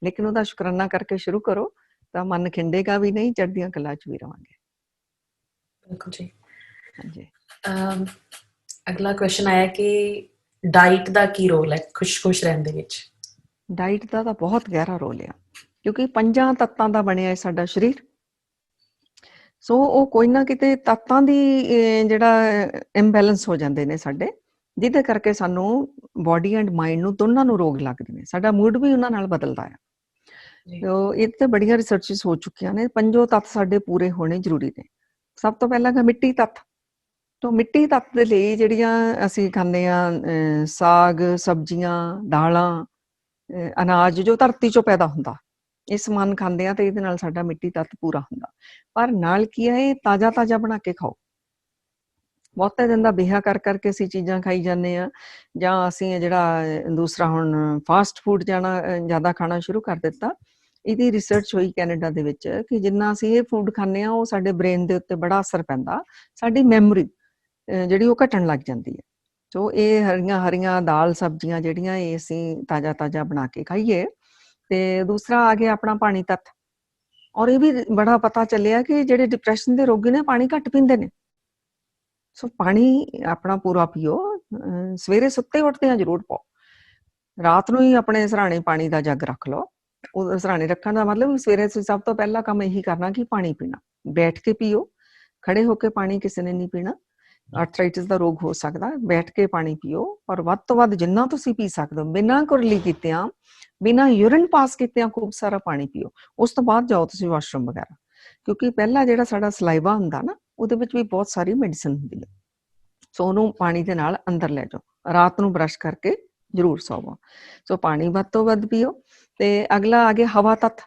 ਲੇਕਿਨ ਉਹਦਾ ਸ਼ੁਕਰਾਨਾ ਕਰਕੇ ਸ਼ੁਰੂ ਕਰੋ ਤਾਂ ਮਨ ਖਿੰਡੇਗਾ ਵੀ ਨਹੀਂ, ਚੜ੍ਹਦੀਆਂ ਕਲਾਂ 'ਚ ਵੀ ਰਵਾਂਗੇ। ਬਿਲਕੁਲ ਜੀ। ਹਾਂਜੀ। ਅਗਲਾ ਕੁਐਸਚਨ ਆਇਆ ਕਿ ਡਾਈਟ ਦਾ ਕੀ ਰੋਲ ਹੈ ਖੁਸ਼ ਰਹਿਣ ਦੇ ਵਿੱਚ? ਡਾਈਟ ਦਾ ਤਾਂ ਬਹੁਤ ਗਹਿਰਾ ਰੋਲ ਆ, ਕਿਉਂਕਿ 5 ਤੱਤਾਂ ਦਾ ਬਣਿਆ ਹੈ ਸਾਡਾ ਸਰੀਰ। ਸੋ ਉਹ ਕੋਈ ਨਾ ਕਿਤੇ ਤੱਤਾਂ ਦੀ ਜਿਹੜਾ ਇੰਬੈਲੈਂਸ ਹੋ ਜਾਂਦੇ ਨੇ ਸਾਡੇ, ਜਿਹਦੇ ਕਰਕੇ ਸਾਨੂੰ ਬੋਡੀ ਐਂਡ ਮਾਈਂਡ ਨੂੰ ਦੋਨਾਂ ਨੂੰ ਰੋਗ ਲੱਗਦੇ ਨੇ। ਸਾਡਾ ਮੂਡ ਵੀ ਉਹਨਾਂ ਨਾਲ ਬਦਲਦਾ ਆ। ਸੋ ਇਹ ਤੇ ਬੜੀਆਂ ਰਿਸਰਚਸ ਹੋ ਚੁੱਕੀਆਂ ਨੇ। 5 ਤੱਤ ਸਾਡੇ ਪੂਰੇ ਹੋਣੇ ਜ਼ਰੂਰੀ ਨੇ। ਸਭ ਤੋਂ ਪਹਿਲਾਂ ਹੈ ਮਿੱਟੀ ਤੱਤ। ਤੋ ਮਿੱਟੀ ਤੱਤ ਦੇ ਲਈ ਜਿਹੜੀਆਂ ਅਸੀਂ ਖਾਂਦੇ ਆ, ਸਾਗ, ਸਬਜ਼ੀਆਂ, ਦਾਲਾਂ, ਅਨਾਜ ਜੋ ਧਰਤੀ 'ਚੋਂ ਪੈਦਾ ਹੁੰਦਾ, ਇਹ ਸਮਾਨ ਖਾਂਦੇ ਆ ਤੇ ਇਹਦੇ ਨਾਲ ਸਾਡਾ ਮਿੱਟੀ ਤੱਤ ਪੂਰਾ ਹੁੰਦਾ। ਪਰ ਨਾਲ ਕੀ ਹੈ, ਇਹ ਤਾਜ਼ਾ ਬਣਾ ਕੇ ਖਾਓ। ਬਹੁਤੇ ਦਿਨ ਦਾ ਬੇਹਾ ਕਰਕੇ ਅਸੀਂ ਚੀਜ਼ਾਂ ਖਾਈ ਜਾਂਦੇ ਆ, ਜਾਂ ਅਸੀਂ ਜਿਹੜਾ ਦੂਸਰਾ ਹੁਣ ਫਾਸਟ ਫੂਡ ਜ਼ਿਆਦਾ ਖਾਣਾ ਸ਼ੁਰੂ ਕਰ ਦਿੱਤਾ। ਇਹਦੀ ਰਿਸਰਚ ਹੋਈ ਕੈਨੇਡਾ ਦੇ ਵਿੱਚ ਕਿ ਜਿੰਨਾ ਅਸੀਂ ਇਹ ਫੂਡ ਖਾਂਦੇ ਆ, ਉਹ ਸਾਡੇ ਬ੍ਰੇਨ ਦੇ ਉੱਤੇ ਬੜਾ ਅਸਰ ਪੈਂਦਾ। ਸਾਡੀ ਮੈਮਰੀ ਜਿਹੜੀ ਉਹ ਘਟਣ ਲੱਗ ਜਾਂਦੀ ਹੈ। ਸੋ ਇਹ ਹਰੀਆਂ ਦਾਲ ਸਬਜ਼ੀਆਂ ਜਿਹੜੀਆਂ, ਇਹ ਅਸੀਂ ਤਾਜ਼ਾ ਬਣਾ ਕੇ ਖਾਈਏ। ਤੇ ਦੂਸਰਾ ਆ ਗਿਆ ਆਪਣਾ ਪਾਣੀ ਤੱਤ। ਔਰ ਇਹ ਵੀ ਬੜਾ ਪਤਾ ਚੱਲਿਆ ਕਿ ਜਿਹੜੇ ਡਿਪਰੈਸ਼ਨ ਦੇ ਰੋਗੀ ਨੇ, ਪਾਣੀ ਘੱਟ ਪੀਂਦੇ ਨੇ। ਸੋ ਪਾਣੀ ਆਪਣਾ ਪੂਰਾ ਪੀਓ। ਸਵੇਰੇ ਸੁੱਤੇ ਉੱਠਦਿਆਂ ਜ਼ਰੂਰ ਪਾਓ। ਰਾਤ ਨੂੰ ਹੀ ਆਪਣੇ ਸਿਰਹਾਣੇ ਪਾਣੀ ਦਾ ਜੱਗ ਰੱਖ ਲਓ। ਉਹ ਸਿਰਹਾਣੇ ਰੱਖਣ ਦਾ ਮਤਲਬ ਸਵੇਰੇ ਸਭ ਤੋਂ ਪਹਿਲਾ ਕੰਮ ਇਹੀ ਕਰਨਾ ਕਿ ਪਾਣੀ ਪੀਣਾ। ਬੈਠ ਕੇ ਪੀਓ, ਖੜੇ ਹੋ ਕੇ ਪਾਣੀ ਕਿਸੇ ਨੇ ਨਹੀਂ ਪੀਣਾ। ਆਰਥਰਾਈਟਿਸ ਦਾ ਰੋਗ ਹੋ ਸਕਦਾ। ਬੈਠ ਕੇ ਪਾਣੀ ਪੀਓ, ਔਰ ਵੱਧ ਤੋਂ ਵੱਧ ਜਿੰਨਾ ਤੁਸੀਂ ਪੀ ਸਕਦੇ ਹੋ, ਬਿਨਾਂ ਕੁਰਲੀ ਕੀਤਿਆਂ, ਬਿਨਾਂ ਯੂਰਿਨ ਪਾਸ ਕੀਤਿਆਂ ਖੂਬ ਸਾਰਾ ਪਾਣੀ ਪੀਓ। ਉਸ ਤੋਂ ਬਾਅਦ ਜਾਓ ਤੁਸੀਂ ਵਾਸ਼ਰੂਮ ਵਗੈਰਾ, ਕਿਉਂਕਿ ਪਹਿਲਾਂ ਜਿਹੜਾ ਸਾਡਾ ਸਲਾਈਵਾ ਹੁੰਦਾ ਨਾ, ਉਹਦੇ ਵਿੱਚ ਵੀ ਬਹੁਤ ਸਾਰੀ ਮੈਡੀਸਨ ਹੁੰਦੀ ਹੈ। ਸੋ ਉਹਨੂੰ ਪਾਣੀ ਦੇ ਨਾਲ ਅੰਦਰ ਲੈ ਜਾਓ। ਰਾਤ ਨੂੰ ਬਰਸ਼ ਕਰਕੇ ਜ਼ਰੂਰ ਸੌਵੋ। ਸੋ ਪਾਣੀ ਵੱਧ ਤੋਂ ਵੱਧ ਪੀਓ। ਤੇ ਅਗਲਾ ਆ ਗਿਆ ਹਵਾ ਤੱਤ।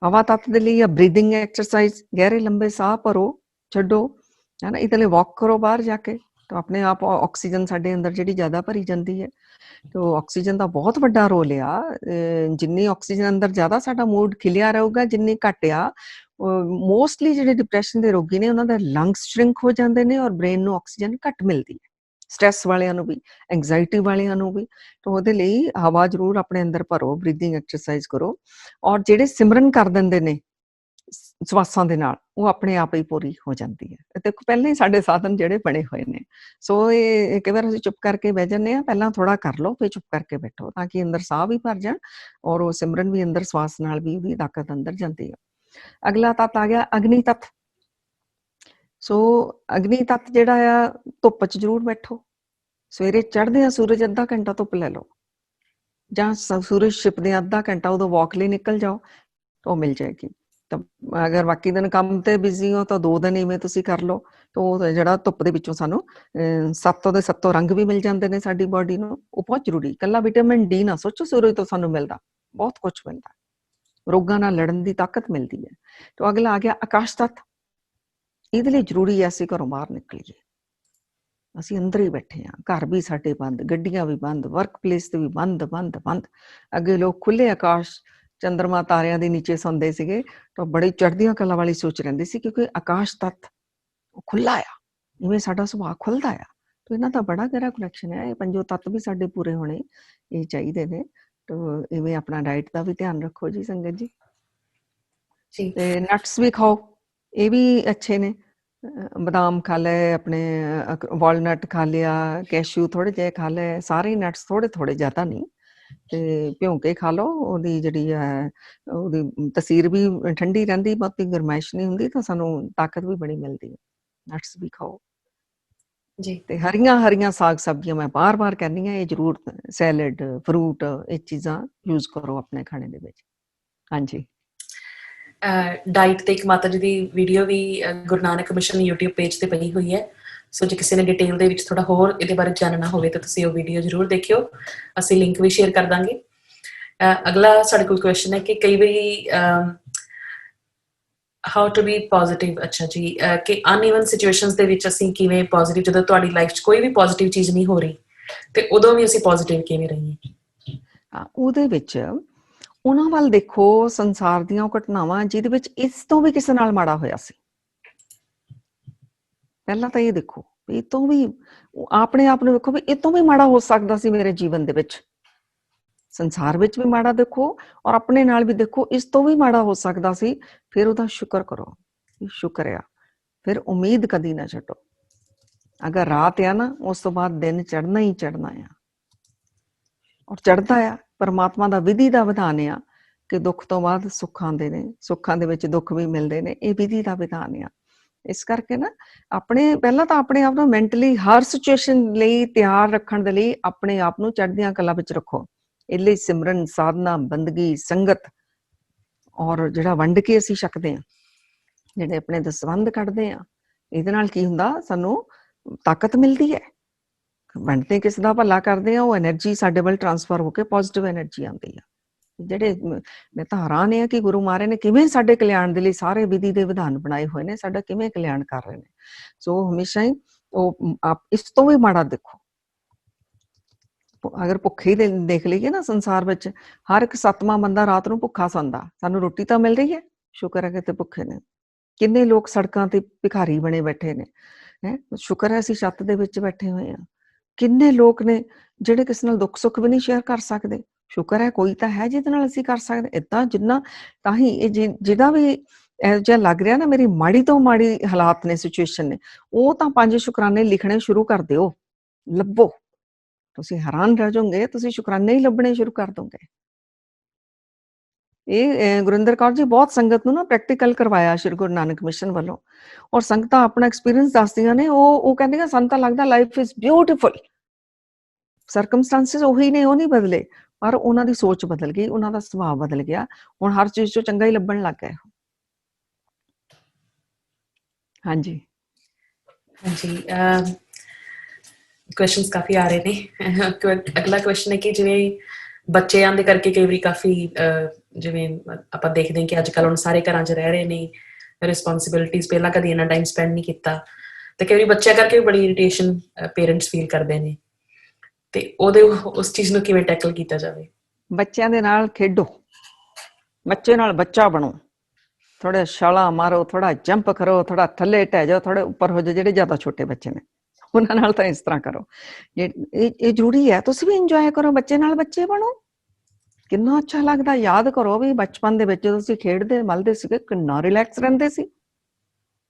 ਹਵਾ ਤੱਤ ਦੇ ਲਈ ਬਰੀਦਿੰਗ ਐਕਸਰਸਾਈਜ਼, ਗਹਿਰੇ ਲੰਬੇ ਸਾਹ ਭਰੋ, ਛੱਡੋ, ਹੈ ਨਾ। ਇਹਦੇ ਲਈ ਵਾਕ ਕਰੋ ਬਾਹਰ ਜਾ ਕੇ, ਤਾਂ ਆਪਣੇ ਆਪ ਆਕਸੀਜਨ ਸਾਡੇ ਅੰਦਰ ਜਿਹੜੀ ਜ਼ਿਆਦਾ ਭਰੀ ਜਾਂਦੀ ਹੈ। ਤੋ ਆਕਸੀਜਨ ਦਾ ਬਹੁਤ ਵੱਡਾ ਰੋਲ ਆ। ਜਿੰਨੀ ਆਕਸੀਜਨ ਅੰਦਰ ਜ਼ਿਆਦਾ, ਸਾਡਾ ਮੂਡ ਖਿਲਿਆ ਰਹੂਗਾ। ਜਿੰਨੀ ਘੱਟ ਆ, ਮੋਸਟਲੀ ਜਿਹੜੇ ਡਿਪਰੈਸ਼ਨ ਦੇ ਰੋਗੀ ਨੇ, ਉਹਨਾਂ ਦੇ ਲੰਗਸ ਸ਼ਰਿੰਕ ਹੋ ਜਾਂਦੇ ਨੇ ਔਰ ਬ੍ਰੇਨ ਨੂੰ ਆਕਸੀਜਨ ਘੱਟ ਮਿਲਦੀ ਹੈ। ਸਟ੍ਰੈਸ ਵਾਲਿਆਂ ਨੂੰ ਵੀ, ਐਂਗਜ਼ਾਇਟੀ ਵਾਲਿਆਂ ਨੂੰ ਵੀ। ਤਾਂ ਉਹਦੇ ਲਈ ਹਵਾ ਜ਼ਰੂਰ ਆਪਣੇ ਅੰਦਰ ਭਰੋ, ਬਰੀਦਿੰਗ ਐਕਸਰਸਾਈਜ਼ ਕਰੋ। ਔਰ ਜਿਹੜੇ ਸਿਮਰਨ ਕਰ ਦਿੰਦੇ ਨੇ ਸਵਾਸਾਂ ਦੇ ਨਾਲ, ਉਹ ਆਪਣੇ ਆਪ ਹੀ ਪੂਰੀ ਹੋ ਜਾਂਦੀ ਹੈ। ਦੇਖੋ, ਪਹਿਲਾਂ ਹੀ ਸਾਡੇ ਸਾਧਨ ਜਿਹੜੇ ਬਣੇ ਹੋਏ ਨੇ। ਸੋ ਇਹ ਕਈ ਵਾਰ ਅਸੀਂ ਚੁੱਪ ਕਰਕੇ ਬਹਿ ਜਾਂਦੇ ਹਾਂ। ਪਹਿਲਾਂ ਥੋੜਾ ਕਰ ਲਓ, ਫਿਰ ਚੁੱਪ ਕਰਕੇ ਬੈਠੋ, ਤਾਂ ਕਿ ਅੰਦਰ ਸਾਹ ਵੀ ਭਰ ਜਾਣ ਔਰ ਉਹ ਸਿਮਰਨ ਵੀ ਅੰਦਰ ਸਵਾਸ ਨਾਲ ਵੀ ਉਹਦੀ ਤਾਕਤ ਅੰਦਰ ਜਾਂਦੀ ਹੈ। ਅਗਲਾ ਤੱਤ ਆ ਗਿਆ ਅਗਨੀ ਤੱਤ। ਸੋ ਅਗਨੀ ਤੱਤ ਜਿਹੜਾ ਆ, ਧੁੱਪ 'ਚ ਜ਼ਰੂਰ ਬੈਠੋ। ਸਵੇਰੇ ਚੜ੍ਹਦੇ ਆ ਸੂਰਜ, ਅੱਧਾ ਘੰਟਾ ਧੁੱਪ ਲੈ ਲਓ, ਜਾਂ ਸੂਰਜ ਛਿਪਦੇ ਅੱਧਾ ਘੰਟਾ ਉਦੋਂ ਵਾਕ ਲਈ ਨਿਕਲ ਜਾਓ, ਤਾਂ ਉਹ ਮਿਲ ਜਾਏਗੀ। ਤਾਂ ਅਗਰ ਬਾਕੀ ਦਿਨ ਕੰਮ ਤੇ ਬਿਜ਼ੀ ਹੋ ਤਾਂ 2 ਦਿਨ ਇਵੇਂ ਤੁਸੀਂ ਕਰ ਲਓ। ਤਾਂ ਉਹ ਜਿਹੜਾ ਧੁੱਪ ਦੇ ਵਿੱਚੋਂ ਸਾਨੂੰ 7 ਦੇ 7 ਰੰਗ ਵੀ ਮਿਲ ਜਾਂਦੇ ਨੇ ਸਾਡੀ ਬਾਡੀ ਨੂੰ। ਉਹ ਬਹੁਤ ਜ਼ਰੂਰੀ। ਇਕੱਲਾ ਵਿਟਾਮਿਨ ਡੀ ਨਾ ਸੋਚੋ, ਸੂਰਜ ਤੋਂ ਸਾਨੂੰ ਮਿਲਦਾ ਬਹੁਤ ਕੁਛ ਮਿਲਦਾ। ਰੋਗਾਂ ਨਾਲ ਲੜਨ ਦੀ ਤਾਕਤ ਮਿਲਦੀ ਹੈ। ਤਾਂ ਅਗਲਾ ਆ ਗਿਆ ਆਕਾਸ਼ ਤੱਤ। ਇਹਦੇ ਲਈ ਜ਼ਰੂਰੀ ਹੈ ਅਸੀਂ ਘਰੋਂ ਬਾਹਰ ਨਿਕਲੀਏ। ਅਸੀਂ ਅੰਦਰ ਹੀ ਬੈਠੇ ਹਾਂ, ਘਰ ਵੀ ਸਾਡੇ ਬੰਦ, ਗੱਡੀਆਂ ਵੀ ਬੰਦ, ਵਰਕ ਪਲੇਸ ਤੇ ਵੀ ਬੰਦ ਬੰਦ ਬੰਦ। ਅੱਗੇ ਲੋਕ ਖੁੱਲੇ ਆਕਾਸ਼, ਚੰਦਰਮਾ ਤਾਰਿਆਂ ਦੇ ਨੀਚੇ ਸੌਂਦੇ ਸੀਗੇ, ਤਾਂ ਬੜੀ ਚੜ੍ਹਦੀਆਂ ਕਲਾ ਵਾਲੀ ਸੋਚ ਰਹਿੰਦੀ ਸੀ, ਕਿਉਂਕਿ ਆਕਾਸ਼ ਤੱਤ ਉਹ ਖੁੱਲਾ ਆ, ਜਿਵੇਂ ਸਾਡਾ ਸੁਭਾਅ ਖੁੱਲਦਾ ਆ। ਤਾਂ ਇਹਨਾਂ ਦਾ ਬੜਾ ਗਹਿਰਾ ਕਨੈਕਸ਼ਨ ਹੈ। ਇਹ ਪੰਜੋ ਤੱਤ ਵੀ ਸਾਡੇ ਪੂਰੇ ਹੋਣੇ ਇਹ ਚਾਹੀਦੇ ਨੇ। ਤਾਂ ਇਵੇਂ ਆਪਣਾ ਡਾਇਟ ਦਾ ਵੀ ਧਿਆਨ ਰੱਖੋ ਜੀ ਸੰਗਤ ਜੀ। ਜੀ ਤੇ ਨਟਸ ਵੀ ਖਾਓ, ਇਹ ਵੀ ਅੱਛੇ ਨੇ। ਬਦਾਮ ਖਾ ਲਏ, ਆਪਣੇ ਵਾਲਨਟ ਖਾ ਲਿਆ, ਕੈਸ਼ੂ ਥੋੜੇ ਜਿਹੇ ਖਾ ਲਏ, ਸਾਰੇ ਨਟਸ ਥੋੜੇ ਥੋੜੇ, ਜ਼ਿਆਦਾ ਨਹੀਂ। ਤੇ ਭਿਉਂ ਕੇ ਖਾ ਲਓ, ਉਹਦੀ ਜਿਹੜੀ ਹੈ ਉਹਦੀ ਤਸੀਰ ਵੀ ਠੰਡੀ ਰਹਿੰਦੀ, ਬਹੁਤੀ ਗਰਮਾਇਸ਼ ਨਹੀਂ ਹੁੰਦੀ, ਤਾਂ ਸਾਨੂੰ ਤਾਕਤ ਵੀ ਬੜੀ ਮਿਲਦੀ ਹੈ। ਨਟਸ ਵੀ ਖਾਓ ਜੀ ਤੇ ਹਰੀਆਂ ਹਰੀਆਂ ਸਾਗ ਸਬਜ਼ੀਆਂ, ਮੈਂ ਬਾਰ-ਬਾਰ ਕਹਿੰਦੀ ਹਾਂ, ਇਹ ਜ਼ਰੂਰ ਸੈਲਡ, ਫਰੂਟ, ਇਹ ਚੀਜ਼ਾਂ ਯੂਜ਼ ਕਰੋ ਆਪਣੇ ਖਾਣੇ ਦੇ ਵਿੱਚ। ਹਾਂਜੀ। ਡਾਈਟ ਤੇ ਇੱਕ ਮਾਤਾ ਜੀ ਦੀ ਵੀਡੀਓ ਵੀ Guru Nanak mission YouTube page ਤੇ ਪਈ ਹੋਈ ਹੈ। ਸੋ ਜੇ ਕਿਸੇ ਨੇ ਡਿਟੇਲ ਦੇ ਵਿੱਚ ਥੋੜਾ ਹੋਰ ਇਹਦੇ ਬਾਰੇ ਜਾਣਨਾ ਹੋਵੇ ਤਾਂ ਤੁਸੀਂ ਉਹ ਵੀਡੀਓ ਜ਼ਰੂਰ ਦੇਖਿਓ, ਅਸੀਂ ਲਿੰਕ ਵੀ ਸ਼ੇਅਰ ਕਰ ਦਾਂਗੇ। ਅਗਲਾ ਸਾਡੇ ਕੋਲ ਕੁਐਸਚਨ ਹੈ ਕਿ ਕਈ ਵਾਰੀ ਹਾਊ ਟੂ ਬੀ ਪੋਜ਼ਿਟਿਵ, ਅੱਛਾ ਜੀ, ਕਿ ਅਨਈਵਨ ਸਿਚੁਏਸ਼ਨਸ ਦੇ ਵਿੱਚ ਅਸੀਂ ਕਿਵੇਂ ਪੋਜ਼ਿਟਿਵ, ਜਦੋਂ ਤੁਹਾਡੀ ਲਾਈਫ 'ਚ ਕੋਈ ਵੀ ਪੋਜ਼ਿਟਿਵ ਚੀਜ਼ ਨਹੀਂ ਹੋ ਰਹੀ ਤੇ ਉਦੋਂ ਵੀ ਅਸੀਂ ਪੋਜ਼ਿਟਿਵ ਕਿਵੇਂ ਰਹੀਏ? ਉਹਦੇ ਵਿੱਚ ਉਹਨਾਂ ਵੱਲ ਦੇਖੋ, ਸੰਸਾਰ ਦੀਆਂ ਉਹ ਘਟਨਾਵਾਂ ਜਿਹਦੇ ਵਿੱਚ ਇਸ ਤੋਂ ਵੀ ਕਿਸੇ ਨਾਲ ਮਾੜਾ ਹੋਇਆ ਸੀ। ਪਹਿਲਾਂ ਤਾਂ ਇਹ ਦੇਖੋ, ਇਹ ਤੋਂ ਵੀ ਆਪਣੇ ਆਪ ਨੂੰ ਵੇਖੋ ਵੀ ਇਹ ਤੋਂ ਵੀ ਮਾੜਾ ਹੋ ਸਕਦਾ ਸੀ ਮੇਰੇ ਜੀਵਨ ਦੇ ਵਿੱਚ। ਸੰਸਾਰ ਵਿੱਚ ਵੀ ਮਾੜਾ ਦੇਖੋ ਔਰ ਆਪਣੇ ਨਾਲ ਵੀ ਦੇਖੋ, ਇਸ ਤੋਂ ਵੀ ਮਾੜਾ ਹੋ ਸਕਦਾ ਸੀ। ਫਿਰ ਉਹਦਾ ਸ਼ੁਕਰ ਕਰੋ, ਸ਼ੁਕਰ ਆ। ਫਿਰ ਉਮੀਦ ਕਦੀ ਨਾ ਛੱਡੋ। ਅਗਰ ਰਾਤ ਆ ਨਾ, ਉਸ ਤੋਂ ਬਾਅਦ ਦਿਨ ਚੜ੍ਹਨਾ ਹੀ ਚੜ੍ਹਨਾ ਆ, ਔਰ ਚੜ੍ਹਦਾ ਆ। ਪਰਮਾਤਮਾ ਦਾ ਵਿਧੀ ਦਾ ਵਿਧਾਨ ਆ ਕਿ ਦੁੱਖ ਤੋਂ ਬਾਅਦ ਸੁੱਖ ਆਉਂਦੇ ਨੇ, ਸੁੱਖਾਂ ਦੇ ਵਿੱਚ ਦੁੱਖ ਵੀ ਮਿਲਦੇ ਨੇ। ਇਹ ਵਿਧੀ ਦਾ ਵਿਧਾਨ ਆ। ਇਸ ਕਰਕੇ ਨਾ ਆਪਣੇ ਪਹਿਲਾਂ ਤਾਂ ਆਪਣੇ ਆਪ ਨੂੰ ਮੈਂਟਲੀ ਹਰ ਸਿਚੁਏਸ਼ਨ ਲਈ ਤਿਆਰ ਰੱਖਣ ਦੇ ਲਈ ਆਪਣੇ ਆਪ ਨੂੰ ਚੜ੍ਹਦੀਆਂ ਕਲਾ ਵਿੱਚ ਰੱਖੋ। ਇਸ ਲਈ ਸਿਮਰਨ, ਸਾਧਨਾ, ਬੰਦਗੀ, ਸੰਗਤ, ਔਰ ਜਿਹੜਾ ਵੰਡ ਕੇ ਅਸੀਂ ਛਕਦੇ ਹਾਂ, ਜਿਹੜੇ ਆਪਣੇ ਦਸਵੰਧ ਕੱਢਦੇ ਹਾਂ, ਇਹਦੇ ਨਾਲ ਕੀ ਹੁੰਦਾ, ਸਾਨੂੰ ਤਾਕਤ ਮਿਲਦੀ ਹੈ। ਵੰਡਦੇ ਕਿਸੇ ਦਾ ਭਲਾ ਕਰਦੇ ਆ, ਉਹ ਐਨਰਜੀ ਸਾਡੇ ਵੱਲ ਟਰਾਂਸਫਰ ਹੋ ਕੇ ਪੋਜ਼ਿਟਿਵ ਐਨਰਜੀ ਆਉਂਦੀ ਆ। ਜਿਹੜੇ ਮੈਂ ਤਾਂ ਹੈਰਾਨ ਆ ਕਿ ਗੁਰੂ ਮਹਾਰਾਜ ਨੇ ਕਿਵੇਂ ਸਾਡੇ ਕਲਿਆਣ ਦੇ ਲਈ ਸਾਰੇ ਵਿਧੀ ਦੇ ਵਿਧਾਨ ਬਣਾਏ ਹੋਏ ਨੇ, ਸਾਡਾ ਕਿਵੇਂ ਕਲਿਆਣ ਕਰ ਰਹੇ ਨੇ। ਸੋ ਹਮੇਸ਼ਾ ਹੀ ਉਹ ਇਸ ਤੋਂ ਵੀ ਮਾੜਾ ਦੇਖੋ। ਅਗਰ ਭੁੱਖੇ ਹੀ ਦੇਖ ਲਈਏ ਨਾ, ਸੰਸਾਰ ਵਿੱਚ ਹਰ ਇੱਕ 7ਵਾਂ ਬੰਦਾ ਰਾਤ ਨੂੰ ਭੁੱਖਾ ਸੌਂਦਾ। ਸਾਨੂੰ ਰੋਟੀ ਤਾਂ ਮਿਲ ਰਹੀ ਹੈ, ਸ਼ੁਕਰ ਹੈ ਕਿਤੇ ਭੁੱਖੇ ਨੇ। ਕਿੰਨੇ ਲੋਕ ਸੜਕਾਂ ਤੇ ਭਿਖਾਰੀ ਬਣੇ ਬੈਠੇ ਨੇ, ਹੈ ਸ਼ੁਕਰ ਹੈ ਅਸੀਂ ਛੱਤ ਦੇ ਵਿੱਚ ਬੈਠੇ ਹੋਏ ਹਾਂ। ਕਿੰਨੇ ਲੋਕ ਨੇ ਜਿਹੜੇ ਕਿਸੇ ਨਾਲ ਦੁੱਖ ਸੁੱਖ ਵੀ ਨਹੀਂ ਸ਼ੇਅਰ ਕਰ ਸਕਦੇ, ਸ਼ੁਕਰ ਹੈ ਕੋਈ ਤਾਂ ਹੈ ਜਿਹਦੇ ਨਾਲ ਅਸੀਂ ਕਰ ਸਕਦੇ। ਏਦਾਂ ਜਿੰਨਾ ਤਾਂ ਹੀ ਇਹ ਜਿਹਦਾ ਵੀ ਇਹੋ ਜਿਹਾ ਲੱਗ ਰਿਹਾ ਨਾ ਮੇਰੀ ਮਾੜੀ ਤੋਂ ਮਾੜੀ ਹਾਲਾਤ ਨੇ, ਸਿਚੁਏਸ਼ਨ ਨੇ, ਉਹ ਤਾਂ 5 ਸ਼ੁਕਰਾਨੇ ਲਿਖਣੇ ਸ਼ੁਰੂ ਕਰ ਦਿਓ, ਲੱਭੋ। ਤੁਸੀਂ ਹੈਰਾਨ ਰਹਿ ਜਾਓਗੇ, ਤੁਸੀਂ ਸ਼ੁਕਰਾਨੇ ਹੀ ਲੱਭਣੇ ਸ਼ੁਰੂ ਕਰ ਦੋਗੇ। ਇਹ ਗੁਰਿੰਦਰ ਕੌਰ ਜੀ ਬਹੁਤ ਸੰਗਤ ਨੂੰ ਨਾ ਪ੍ਰੈਕਟੀਕਲ ਕਰਵਾਇਆ ਸ਼੍ਰੀ ਗੁਰੂ ਨਾਨਕ ਮਿਸ਼ਨ ਵੱਲੋਂ, ਔਰ ਸੰਗਤਾਂ ਆਪਣਾ ਐਕਸਪੀਰੀਅੰਸ ਦੱਸਦੀਆਂ ਨੇ। ਉਹ ਕਹਿੰਦੀਆਂ ਸਾਨੂੰ ਤਾਂ ਲੱਗਦਾ ਲਾਈਫ ਇਜ਼ ਬਿਊਟੀਫੁਲ। ਸਰਕਮਸਟੈਂਸਿਸ ਉਹੀ ਨੇ, ਉਹ ਨਹੀਂ ਬਦਲੇ, ਪਰ ਉਹਨਾਂ ਦੀ ਸੋਚ ਬਦਲ ਗਈ, ਉਹਨਾਂ ਦਾ ਸੁਭਾਅ ਬਦਲ ਗਿਆ। ਹੁਣ ਹਰ ਚੀਜ਼ 'ਚੋਂ ਚੰਗਾ ਹੀ ਲੱਭਣ ਲੱਗ ਗਏ। ਹਾਂਜੀ ਹਾਂਜੀ, ਕੁਐਸਚਨਸ ਕਾਫੀ ਆ ਰਹੇ ਨੇ। ਅਗਲਾ ਕੁਐਸਚਨ ਹੈ ਕਿ ਜਿਵੇਂ ਬੱਚਿਆਂ ਦੇ ਕਰਕੇ ਕਈ ਵਾਰੀ ਕਾਫੀ ਜਿਵੇਂ ਆਪਾਂ ਦੇਖਦੇ ਹਾਂ ਕਿ ਅੱਜ ਕੱਲ੍ਹ ਹੁਣ ਸਾਰੇ ਘਰਾਂ 'ਚ ਰਹਿ ਰਹੇ ਨੇ, ਰਿਸਪੋਂਸਿਬਿਲਿਟੀਜ਼, ਪਹਿਲਾਂ ਕਦੀ ਇੰਨਾ ਟਾਈਮ ਸਪੈਂਡ ਨਹੀਂ ਕੀਤਾ, ਤੇ ਕਈ ਵਾਰੀ ਬੱਚਿਆਂ ਕਰਕੇ ਵੀ ਬੜੀ ਇਰੀਟੇਸ਼ਨ ਪੇਰੈਂਟਸ ਫੀਲ ਕਰਦੇ ਨੇ, ਤੇ ਉਹਦੇ ਉਸ ਚੀਜ਼ ਨੂੰ ਕਿਵੇਂ ਟੈਕਲ ਕੀਤਾ ਜਾਵੇ? ਬੱਚਿਆਂ ਦੇ ਨਾਲ ਖੇਡੋ, ਬੱਚੇ ਨਾਲ ਬੱਚਾ ਬਣੋ, ਥੋੜਾ ਛਾਲਾਂ ਮਾਰੋ, ਥੋੜਾ ਜੰਪ ਕਰੋ, ਥੋੜਾ ਥੱਲੇ ਢਹਿ ਜਾਓ, ਥੋੜੇ ਉੱਪਰ ਹੋ ਜਾਓ। ਜਿਹੜੇ ਜ਼ਿਆਦਾ ਛੋਟੇ ਬੱਚੇ ਨੇ ਉਹਨਾਂ ਨਾਲ ਤਾਂ ਇਸ ਤਰ੍ਹਾਂ ਕਰੋ। ਇਹ ਜ਼ਰੂਰੀ ਹੈ। ਤੁਸੀਂ ਵੀ ਇੰਜੋਏ ਕਰੋ, ਬੱਚੇ ਨਾਲ ਬੱਚੇ ਬਣੋ। ਕਿੰਨਾ ਅੱਛਾ ਲੱਗਦਾ। ਯਾਦ ਕਰੋ ਵੀ ਬਚਪਨ ਦੇ ਵਿੱਚ ਜਦੋਂ ਅਸੀਂ ਖੇਡਦੇ ਮਲਦੇ ਸੀਗੇ, ਕਿੰਨਾ ਰਿਲੈਕਸ ਰਹਿੰਦੇ ਸੀ।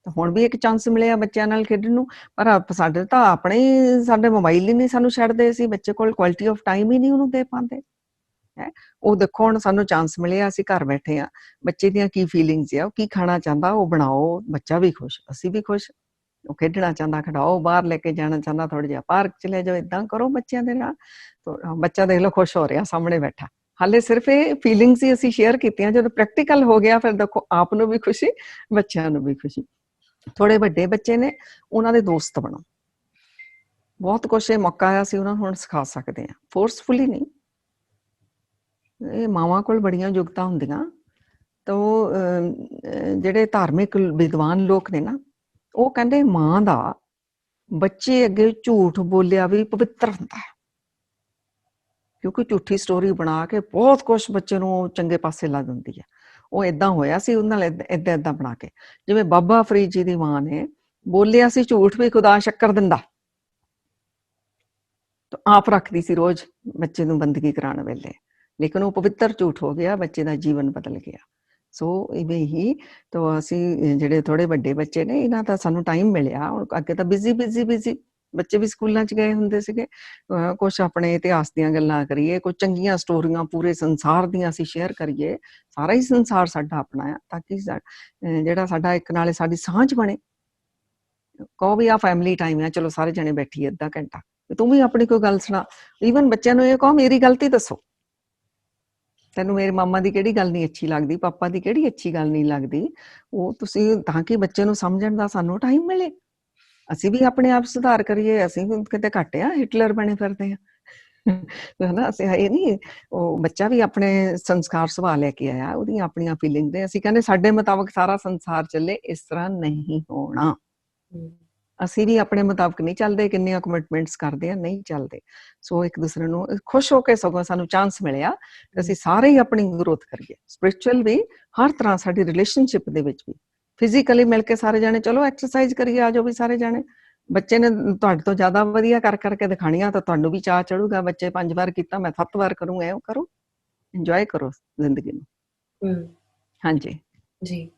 ਹੁਣ ਵੀ ਇੱਕ ਚਾਂਸ ਮਿਲਿਆ ਬੱਚਿਆਂ ਨਾਲ ਖੇਡਣ ਨੂੰ, ਪਰ ਸਾਡੇ ਤਾਂ ਸਾਡੇ ਮੋਬਾਈਲ ਹੀ ਨਹੀਂ ਸਾਨੂੰ ਛੱਡਦੇ ਸੀ। ਬੱਚੇ ਕੋਲ ਕੁਆਲਿਟੀ ਆਫ ਟਾਈਮ ਹੀ ਨਹੀਂ ਉਹਨੂੰ ਦੇ ਪਾਉਂਦੇ ਹੈ। ਉਹ ਦੇਖੋ ਹੁਣ ਸਾਨੂੰ ਚਾਂਸ ਮਿਲਿਆ, ਅਸੀਂ ਘਰ ਬੈਠੇ ਹਾਂ, ਬੱਚੇ ਦੀਆਂ ਕੀ ਫੀਲਿੰਗਸ ਆ, ਉਹ ਕੀ ਖਾਣਾ ਚਾਹੁੰਦਾ, ਉਹ ਬਣਾਓ, ਬੱਚਾ ਵੀ ਖੁਸ਼, ਅਸੀਂ ਵੀ ਖੁਸ਼। ਉਹ ਖੇਡਣਾ ਚਾਹੁੰਦਾ ਖਿਡਾਓ, ਬਾਹਰ ਲੈ ਕੇ ਜਾਣਾ ਚਾਹੁੰਦਾ ਥੋੜਾ ਜਿਹਾ ਪਾਰਕ ਚ ਲੈ ਜਾਓ, ਏਦਾਂ ਕਰੋ ਬੱਚਿਆਂ ਦੇ ਨਾਲ। ਬੱਚਾ ਦੇਖ ਲਓ ਖੁਸ਼ ਹੋ ਰਿਹਾ ਸਾਹਮਣੇ ਬੈਠਾ। ਹਾਲੇ ਸਿਰਫ ਇਹ ਫੀਲਿੰਗਸ ਹੀ ਅਸੀਂ ਸ਼ੇਅਰ ਕੀਤੀਆਂ, ਜਦੋਂ ਪ੍ਰੈਕਟੀਕਲ ਹੋ ਗਿਆ ਫਿਰ ਦੇਖੋ ਆਪ ਨੂੰ ਵੀ ਖੁਸ਼ੀ, ਬੱਚਿਆਂ ਨੂੰ ਵੀ ਖੁਸ਼ੀ। ਥੋੜੇ ਵੱਡੇ ਬੱਚੇ ਨੇ, ਉਹਨਾਂ ਦੇ ਦੋਸਤ ਬਣੋ। ਬਹੁਤ ਕੁਛ ਇਹ ਮੌਕਾ ਆਇਆ ਸੀ ਉਹਨਾਂ ਨੂੰ ਹੁਣ ਸਿਖਾ ਸਕਦੇ ਹਾਂ, ਫੋਰਸਫੁਲੀ ਨਹੀਂ। ਇਹ ਮਾਵਾਂ ਕੋਲ ਬੜੀਆਂ ਯੋਗਤਾ ਹੁੰਦੀਆਂ। ਤਾਂ ਉਹ ਜਿਹੜੇ ਧਾਰਮਿਕ ਵਿਦਵਾਨ ਲੋਕ ਨੇ ਨਾ, ਉਹ ਕਹਿੰਦੇ ਮਾਂ ਦਾ ਬੱਚੇ ਅੱਗੇ ਝੂਠ ਬੋਲਿਆ ਵੀ ਪਵਿੱਤਰ ਹੁੰਦਾ ਹੈ, ਕਿਉਂਕਿ ਝੂਠੀ ਸਟੋਰੀ ਬਣਾ ਕੇ ਬਹੁਤ ਕੁਛ ਬੱਚੇ ਨੂੰ ਚੰਗੇ ਪਾਸੇ ਲਾ ਦਿੰਦੀ ਹੈ। ਉਹ ਏਦਾਂ ਹੋਇਆ ਸੀ ਉਹਦੇ ਨਾਲ, ਏਦਾਂ ਏਦਾਂ ਬਣਾ ਕੇ, ਜਿਵੇਂ ਬਾਬਾ ਫਰੀਦ ਜੀ ਦੀ ਮਾਂ ਨੇ ਬੋਲਿਆ ਸੀ ਝੂਠ ਵੀ ਖੁਦਾ ਸ਼ੱਕਰ ਦਿੰਦਾ, ਆਪ ਰੱਖਦੀ ਸੀ ਰੋਜ਼ ਬੱਚੇ ਨੂੰ ਬੰਦਗੀ ਕਰਾਉਣ ਵੇਲੇ, ਲੇਕਿਨ ਉਹ ਪਵਿੱਤਰ ਝੂਠ ਹੋ ਗਿਆ, ਬੱਚੇ ਦਾ ਜੀਵਨ ਬਦਲ ਗਿਆ। ਸੋ ਇਵੇਂ ਹੀ ਤਾਂ ਅਸੀਂ ਜਿਹੜੇ ਥੋੜੇ ਵੱਡੇ ਬੱਚੇ ਨੇ, ਇਹਨਾਂ ਦਾ ਸਾਨੂੰ ਟਾਈਮ ਮਿਲਿਆ, ਅੱਗੇ ਤਾਂ ਬਿਜ਼ੀ ਬੱਚੇ ਵੀ ਸਕੂਲਾਂ 'ਚ ਗਏ ਹੁੰਦੇ ਸੀਗੇ, ਕੁਛ ਆਪਣੇ ਇਤਿਹਾਸ ਦੀਆਂ ਗੱਲਾਂ ਕਰੀਏ, ਕੁਝ ਚੰਗੀਆਂ ਸਟੋਰੀਆਂ ਪੂਰੇ ਸੰਸਾਰ ਦੀਆਂ ਅਸੀਂ ਸ਼ੇਅਰ ਕਰੀਏ, ਸਾਰਾ ਹੀ ਸੰਸਾਰ ਸਾਡਾ ਆਪਣਾ ਆ, ਤਾਂ ਕਿ ਜਿਹੜਾ ਸਾਡਾ ਇੱਕ ਨਾਲੇ ਸਾਡੀ ਸਾਂਝ ਬਣੇ। ਕਹੋ ਵੀ ਆ ਫੈਮਿਲੀ ਟਾਈਮ ਆ, ਚਲੋ ਸਾਰੇ ਜਣੇ ਬੈਠੀਏ ਅੱਧਾ ਘੰਟਾ, ਤੂੰ ਵੀ ਆਪਣੀ ਕੋਈ ਗੱਲ ਸੁਣਾ। ਈਵਨ ਬੱਚਿਆਂ ਨੂੰ ਇਹ ਕਹੋ ਮੇਰੀ ਗਲਤੀ ਦੱਸੋ, ਤੈਨੂੰ ਮੇਰੇ ਮਾਮਾ ਦੀ ਕਿਹੜੀ ਗੱਲ ਨਹੀਂ ਅੱਛੀ ਲੱਗਦੀ, ਪਾਪਾ ਦੀ ਕਿਹੜੀ ਅੱਛੀ ਗੱਲ ਨਹੀਂ ਲੱਗਦੀ, ਉਹ ਤੁਸੀਂ, ਤਾਂ ਕਿ ਬੱਚੇ ਨੂੰ ਸਮਝਣ ਦਾ ਸਾਨੂੰ ਟਾਈਮ ਮਿਲੇ, ਅਸੀਂ ਵੀ ਆਪਣੇ ਆਪ ਸੁਧਾਰ ਕਰੀਏ। ਅਸੀਂ ਵੀ ਕਿਤੇ ਘੱਟ ਆ, ਹਿਟਲਰ ਬਣੇ ਫਿਰਦੇ ਆ ਹਨਾ। ਅਸੀਂ ਇਹ ਨਹੀਂ, ਉਹ ਬੱਚਾ ਵੀ ਆਪਣੇ ਸੰਸਕਾਰ ਸੁਭਾਅ ਲੈ ਕੇ ਆਇਆ, ਉਹਦੀਆਂ ਆਪਣੀਆਂ ਫੀਲਿੰਗ ਦੇ, ਅਸੀਂ ਕਹਿੰਦੇ ਸਾਡੇ ਮੁਤਾਬਕ ਸਾਰਾ ਸੰਸਾਰ ਚੱਲੇ, ਇਸ ਤਰ੍ਹਾਂ ਨਹੀਂ ਹੋਣਾ। ਅਸੀਂ ਵੀ ਆਪਣੇ ਮੁਤਾਬਕ ਨਹੀਂ ਚੱਲਦੇ, ਕਿੰਨੀਆਂ ਕਮਿਟਮੈਂਟਸ ਕਰਦੇ ਆ, ਨਹੀਂ ਚੱਲਦੇ। ਸੋ ਇੱਕ ਦੂਸਰੇ ਨੂੰ ਖੁਸ਼ ਹੋ ਕੇ, ਸਗੋਂ ਸਾਨੂੰ ਚਾਂਸ ਮਿਲਿਆ ਕਿ ਅਸੀਂ ਸਾਰੇ ਹੀ ਆਪਣੀ ਗਰੋਥ ਕਰੀਏ, ਸਪਿਰਿਚੁਅਲ ਵੀ, ਹਰ ਤਰ੍ਹਾਂ ਸਾਡੀ ਰਿਲੇਸ਼ਨਸ਼ਿਪ ਦੇ ਵਿੱਚ ਵੀ, ਫਿਜ਼ੀਕਲੀ ਮਿਲ ਕੇ ਸਾਰੇ ਜਾਣੇ ਚਲੋ ਐਕਸਰਸਾਈਜ਼ ਕਰੀਏ, ਆ ਜਾਓ ਵੀ ਸਾਰੇ ਜਾਣੇ। ਬੱਚੇ ਨੇ ਤੁਹਾਡੇ ਤੋਂ ਜ਼ਿਆਦਾ ਵਧੀਆ ਕਰ ਕਰਕੇ ਦਿਖਾਣੀਆਂ, ਤਾਂ ਤੁਹਾਨੂੰ ਵੀ ਚਾਅ ਚੜੂਗਾ, ਬੱਚੇ 5 ਵਾਰ ਕੀਤਾ ਮੈਂ 7 ਵਾਰ ਕਰੂੰ, ਐਂ ਕਰੋ, ਇੰਜੋਏ ਕਰੋ ਜ਼ਿੰਦਗੀ ਨੂੰ। ਹਾਂਜੀ ਜੀ,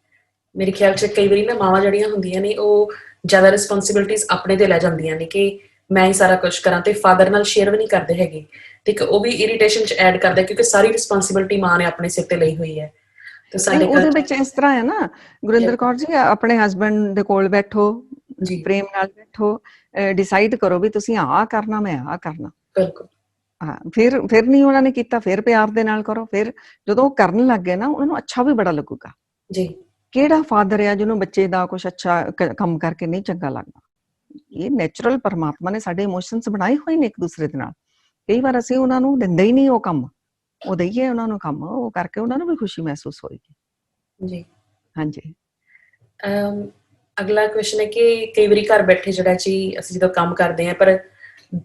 ਮੇਰੇ ਖਿਆਲ 'ਚ ਕਈ ਵਾਰੀ ਨਾ ਮਾਵਾਂ ਜਿਹੜੀਆਂ ਹੁੰਦੀਆਂ ਨੇ, ਉਹ ਜ਼ਿਆਦਾ ਰਿਸਪੌਂਸਿਬਿਲਿਟੀਜ਼ ਆਪਣੇ ਤੇ ਲੈ ਜਾਂਦੀਆਂ ਨੇ ਕਿ ਮੈਂ ਹੀ ਸਾਰਾ ਕੁਛ ਕਰਾਂ, ਤੇ ਫਾਦਰ ਨਾਲ ਸ਼ੇਅਰ ਵੀ ਨਹੀਂ ਕਰਦੇ ਹੈਗੇ, ਤੇ ਉਹ ਵੀ ਇਰੀਟੇਸ਼ਨ 'ਚ ਐਡ ਕਰਦਾ, ਕਿਉਂਕਿ ਸਾਰੀ ਰਿਸਪੌਂਸਿਬਿਲਿਟੀ ਮਾਂ ਨੇ ਆਪਣੇ ਸਿਰ ਤੇ ਲਈ ਹੋਈ ਹੈ। ਤੇ ਨਹੀਂ, ਸਾਡੇ ਉਹਦੇ ਵਿੱਚ ਇਸ ਤਰ੍ਹਾਂ ਹੈ ਨਾ ਗੁਰਿੰਦਰ ਕੌਰ ਜੀ, ਆਪਣੇ ਹਸਬੈਂਡ ਦੇ ਕੋਲ ਬੈਠੋ, ਪ੍ਰੇਮ ਨਾਲ ਬੈਠੋ, ਡਿਸਾਈਡ ਕਰੋ ਵੀ ਤੁਸੀਂ ਆਹ ਕਰਨਾ, ਮੈਂ ਆਹ ਕਰਨਾ। ਬਿਲਕੁਲ। ਹਾਂ, ਫਿਰ ਨਹੀਂ ਉਹਨਾਂ ਨੇ ਕੀਤਾ, ਫਿਰ ਪਿਆਰ ਦੇ ਨਾਲ ਕਰੋ। ਫਿਰ ਜਦੋਂ ਉਹ ਕਰਨ ਲੱਗ ਗਏ ਨਾ, ਉਹਨਾਂ ਨੂੰ ਅੱਛਾ ਵੀ ਬੜਾ ਲੱਗੂਗਾ। ਜੀ, ਕਿਹੜਾ ਫਾਦਰ ਆ ਜਿਹਨੂੰ ਬੱਚੇ ਦਾ ਕੁਛ ਅੱਛਾ ਕੰਮ ਕਰਕੇ ਨਹੀਂ ਚੰਗਾ ਲੱਗਦਾ? ਇਹ ਨੈਚੁਰਲ ਪਰਮਾਤਮਾ ਨੇ ਸਾਡੇ ਇਮੋਸ਼ਨਸ ਬਣਾਏ ਹੋਏ ਨੇ ਇੱਕ ਦੂਸਰੇ ਦੇ ਨਾਲ। ਕਈ ਵਾਰ ਅਸੀਂ ਉਹਨਾਂ ਨੂੰ ਦਿੰਦੇ ਹੀ ਨਹੀਂ ਉਹ ਕੰਮ, ਉਹ ਦਈਏ ਉਹਨਾਂ ਨੂੰ ਕੰਮ, ਉਹ ਕਰਕੇ ਉਹਨਾਂ ਨੂੰ ਵੀ ਖੁਸ਼ੀ ਮਹਿਸੂਸ ਹੋਏਗੀ। ਜੀ, ਹਾਂਜੀ। ਅਗਲਾ ਕੁਐਸਚਨ ਹੈ ਕਿ ਕਈ ਵਾਰੀ ਘਰ ਬੈਠੇ ਜਿਹੜਾ ਜੀ ਅਸੀਂ ਜਦੋਂ ਕੰਮ ਕਰਦੇ ਹਾਂ, ਪਰ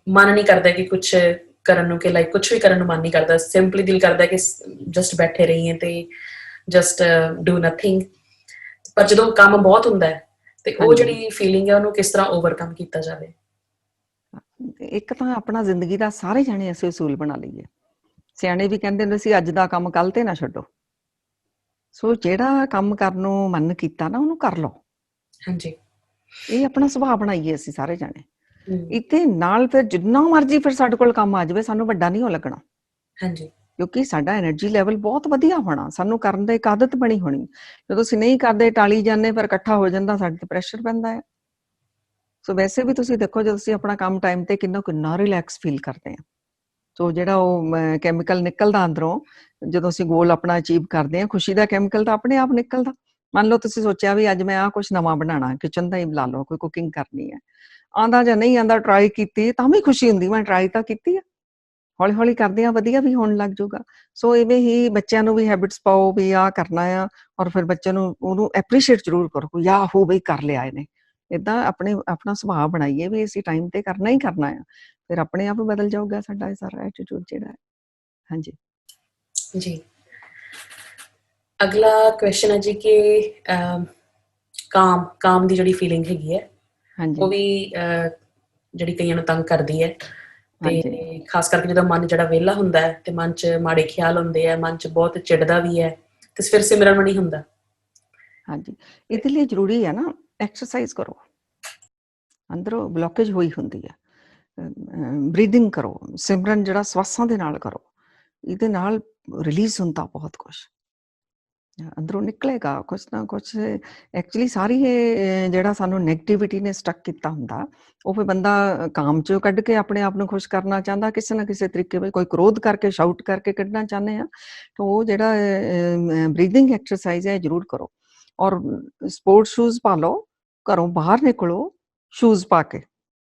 ਮਨ ਨਹੀਂ ਕਰਦਾ ਕਿ ਕੁਛ ਕਰਨ ਨੂੰ, ਕਿ ਲਾਈਕ ਕੁਛ ਵੀ ਕਰਨ ਨੂੰ ਮਨ ਨਹੀਂ ਕਰਦਾ, ਸਿੰਪਲੀ ਦਿਲ ਕਰਦਾ ਕਿ ਜਸਟ ਬੈਠੇ ਰਹੀਏ ਤੇ ਜਸਟ ਡੂ ਨਥਿੰਗ। ਪਰ ਜਦੋਂ ਕੰਮ ਬਹੁਤ ਹੁੰਦਾ ਹੈ, ਤੇ ਉਹ ਜਿਹੜੀ ਫੀਲਿੰਗ ਹੈ, ਉਹਨੂੰ ਕਿਸ ਤਰ੍ਹਾਂ ਓਵਰਕਮ ਕੀਤਾ ਜਾਵੇ? ਇੱਕ ਤਾਂ ਆਪਣਾ ਜ਼ਿੰਦਗੀ ਦਾ ਸਾਰੇ ਜਾਣੇ ਅਸੀਂ ਅਸੂਲ ਬਣਾ ਲਈਏ। ਸਿਆਣੇ ਵੀ ਕਹਿੰਦੇ ਹੁੰਦੇ ਸੀ, ਅੱਜ ਦਾ ਕੰਮ ਕੱਲ ਤੇ ਨਾ ਛੱਡੋ। ਸੋ ਜਿਹੜਾ ਕੰਮ ਕਰਨ ਨੂੰ ਮਨ ਕੀਤਾ ਨਾ, ਉਹਨੂੰ ਕਰ ਲਓ। ਹਾਂਜੀ। ਇਹ ਆਪਣਾ ਸੁਭਾਅ ਬਣਾਈਏ ਅਸੀਂ ਸਾਰੇ ਜਾਣੇ। ਇਹਦੇ ਨਾਲ ਫਿਰ ਜਿੰਨਾ ਮਰਜ਼ੀ ਫਿਰ ਸਾਡੇ ਕੋਲ ਕੰਮ ਆ ਜਾਵੇ, ਸਾਨੂੰ ਵੱਡਾ ਨਹੀਂ ਹੋ ਲੱਗਣਾ। ਹਾਂਜੀ। ਕਿਉਂਕਿ ਸਾਡਾ ਐਨਰਜੀ ਲੈਵਲ ਬਹੁਤ ਵਧੀਆ ਹੋਣਾ, ਸਾਨੂੰ ਕਰਨ ਦੀ ਇੱਕ ਆਦਤ ਬਣੀ ਹੋਣੀ। ਜਦੋਂ ਅਸੀਂ ਨਹੀਂ ਕਰਦੇ, ਟਾਲੀ ਜਾਂਦੇ, ਫਿਰ ਇਕੱਠਾ ਹੋ ਜਾਂਦਾ, ਸਾਡੇ ਤੇ ਪ੍ਰੈਸ਼ਰ ਪੈਂਦਾ ਹੈ। ਸੋ ਵੈਸੇ ਵੀ ਤੁਸੀਂ ਦੇਖੋ, ਜਦੋਂ ਅਸੀਂ ਆਪਣਾ ਕੰਮ ਟਾਈਮ ਤੇ ਕਿੰਨਾ ਰਿਲੈਕਸ ਫੀਲ ਕਰਦੇ ਹਾਂ। ਸੋ ਜਿਹੜਾ ਉਹ ਕੈਮੀਕਲ ਨਿਕਲਦਾ ਅੰਦਰੋਂ, ਜਦੋਂ ਅਸੀਂ ਗੋਲ ਆਪਣਾ ਅਚੀਵ ਕਰਦੇ ਹਾਂ, ਖੁਸ਼ੀ ਦਾ ਕੈਮੀਕਲ ਤਾਂ ਆਪਣੇ ਆਪ ਨਿਕਲਦਾ। ਮੰਨ ਲਓ ਤੁਸੀਂ ਸੋਚਿਆ ਵੀ ਅੱਜ ਮੈਂ ਆਹ ਕੁਛ ਨਵਾਂ ਬਣਾਉਣਾ, ਕਿਚਨ ਦਾ ਹੀ ਲਾ ਲਓ, ਕੋਈ ਕੁਕਿੰਗ ਕਰਨੀ ਹੈ, ਆਉਂਦਾ ਜਾਂ ਨਹੀਂ ਆਉਂਦਾ, ਟਰਾਈ ਕੀਤੀ ਤਾਂ ਵੀ ਖੁਸ਼ੀ ਹੁੰਦੀ, ਮੈਂ ਟਰਾਈ ਤਾਂ ਕੀਤੀ ਆ। ਹੌਲੀ ਹੌਲੀ ਕਰਦੇ ਆ, ਵਧੀਆ ਵੀ ਹੋਣ ਲੱਗ ਜਾਊਗਾ। ਸੋ ਇਵੇਂ ਹੀ ਬੱਚਿਆਂ ਨੂੰ ਵੀ ਹੈਬਿਟਸ ਪਾਓ ਵੀ ਆਹ ਕਰਨਾ ਆ, ਔਰ ਫਿਰ ਬੱਚੇ ਨੂੰ ਉਹਨੂੰ ਐਪਰੀਸ਼ੀਏਟ ਜ਼ਰੂਰ ਕਰੋ, ਯਾਹੂ ਬਈ ਕਰ ਲਿਆ ਇਹਨੇ। ਏਦਾਂ ਆਪਣਾ ਸੁਭਾਅ ਬਣਾਈਏ ਵੀ ਅਸੀਂ ਟਾਈਮ ਤੇ ਕਰਨਾ ਹੀ ਕਰਨਾ ਆ, ਫਿਰ ਆਪਣੇ ਆਪ ਬਦਲ ਜਾਊਗਾ ਸਾਡਾ ਇਹ ਸਾਰਾ ਐਟੀਟਿਊਡ ਜਿਹੜਾ ਹੈ। ਹਾਂਜੀ ਜੀ। ਅਗਲਾ ਕੁਐਸਚਨ ਹੈ ਜੀ ਕਿ ਕਾਮ ਦੀ ਜਿਹੜੀ ਫੀਲਿੰਗ ਹੈਗੀ ਹੈ, ਉਹ ਵੀ ਜਿਹੜੀ ਕਈਆਂ ਨੂੰ ਤੰਗ ਕਰਦੀ ਹੈ, ਤੇ ਖਾਸ ਕਰਕੇ ਜਦੋਂ ਮਨ ਜਿਹੜਾ ਵਿਹਲਾ ਹੁੰਦਾ ਹੈ, ਤੇ ਮਨ 'ਚ ਮਾੜੇ ਖਿਆਲ ਹੁੰਦੇ ਆ, ਮਨ 'ਚ ਬਹੁਤ ਚਿੜਦਾ ਵੀ ਹੈ, ਤੇ ਫਿਰ ਸਿਮਰਨ ਵੀ ਨਹੀਂ ਹੁੰਦਾ। ਹਾਂਜੀ, ਇਹਦੇ ਲਈ ਜ਼ਰੂਰੀ ਹੈ ਨਾ, ਐਕਸਰਸਾਈਜ਼ ਕਰੋ। ਅੰਦਰੋਂ ਬਲੋਕੇਜ ਹੋਈ ਹੁੰਦੀ ਹੈ, ਬਰੀਦਿੰਗ ਕਰੋ, ਸਿਮਰਨ ਜਿਹੜਾ ਸਵਾਸਾਂ ਦੇ ਨਾਲ ਕਰੋ, ਇਹਦੇ ਨਾਲ ਰਿਲੀਜ਼ ਹੁੰਦਾ ਬਹੁਤ ਕੁਛ, ਅੰਦਰੋਂ ਨਿਕਲੇਗਾ ਕੁਛ ਨਾ ਕੁਛ। ਐਕਚੁਅਲੀ ਸਾਰੀ ਇਹ ਜਿਹੜਾ ਸਾਨੂੰ ਨੈਗੇਟਿਵਿਟੀ ਨੇ ਸਟਕ ਕੀਤਾ ਹੁੰਦਾ, ਉਹ ਫਿਰ ਬੰਦਾ ਕਾਮ 'ਚੋਂ ਕੱਢ ਕੇ ਆਪਣੇ ਆਪ ਨੂੰ ਖੁਸ਼ ਕਰਨਾ ਚਾਹੁੰਦਾ ਕਿਸੇ ਨਾ ਕਿਸੇ ਤਰੀਕੇ ਵਿੱਚ, ਕੋਈ ਕ੍ਰੋਧ ਕਰਕੇ, ਸ਼ਾਊਟ ਕਰਕੇ ਕੱਢਣਾ ਚਾਹੁੰਦੇ ਆ, ਤਾਂ ਉਹ ਜਿਹੜਾ ਬਰੀਦਿੰਗ ਐਕਸਰਸਾਈਜ਼ ਹੈ ਜ਼ਰੂਰ ਕਰੋ। ਔਰ ਸਪੋਰਟਸ ਸ਼ੂਜ਼ ਪਾ ਲਓ, ਘਰੋਂ ਬਾਹਰ ਨਿਕਲੋ ਸ਼ੂਜ਼ ਪਾ ਕੇ,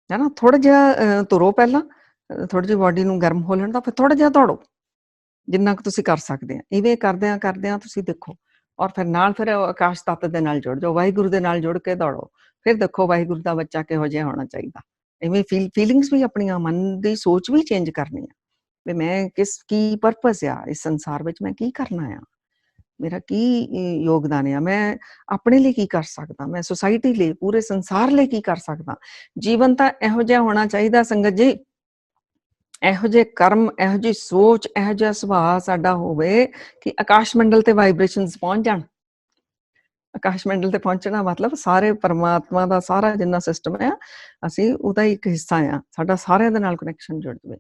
ਹੈ ਨਾ, ਥੋੜ੍ਹਾ ਜਿਹਾ ਤੁਰੋ ਪਹਿਲਾਂ, ਥੋੜ੍ਹੀ ਜਿਹੀ ਬਾਡੀ ਨੂੰ ਗਰਮ ਹੋ ਲੈਣ ਦਾ, ਫਿਰ ਥੋੜ੍ਹਾ ਜਿਹਾ ਦੌੜੋ, ਜਿੰਨਾ ਕੁ ਤੁਸੀਂ ਕਰ ਸਕਦੇ ਆ। ਇਵੇਂ ਕਰਦਿਆਂ ਤੁਸੀਂ ਦੇਖੋ, ਔਰ ਫਿਰ ਨਾਲ ਫਿਰ ਆਕਾਸ਼ ਤੱਤ ਦੇ ਨਾਲ ਜੁੜ ਜਾਓ, ਵਾਹਿਗੁਰੂ ਦੇ ਨਾਲ ਜੁੜ ਕੇ ਦੌੜੋ, ਫਿਰ ਦੇਖੋ ਵਾਹਿਗੁਰੂ ਦਾ ਬੱਚਾ ਕਿਹੋ ਜਿਹਾ ਹੋਣਾ ਚਾਹੀਦਾ। ਇਵੇਂ ਫੀਲਿੰਗਸ ਵੀ ਆਪਣੀਆਂ, ਮਨ ਦੀ ਸੋਚ ਵੀ ਚੇਂਜ ਕਰਨੀ ਆ ਵੀ ਮੈਂ ਕੀ ਪਰਪਸ ਆ ਇਸ ਸੰਸਾਰ ਵਿੱਚ, ਮੈਂ ਕੀ ਕਰਨਾ ਆ, ਮੇਰਾ ਕੀ ਯੋਗਦਾਨ ਆ, ਮੈਂ ਆਪਣੇ ਲਈ ਕੀ ਕਰ ਸਕਦਾ, ਮੈਂ ਸੁਸਾਇਟੀ ਲਈ, ਪੂਰੇ ਸੰਸਾਰ ਲਈ ਕੀ ਕਰ ਸਕਦਾ। ਜੀਵਨ ਤਾਂ ਇਹੋ ਜਿਹਾ ਹੋਣਾ ਚਾਹੀਦਾ ਸੰਗਤ ਜੀ, ਇਹੋ ਜਿਹੇ ਕਰਮ, ਇਹੋ ਜਿਹੀ ਸੋਚ, ਇਹੋ ਜਿਹਾ ਸੁਭਾਅ ਸਾਡਾ ਹੋਵੇ ਕਿ ਆਕਾਸ਼ ਮੰਡਲ ਤੇ ਵਾਈਬ੍ਰੇਸ਼ਨਸ ਪਹੁੰਚ ਜਾਣ। ਆਕਾਸ਼ ਮੰਡਲ ਤੇ ਪਹੁੰਚਣਾ ਮਤਲਬ ਸਾਰੇ ਪਰਮਾਤਮਾ ਦਾ ਸਾਰਾ ਜਿੰਨਾ ਸਿਸਟਮ ਆ, ਅਸੀਂ ਉਹਦਾ ਇੱਕ ਹਿੱਸਾ ਆ, ਸਾਡਾ ਸਾਰਿਆਂ ਦੇ ਨਾਲ ਕਨੈਕਸ਼ਨ ਜੁੜ ਜਾਵੇ।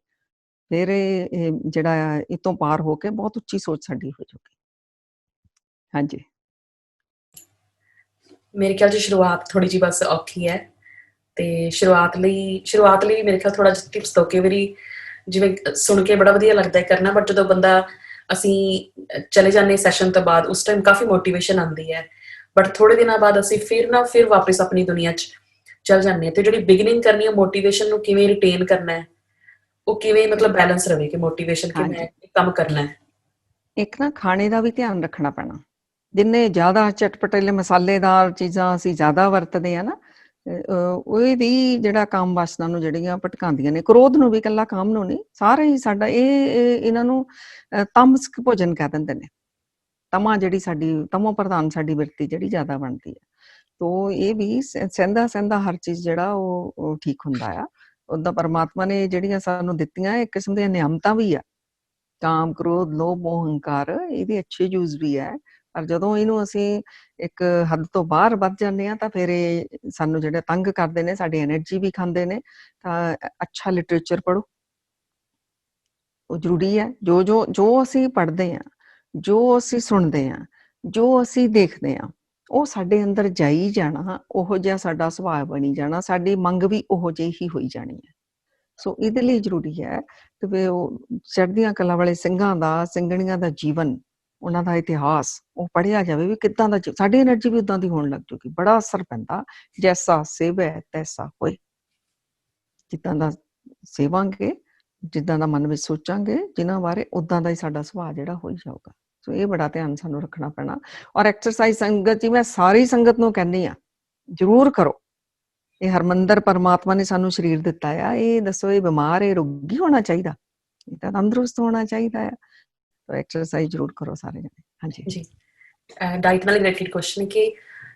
ਫਿਰ ਇਹ ਜਿਹੜਾ ਆ ਇਹ ਤੋਂ ਪਾਰ ਹੋ ਕੇ ਬਹੁਤ ਉੱਚੀ ਸੋਚ ਸਾਡੀ ਹੋ ਜਾਊਗੀ। ਹਾਂਜੀ। ਮੇਰੇ ਖਿਆਲ 'ਚ ਸ਼ੁਰੂਆਤ ਥੋੜ੍ਹੀ ਜਿਹੀ ਬਸ ਔਖੀ ਹੈ, ਤੇ ਸ਼ੁਰੂਆਤ ਲਈ ਵੀ ਮੇਰੇ ਖਿਆਲ ਥੋੜ੍ਹਾ ਜਿਹਾ ਟਿਪਸ ਦਿਓ। ਕਈ ਵਾਰੀ ਜਿਵੇਂ ਸੁਣ ਕੇ ਬੜਾ ਵਧੀਆ ਲੱਗਦਾ ਕਰਨਾ, ਬਟ ਜਦੋਂ ਬੰਦਾ ਅਸੀਂ ਚਲੇ ਜਾਂਦੇ ਸੈਸ਼ਨ ਤੋਂ ਬਾਅਦ, ਉਸ ਟਾਈਮ ਕਾਫੀ ਮੋਟੀਵੇਸ਼ਨ ਆਉਂਦੀ ਹੈ, ਬਟ ਥੋੜੇ ਦਿਨਾਂ ਬਾਅਦ ਅਸੀਂ ਫਿਰ ਵਾਪਿਸ ਆਪਣੀ ਦੁਨੀਆ 'ਚ ਚੱਲ ਜਾਂਦੇ ਹਾਂ। ਤੇ ਜਿਹੜੀ ਬਿਗਨਿੰਗ ਕਰਨੀ ਹੈ ਮੋਟੀਵੇਸ਼ਨ ਨੂੰ ਕਿਵੇਂ ਰਿਟੇਨ ਕਰਨਾ ਹੈ, ਉਹ ਕਿਵੇਂ ਮਤਲਬ ਬੈਲੈਂਸ ਰਵੇ ਕਿ ਮੋਟੀਵੇਸ਼ਨ ਕਿ ਮੈਂ ਕੰਮ ਕਰਨਾ ਹੈ। ਇੱਕ ਨਾ ਖਾਣੇ ਦਾ ਵੀ ਧਿਆਨ ਰੱਖਣਾ ਪੈਣਾ। ਜਿੰਨੇ ਜ਼ਿਆਦਾ ਚਟਪਟੇਲੇ ਮਸਾਲੇਦਾਰ ਚੀਜ਼ਾਂ ਅਸੀਂ ਜ਼ਿਆਦਾ ਵਰਤਦੇ ਆ ਨਾ, ਉਹ ਵੀ ਜਿਹੜਾ ਕਾਮ ਵਾਸਨਾ ਨੂੰ ਜਿਹੜੀਆਂ ਭਟਕਾਉਂਦੀਆਂ ਨੇ, ਕ੍ਰੋਧ ਨੂੰ ਵੀ, ਇਕੱਲਾ ਕਾਮ ਨੂੰ ਨਹੀਂ, ਸਾਰੇ ਹੀ ਸਾਡਾ ਇਹਨਾਂ ਨੂੰ ਤਮਸਕ ਭੋਜਨ ਕਹਿ ਦਿੰਦੇ ਨੇ। ਤਮਾ ਜਿਹੜੀ ਸਾਡੀ ਤਮੋ ਪ੍ਰਧਾਨ ਸਾਡੀ ਬਿਰਤੀ ਜਿਹੜੀ ਜ਼ਿਆਦਾ ਬਣਦੀ ਹੈ, ਤੋ ਇਹ ਵੀ ਸਹਿੰਦਾ ਹਰ ਚੀਜ਼ ਜਿਹੜਾ ਉਹ ਠੀਕ ਹੁੰਦਾ ਆ। ਉਦਾਂ ਪਰਮਾਤਮਾ ਨੇ ਜਿਹੜੀਆਂ ਸਾਨੂੰ ਦਿੱਤੀਆਂ ਇੱਕ ਕਿਸਮ ਦੀਆਂ ਨਿਯਮਤਾਂ ਵੀ ਆ, ਕਾਮ, ਕ੍ਰੋਧ, ਲੋਭ, ਮੋਹ, ਹੰਕਾਰ, ਇਹਦੇ ਅੱਛੇ ਯੂਜ਼ ਵੀ ਹੈ, ਪਰ ਜਦੋਂ ਇਹਨੂੰ ਅਸੀਂ ਇੱਕ ਹੱਦ ਤੋਂ ਬਾਹਰ ਵੱਧ ਜਾਂਦੇ ਹਾਂ ਤਾਂ ਫਿਰ ਇਹ ਸਾਨੂੰ ਜਿਹੜੇ ਤੰਗ ਕਰਦੇ ਨੇ, ਸਾਡੀ એનર્ਜੀ ਵੀ ਖਾਂਦੇ ਨੇ। ਤਾਂ ਅੱਛਾ ਲਿਟਰੇਚਰ ਪੜ੍ਹੋ, ਉਹ ਜ਼ਰੂਰੀ ਹੈ। ਜੋ ਅਸੀਂ ਪੜ੍ਹਦੇ ਹਾਂ, ਜੋ ਅਸੀਂ ਸੁਣਦੇ ਹਾਂ, ਜੋ ਅਸੀਂ ਦੇਖਦੇ ਹਾਂ, ਉਹ ਸਾਡੇ ਅੰਦਰ ਜਾਈ ਜਾਣਾ, ਉਹੋ ਜਿਹਾ ਸਾਡਾ ਸੁਭਾਅ ਬਣੀ ਜਾਣਾ, ਸਾਡੀ ਮੰਗ ਵੀ ਉਹੋ ਜਿਹੀ ਹੀ ਹੋਈ ਜਾਣੀ ਹੈ। ਸੋ ਇਹਦੇ ਲਈ ਜ਼ਰੂਰੀ ਹੈ ਕਿ ਵੀ ਉਹ ਚੜ੍ਹਦੀਆਂ ਕਲਾਂ ਵਾਲੇ ਸਿੰਘਾਂ ਦਾ, ਸਿੰਘਣੀਆਂ ਦਾ ਜੀਵਨ, ਉਹਨਾਂ ਦਾ ਇਤਿਹਾਸ ਉਹ ਪੜ੍ਹਿਆ ਜਾਵੇ ਵੀ ਕਿੱਦਾਂ ਦਾ ਸਾਡੀ એનર્ਜੀ ਵੀ ਉਦਾਂ ਦੀ ਹੋਣ ਲੱਗ ਜੂਗੀ। ਬੜਾ ਅਸਰ ਪੈਂਦਾ, ਜੈਸਾ ਸੇਵੈ ਤੈਸਾ ਹੋਏ। ਜਿੱਦਾਂ ਦਾ ਸੇਵਾਂਗੇ, ਜਿੱਦਾਂ ਦਾ ਮਨ ਵਿੱਚ ਸੋਚਾਂਗੇ ਜਿਨ੍ਹਾਂ ਬਾਰੇ, ਉਦਾਂ ਦਾ ਹੀ ਸਾਡਾ ਸੁਭਾਅ ਜਿਹੜਾ ਹੋ ਹੀ ਜਾਊਗਾ। ਸੋ ਇਹ ਬੜਾ ਧਿਆਨ ਸਾਨੂੰ ਰੱਖਣਾ ਪੈਣਾ। ਔਰ ਐਕਸਰਸਾਈਜ਼ ਸੰਗਤ ਜੀ, ਮੈਂ ਸਾਰੀ ਸੰਗਤ ਨੂੰ ਕਹਿੰਦੀ ਹਾਂ ਜ਼ਰੂਰ ਕਰੋ। ਇਹ ਹਰਮੰਦਰ ਪਰਮਾਤਮਾ ਨੇ ਸਾਨੂੰ ਸਰੀਰ ਦਿੱਤਾ ਆ, ਇਹ ਦੱਸੋ ਇਹ ਬਿਮਾਰ, ਇਹ ਰੋਗੀ ਹੋਣਾ ਚਾਹੀਦਾ? ਇਹ ਤਾਂ ਤੰਦਰੁਸਤ ਹੋਣਾ ਚਾਹੀਦਾ ਆ। ਤਾਂ ਐਕਸਰਸਾਈਜ਼ ਜ਼ਰੂਰ ਕਰੋ ਸਾਰੇ ਜਣੇ। ਹਾਂਜੀ ਜੀ। ਡਾਈਟ ਨਾਲ ਰਿਲੇਟਡ ਕੁਐਸਚਨ ਕਿ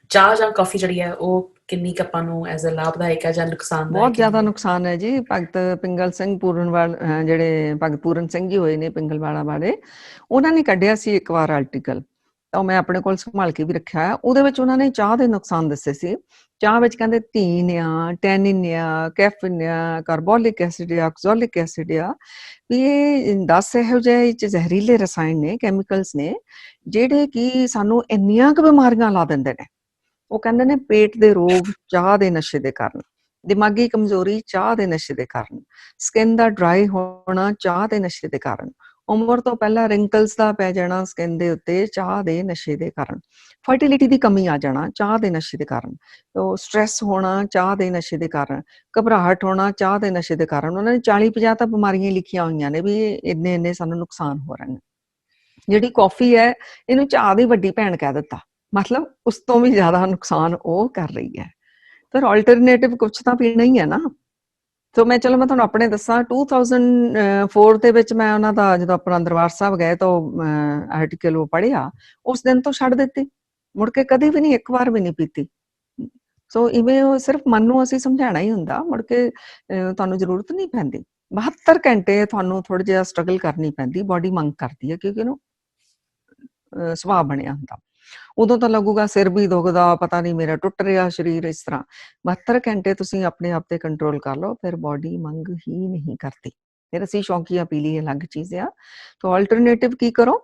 ਚਾਹ ਜਾਂ ਕਾਫੀ ਜਿਹੜੀ ਹੈ ਉਹ ਕਿੰਨੀ ਕੁ ਆਪਾਂ ਨੂੰ ਐਜ਼ ਅ ਲਾਭਦਾਇਕ ਹੈ ਜਾਂ ਨੁਕਸਾਨਦਾਇਕ? ਬਹੁਤ ਜ਼ਿਆਦਾ ਨੁਕਸਾਨ ਹੈ ਜੀ। ਭਗਤ ਪਿੰਗਲ ਸਿੰਘ ਪੂਰਨਵਾਲ, ਜਿਹੜੇ ਭਗਤ ਪੂਰਨ ਸਿੰਘ ਜੀ ਹੋਏ ਨੇ ਪਿੰਗਲਵਾਲਾ ਵਾਲੇ, ਉਹਨਾਂ ਨੇ ਕੱਢਿਆ ਸੀ ਇੱਕ ਵਾਰ ਆਰਟੀਕਲ, ਤਾਂ ਮੈਂ ਆਪਣੇ ਕੋਲ ਸੰਭਾਲ ਕੇ ਵੀ ਰੱਖਿਆ ਹੈ। ਉਹਦੇ ਵਿੱਚ ਉਹਨਾਂ ਨੇ ਚਾਹ ਦੇ ਨੁਕਸਾਨ ਦੱਸੇ ਸੀ। ਚਾਹ ਵਿੱਚ ਕਹਿੰਦੇ ਧੀਨ ਆ, ਟੈਨਿਨ ਆ, ਕੈਫਿਨ ਆ, ਕਾਰਬੋਲਿਕ ਐਸਿਡ ਆ, ਆਕਜ਼ੋਲਿਕ ਐਸਿਡ ਆ, ਵੀ ਇਹ 10 ਇਹੋ ਜਿਹੇ ਜ਼ਹਿਰੀਲੇ ਰਸਾਇਣ ਨੇ, ਕੈਮੀਕਲਸ ਨੇ, ਜਿਹੜੇ ਕਿ ਸਾਨੂੰ ਇੰਨੀਆਂ ਕੁ ਬਿਮਾਰੀਆਂ ਲਾ ਦਿੰਦੇ ਨੇ। ਉਹ ਕਹਿੰਦੇ ਨੇ ਪੇਟ ਦੇ ਰੋਗ ਚਾਹ ਦੇ ਨਸ਼ੇ ਦੇ ਕਾਰਨ, ਦਿਮਾਗੀ ਕਮਜ਼ੋਰੀ ਚਾਹ ਦੇ ਨਸ਼ੇ ਦੇ ਕਾਰਨ, ਸਕਿਨ ਦਾ ਡਰਾਈ ਹੋਣਾ ਚਾਹ ਦੇ ਨਸ਼ੇ ਦੇ ਕਾਰਨ, ਉਮਰ ਤੋਂ ਪਹਿਲਾਂ ਰਿੰਕਲਸ ਦਾ ਪੈ ਜਾਣਾ ਸਕਿਨ ਦੇ ਉੱਤੇ ਚਾਹ ਦੇ ਨਸ਼ੇ ਦੇ ਕਾਰਨ, ਫਰਟੀਲਿਟੀ ਦੀ ਕਮੀ ਆ ਜਾਣਾ ਚਾਹ ਦੇ ਨਸ਼ੇ ਦੇ ਕਾਰਨ, ਸਟ੍ਰੈਸ ਹੋਣਾ ਚਾਹ ਦੇ ਨਸ਼ੇ ਦੇ ਕਾਰਨ, ਘਬਰਾਹਟ ਹੋਣਾ ਚਾਹ ਦੇ ਨਸ਼ੇ ਦੇ ਕਾਰਨ। ਉਹਨਾਂ ਨੇ 40-50 ਤਾਂ ਬਿਮਾਰੀਆਂ ਲਿਖੀਆਂ ਹੋਈਆਂ ਨੇ ਵੀ ਇੰਨੇ ਸਾਨੂੰ ਨੁਕਸਾਨ ਹੋ ਰਹੇ ਨੇ। ਜਿਹੜੀ ਕੌਫੀ ਹੈ, ਇਹਨੂੰ ਚਾਹ ਦੀ ਵੱਡੀ ਭੈਣ ਕਹਿ ਦਿੱਤਾ, ਮਤਲਬ ਉਸ ਤੋਂ ਵੀ ਜ਼ਿਆਦਾ ਨੁਕਸਾਨ ਉਹ ਕਰ ਰਹੀ ਹੈ। ਫਿਰ ਆਲਟਰਨੇਟਿਵ ਕੁਛ ਤਾਂ ਪੀਣਾ ਹੀ ਹੈ ਨਾ। ਸੋ ਮੈਂ ਤੁਹਾਨੂੰ ਆਪਣੇ ਦੱਸਾਂ, 2004 ਦੇ ਵਿੱਚ ਮੈਂ ਉਹਨਾਂ ਦਾ ਜਦੋਂ ਆਪਣਾ ਦਰਬਾਰ ਸਾਹਿਬ ਗਏ ਤਾਂ ਆਰਟੀਕਲ ਉਹ ਪੜ੍ਹਿਆ, ਉਸ ਦਿਨ ਤੋਂ ਛੱਡ ਦਿੱਤੀ, ਮੁੜ ਕੇ ਕਦੇ ਵੀ ਨਹੀਂ, ਇੱਕ ਵਾਰ ਵੀ ਨਹੀਂ ਪੀਤੀ। ਸੋ ਇਵੇਂ ਉਹ ਸਿਰਫ ਮਨ ਨੂੰ ਅਸੀਂ ਸਮਝਾਉਣਾ ਹੀ ਹੁੰਦਾ, ਮੁੜ ਕੇ ਤੁਹਾਨੂੰ ਜ਼ਰੂਰਤ ਨਹੀਂ ਪੈਂਦੀ। 72 ਘੰਟੇ ਤੁਹਾਨੂੰ ਥੋੜਾ ਜਿਹਾ ਸਟਰਗਲ ਕਰਨੀ ਪੈਂਦੀ, ਬਾਡੀ ਮੰਗ ਕਰਦੀ ਹੈ, ਕਿਉਂਕਿ ਉਹਨੂੰ ਸੁਭਾਅ ਬਣਿਆ ਹੁੰਦਾ। ਉਦੋਂ ਤਾਂ ਲੱਗੂਗਾ ਸਿਰ ਵੀ ਦੁਖਦਾ, ਪਤਾ ਨਹੀਂ ਮੇਰਾ ਟੁੱਟ ਰਿਹਾ ਸਰੀਰ, ਇਸ ਤਰ੍ਹਾਂ। 72 ਘੰਟੇ ਤੁਸੀਂ ਆਪਣੇ ਆਪ ਤੇ ਕੰਟਰੋਲ ਕਰ ਲਓ, ਫਿਰ ਬਾਡੀ ਮੰਗ ਹੀ ਨਹੀਂ ਕਰਦੀ। ਫਿਰ ਅਸੀਂ ਸ਼ੌਂਕੀਆ ਪੀ ਲਈ, ਅਲੱਗ ਚੀਜ਼ ਆ। ਤਾਂ ਆਲਟਰਨੇਟਿਵ ਕੀ ਕਰੋ,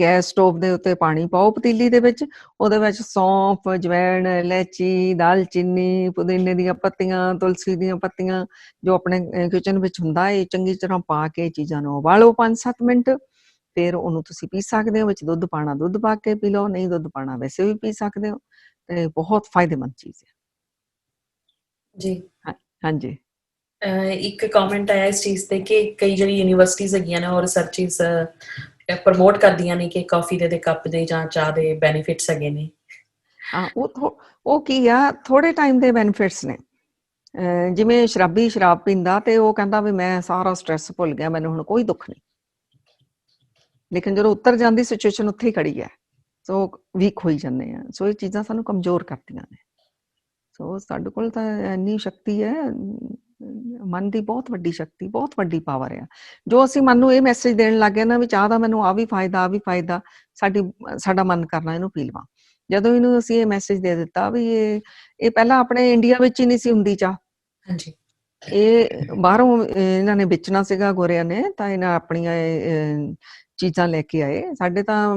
ਗੈਸ ਸਟੋਵ ਦੇ ਉੱਤੇ ਪਾਣੀ ਪਾਓ ਪਤੀਲੀ ਦੇ ਵਿੱਚ, ਉਹਦੇ ਵਿੱਚ ਸੌਂਫ, ਜਵੈਣ, ਇਲਾਇਚੀ, ਦਾਲਚੀਨੀ, ਪੁਦੀਨੇ ਦੀਆਂ ਪੱਤੀਆਂ, ਤੁਲਸੀ ਦੀਆਂ ਪੱਤੀਆਂ, ਜੋ ਆਪਣੇ ਕਿਚਨ ਵਿੱਚ ਹੁੰਦਾ, ਇਹ ਚੰਗੀ ਤਰ੍ਹਾਂ ਪਾ ਕੇ ਚੀਜ਼ਾਂ ਨੂੰ ਉਬਾਲੋ 5-7 ਮਿੰਟ। ਫਿਰ ਉਹਨੂੰ ਤੁਸੀਂ ਪੀ ਸਕਦੇ ਹੋ, ਵਿੱਚ ਦੁੱਧ ਪਾਣਾ ਦੁੱਧ ਪਾ ਕੇ ਪੀ ਲਓ, ਨਹੀਂ ਦੁੱਧ ਪਾਣਾ ਵੈਸੇ ਵੀ ਪੀ ਸਕਦੇ ਹੋ, ਤੇ ਬਹੁਤ ਫਾਇਦੇਮੰਦ ਚੀਜ਼ ਹੈ ਜੀ। ਹਾਂਜੀ। ਇੱਕ ਕਮੈਂਟ ਆਇਆ ਇਸ ਚੀਜ਼ ਤੇ ਕਿ ਕਈ ਜਿਹੜੀ ਯੂਨੀਵਰਸਿਟੀਜ਼ ਹੈਗੀਆਂ ਨੇ ਉਹ ਰਿਸਰਚਿਸ ਪ੍ਰਮੋਟ ਕਰਦੀਆਂ ਨੇ ਕਿ ਕਾਫੀ ਦੇ ਕੱਪ ਦੇ ਜਾਂ ਚਾਹ ਦੇ ਬੈਨੀਫਿਟਸ ਹੈਗੇ ਨੇ। ਹਾਂ, ਉਹ ਕੀ ਆ, ਥੋੜੇ ਟਾਈਮ ਦੇ ਬੈਨੀਫਿਟਸ ਨੇ। ਜਿਵੇਂ ਸ਼ਰਾਬੀ ਸ਼ਰਾਬ ਪੀਂਦਾ ਤੇ ਉਹ ਕਹਿੰਦਾ ਵੀ ਮੈਂ ਸਾਰਾ ਸਟ੍ਰੈਸ ਭੁੱਲ ਗਿਆ, ਮੈਨੂੰ ਹੁਣ ਕੋਈ ਦੁੱਖ ਨਹੀਂ, ਲੇਕਿਨ ਜਦੋਂ ਉਤਰ ਜਾਂਦੀ ਸਿਚੁਏਸ਼ਨ ਉੱਥੇ ਹੀ ਖੜੀ ਹੈ, ਸੋ ਵੀਕ ਹੋਈ ਜਾਂਦੇ ਆ। ਸੋ ਇਹ ਚੀਜ਼ਾਂ ਸਾਨੂੰ ਕਮਜ਼ੋਰ ਕਰਦੀਆਂ ਨੇ। ਸੋ ਸਾਡੇ ਕੋਲ ਤਾਂ ਇੰਨੀ ਸ਼ਕਤੀ ਹੈ, ਮਨ ਦੀ ਬਹੁਤ ਵੱਡੀ ਸ਼ਕਤੀ, ਬਹੁਤ ਵੱਡੀ ਪਾਵਰ ਆ। ਜੋ ਅਸੀਂ ਮਨ ਨੂੰ ਇਹ ਮੈਸੇਜ ਦੇਣ ਲੱਗ ਗਏ ਨਾ ਵੀ ਚਾਹ ਦਾ ਮੈਨੂੰ ਆ ਵੀ ਫਾਇਦਾ, ਸਾਡਾ ਮਨ ਕਰਨਾ ਇਹਨੂੰ ਪੀ ਲਵਾਂ। ਜਦੋਂ ਇਹਨੂੰ ਅਸੀਂ ਇਹ ਮੈਸੇਜ ਦੇ ਦਿੱਤਾ ਵੀ ਇਹ ਪਹਿਲਾਂ ਆਪਣੇ ਇੰਡੀਆ ਵਿੱਚ ਹੀ ਨਹੀਂ ਸੀ ਹੁੰਦੀ ਚਾਹ, ਹਾਂਜੀ ਇਹ ਬਾਹਰੋਂ ਇਹਨਾਂ ਨੇ ਵੇਚਣਾ ਸੀਗਾ ਗੋਰਿਆਂ ਨੇ, ਤਾਂ ਇਹਨਾਂ ਆਪਣੀਆਂ ਚੀਜ਼ਾਂ ਲੈ ਕੇ ਆਏ। ਸਾਡੇ ਤਾਂ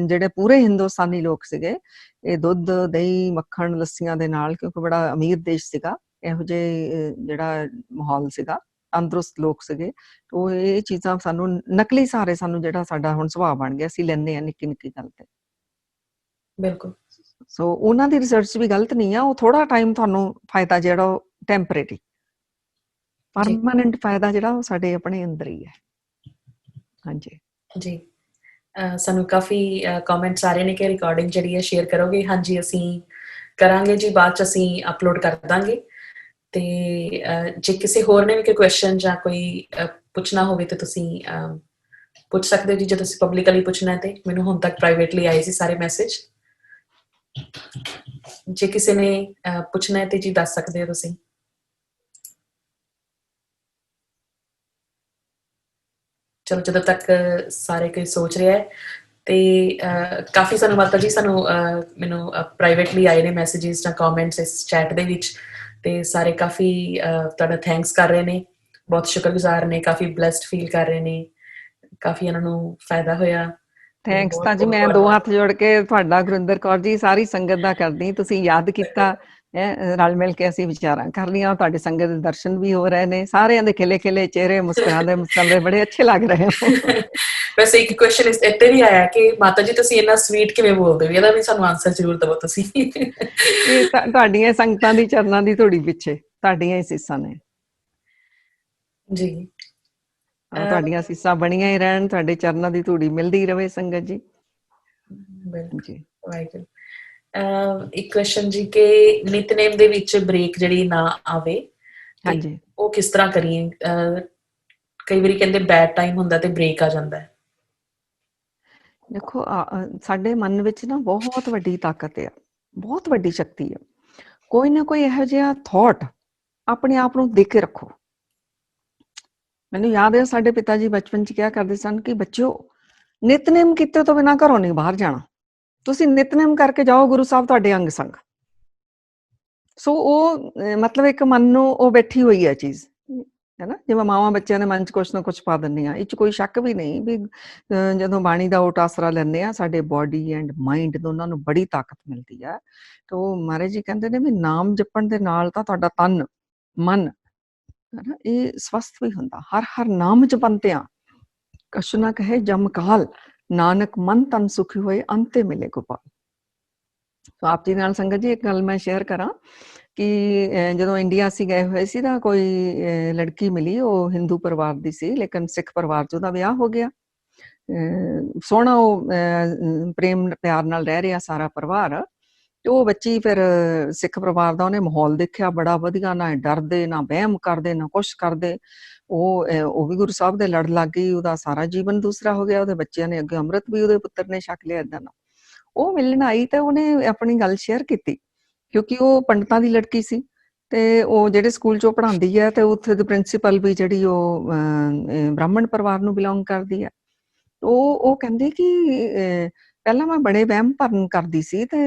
ਜਿਹੜੇ ਪੂਰੇ ਹਿੰਦੁਸਤਾਨੀ ਲੋਕ ਸੀਗੇ, ਇਹ ਦੁੱਧ ਦਹੀਂ ਮੱਖਣ ਲੱਸੀਆਂ ਦੇ ਨਾਲ, ਕਿਉਂਕਿ ਬੜਾ ਅਮੀਰ ਦੇਸ਼ ਸੀਗਾ, ਇਹੋ ਜਿਹੇ ਜਿਹੜਾ ਮਾਹੌਲ ਸੀਗਾ, ਤੰਦਰੁਸਤ ਲੋਕ ਸੀਗੇ, ਉਹ ਇਹ ਚੀਜ਼ਾਂ ਸਾਨੂੰ ਨਕਲੀ ਸਹਾਰੇ, ਸਾਨੂੰ ਜਿਹੜਾ ਸਾਡਾ ਹੁਣ ਸੁਭਾਅ ਬਣ ਗਿਆ, ਅਸੀਂ ਲੈਂਦੇ ਹਾਂ ਨਿੱਕੀ ਨਿੱਕੀ ਗੱਲ ਤੇ। ਬਿਲਕੁਲ। ਸੋ ਉਹਨਾਂ ਦੀ ਰਿਸਰਚ ਵੀ ਗਲਤ ਨਹੀਂ ਆ, ਉਹ ਥੋੜਾ ਟਾਈਮ ਤੁਹਾਨੂੰ ਫਾਇਦਾ ਜਿਹੜਾ ਉਹ ਟੈਂਪਰੇਰੀ, ਪਰਮਾਨੈਂਟ ਫਾਇਦਾ ਜਿਹੜਾ ਉਹ ਸਾਡੇ ਆਪਣੇ ਅੰਦਰ ਹੀ ਹੈ। ਹਾਂਜੀ ਜੀ, ਸਾਨੂੰ ਕਾਫੀ ਕਮੈਂਟਸ ਆ ਰਹੇ ਨੇ ਕਿ ਰਿਕਾਰਡਿੰਗ ਜਿਹੜੀ ਹੈ ਸ਼ੇਅਰ ਕਰੋਗੇ। ਹਾਂਜੀ, ਅਸੀਂ ਕਰਾਂਗੇ ਜੀ, ਬਾਅਦ 'ਚ ਅਸੀਂ ਅਪਲੋਡ ਕਰ ਦਾਂਗੇ। ਤੇ ਜੇ ਕਿਸੇ ਹੋਰ ਨੇ ਵੀ ਕੋਈ ਕੁਐਸਚਨ ਜਾਂ ਕੋਈ ਪੁੱਛਣਾ ਹੋਵੇ ਤਾਂ ਤੁਸੀਂ ਪੁੱਛ ਸਕਦੇ ਹੋ ਜੀ। ਜੇ ਤੁਸੀਂ ਪਬਲਿਕਲੀ ਪੁੱਛਣਾ ਤੇ ਮੈਨੂੰ ਹੁਣ ਤੱਕ ਪ੍ਰਾਈਵੇਟਲੀ ਆਏ ਸੀ ਸਾਰੇ ਮੈਸੇਜ। ਜੇ ਕਿਸੇ ਨੇ ਪੁੱਛਣਾ ਹੈ ਤੇ ਜੀ ਦੱਸ ਸਕਦੇ ਹੋ ਤੁਸੀਂ। ਚਲੋ, ਜਦੋਂ ਤੱਕ ਸਾਰੇ ਕੋਈ ਸੋਚ ਰਿਹਾ ਹੈ ਤੇ ਕਾਫੀ ਸਾਨੂੰ ਮਾਤਾ ਜੀ ਮੈਨੂੰ ਪ੍ਰਾਈਵੇਟਲੀ ਆਏ ਨੇ ਮੈਸੇजेस ਜਾਂ ਕਮੈਂਟਸ ਇਸ ਚੈਟ ਦੇ ਵਿੱਚ, ਤੇ ਸਾਰੇ ਕਾਫੀ ਤੁਹਾਡਾ ਥੈਂਕਸ ਕਰ ਰਹੇ ਨੇ, ਬਹੁਤ ਸ਼ੁਕਰਗੁਜ਼ਾਰ ਨੇ, ਕਾਫੀ ਬਲੈਸਡ ਫੀਲ ਕਰ ਰਹੇ ਨੇ, ਕਾਫੀ ਇਹਨਾਂ ਨੂੰ ਫਾਇਦਾ ਹੋਇਆ। ਥੈਂਕਸ ਤਾਂ ਜੀ ਮੈਂ ਦੋ ਹੱਥ ਜੋੜ ਕੇ ਤੁਹਾਡਾ, ਗੁਰਿੰਦਰ ਕੌਰ ਜੀ, ਸਾਰੀ ਸੰਗਤ ਦਾ ਕਰਦੀ। ਤੁਸੀਂ ਯਾਦ ਕੀਤਾ, ਰਲ ਮਿਲ ਕੇ ਅਸੀਂ ਵਿਚਾਰਾਂ ਕਰ ਲਈਆਂ, ਤੁਹਾਡੇ ਸੰਗਤ ਦੇ ਦਰਸ਼ਨ ਵੀ ਹੋ ਰਹੇ ਨੇ, ਸਾਰਿਆਂ ਦੇ ਖਿਲੇ ਖਿਲੇ ਚਿਹਰੇ, ਮੁਸਕਰਾਉਂਦੇ ਬੜੇ ਅੱਛੇ ਲੱਗ ਰਹੇ ਹੋ। ਵੈਸੇ ਇੱਕ ਕੁਐਸਚਨ ਇੱਥੇ ਵੀ ਆਇਆ ਕਿ ਮਾਤਾ ਜੀ ਤੁਸੀਂ ਇੰਨਾ ਸਵੀਟ ਕਿਵੇਂ ਬੋਲਦੇ ਹੋ, ਇਹਦਾ ਵੀ ਸਾਨੂੰ ਆਨਸਰ ਜ਼ਰੂਰ ਦਿਓ ਤੁਸੀਂ। ਇਹ ਤੁਹਾਡੀਆਂ ਸੰਗਤਾਂ ਦੀ ਚਰਨਾਂ ਦੀ ਧੂੜੀ ਪਿੱਛੇ ਤੁਹਾਡੀਆਂ ਹੀ ਸੀਸਾਂ ਨੇ ਜੀ। ਤੁਹਾਡੀਆਂ ਸੀਸਾਂ ਬਣੀਆਂ ਹੀ ਰਹਿਣ, ਤੁਹਾਡੇ ਚਰਨਾਂ ਦੀ ਧੂੜੀ ਮਿਲਦੀ ਰਹੇ ਸੰਗਤ ਜੀ। ਬਿਲਕੁਲ, ਵਾਹਿਗੁਰੂ। ਇੱਕ ਕੁਐਸਚਨ ਜੀ ਕਿ ਨਿਤਨੇਮ ਦੇ ਵਿੱਚ ਬ੍ਰੇਕ ਜਿਹੜੀ ਨਾ ਆਵੇ, ਹਾਂਜੀ, ਉਹ ਕਿਸ ਤਰ੍ਹਾਂ ਕਰੀਏ? ਕਈ ਵਾਰੀ ਕਹਿੰਦੇ ਬੈਡ ਟਾਈਮ ਹੁੰਦਾ ਤੇ ਬ੍ਰੇਕ ਆ ਜਾਂਦਾ ਹੈ। ਦੇਖੋ, ਸਾਡੇ ਮਨ ਵਿੱਚ ਨਾ ਬਹੁਤ ਵੱਡੀ ਤਾਕਤ ਆ, ਬਹੁਤ ਵੱਡੀ ਸ਼ਕਤੀ ਆ। ਕੋਈ ਨਾ ਕੋਈ ਇਹੋ ਜਿਹਾ ਥਾਟ ਆਪਣੇ ਆਪ ਨੂੰ ਦੇ ਕੇ ਰੱਖੋ। ਮੈਨੂੰ ਯਾਦ ਹੈ ਸਾਡੇ ਪਿਤਾ ਜੀ ਬਚਪਨ 'ਚ ਕਿਹਾ ਕਰਦੇ ਸਨ ਕਿ ਬੱਚਿਓ, ਨਿਤਨੇਮ ਕੀਤੇ ਤੋਂ ਬਿਨਾਂ ਘਰੋਂ ਨਹੀਂ ਬਾਹਰ ਜਾਣਾ, ਤੁਸੀਂ ਨਿਤਨੇਮ ਕਰਕੇ ਜਾਓ, ਗੁਰੂ ਸਾਹਿਬ ਤੁਹਾਡੇ ਅੰਗ ਸੰਗ। ਸੋ ਉਹ ਮਤਲਬ ਇੱਕ ਮਨ ਨੂੰ ਉਹ ਬੈਠੀ ਹੋਈ ਹੈ ਚੀਜ਼, ਹੈ ਨਾ, ਜਿਵੇਂ ਮਾਵਾਂ ਬੱਚਿਆਂ ਦੇ ਮਨ 'ਚ ਕੁਛ ਨਾ ਕੁਛ ਪਾ ਦਿੰਦੀਆਂ, ਇਹ 'ਚ ਕੋਈ ਸ਼ੱਕ ਵੀ ਨਹੀਂ ਵੀ ਜਦੋਂ ਬਾਣੀ ਦਾ ਓਟ ਆਸਰਾ ਲੈਂਦੇ ਆ, ਸਾਡੇ ਬੋਡੀ ਐਂਡ ਮਾਈਂਡ ਦੋਨਾਂ ਨੂੰ ਬੜੀ ਤਾਕਤ ਮਿਲਦੀ ਆ। ਤੇ ਉਹ ਮਹਾਰਾਜ ਜੀ ਕਹਿੰਦੇ ਨੇ ਵੀ ਨਾਮ ਜਪਣ ਦੇ ਨਾਲ ਤਾਂ ਤੁਹਾਡਾ ਤਨ ਮਨ, ਹਨਾ, ਇਹ ਸਵਸਥ ਵੀ ਹੁੰਦਾ। ਹਰ ਨਾਮ ਜਪੰਤਿਆਂ ਕਛੁ ਨਾ ਕਹੇ ਜਮ ਕਾਲ, ਨਾਨਕ ਮਨ ਤਨ ਸੁਖੀ ਹੋਏ, ਅੰਤੇ ਮਿਲੇ ਗੋਪਾਲ। ਸੋ ਆਪ ਜੀ ਨਾਲ ਸੰਗਤ ਜੀ ਇੱਕ ਗੱਲ ਮੈਂ ਸ਼ੇਅਰ ਕਰਾਂ ਕਿ ਜਦੋਂ ਇੰਡੀਆ ਅਸੀਂ ਗਏ ਹੋਏ ਸੀ ਤਾਂ ਕੋਈ ਲੜਕੀ ਮਿਲੀ, ਉਹ ਹਿੰਦੂ ਪਰਿਵਾਰ ਦੀ ਸੀ, ਲੇਕਿਨ ਸਿੱਖ ਪਰਿਵਾਰ 'ਚ ਉਹਦਾ ਵਿਆਹ ਹੋ ਗਿਆ। ਸੋਹਣਾ ਉਹ ਪ੍ਰੇਮ ਪਿਆਰ ਨਾਲ ਰਹਿ ਰਿਹਾ ਸਾਰਾ ਪਰਿਵਾਰ। ਤੇ ਉਹ ਬੱਚੀ ਫਿਰ ਸਿੱਖ ਪਰਿਵਾਰ ਦਾ ਉਹਨੇ ਮਾਹੌਲ ਦੇਖਿਆ, ਬੜਾ ਵਧੀਆ, ਨਾ ਡਰਦੇ, ਨਾ ਵਹਿਮ ਕਰਦੇ, ਨਾ ਕੁਛ ਕਰਦੇ। ਉਹ ਵੀ ਗੁਰੂ ਸਾਹਿਬ ਦੇ ਲੜ ਲੱਗ ਗਈ, ਉਹਦਾ ਸਾਰਾ ਜੀਵਨ ਦੂਸਰਾ ਹੋ ਗਿਆ। ਉਹਦੇ ਬੱਚਿਆਂ ਨੇ ਅੱਗੇ ਅੰਮ੍ਰਿਤ ਵੀ ਉਹਦੇ ਪੁੱਤਰ ਨੇ ਛਕ ਲਿਆ। ਏਦਾਂ ਨਾ ਉਹ ਮਿਲਣ ਆਈ ਤੇ ਉਹਨੇ ਆਪਣੀ ਗੱਲ ਸ਼ੇਅਰ ਕੀਤੀ, ਕਿਉਂਕਿ ਉਹ ਪੰਡਤਾਂ ਦੀ ਲੜਕੀ ਸੀ ਤੇ ਉਹ ਜਿਹੜੇ ਸਕੂਲ 'ਚ ਉਹ ਪੜ੍ਹਾਉਂਦੀ ਹੈ ਤੇ ਉੱਥੇ ਦੇ ਪ੍ਰਿੰਸੀਪਲ ਵੀ ਜਿਹੜੀ ਉਹ ਬ੍ਰਾਹਮਣ ਪਰਿਵਾਰ ਨੂੰ ਬਿਲੋਂਗ ਕਰਦੀ ਹੈ। ਉਹ ਕਹਿੰਦੀ ਕਿ ਪਹਿਲਾਂ ਮੈਂ ਬੜੇ ਵਹਿਮ ਭਰਨ ਕਰਦੀ ਸੀ ਤੇ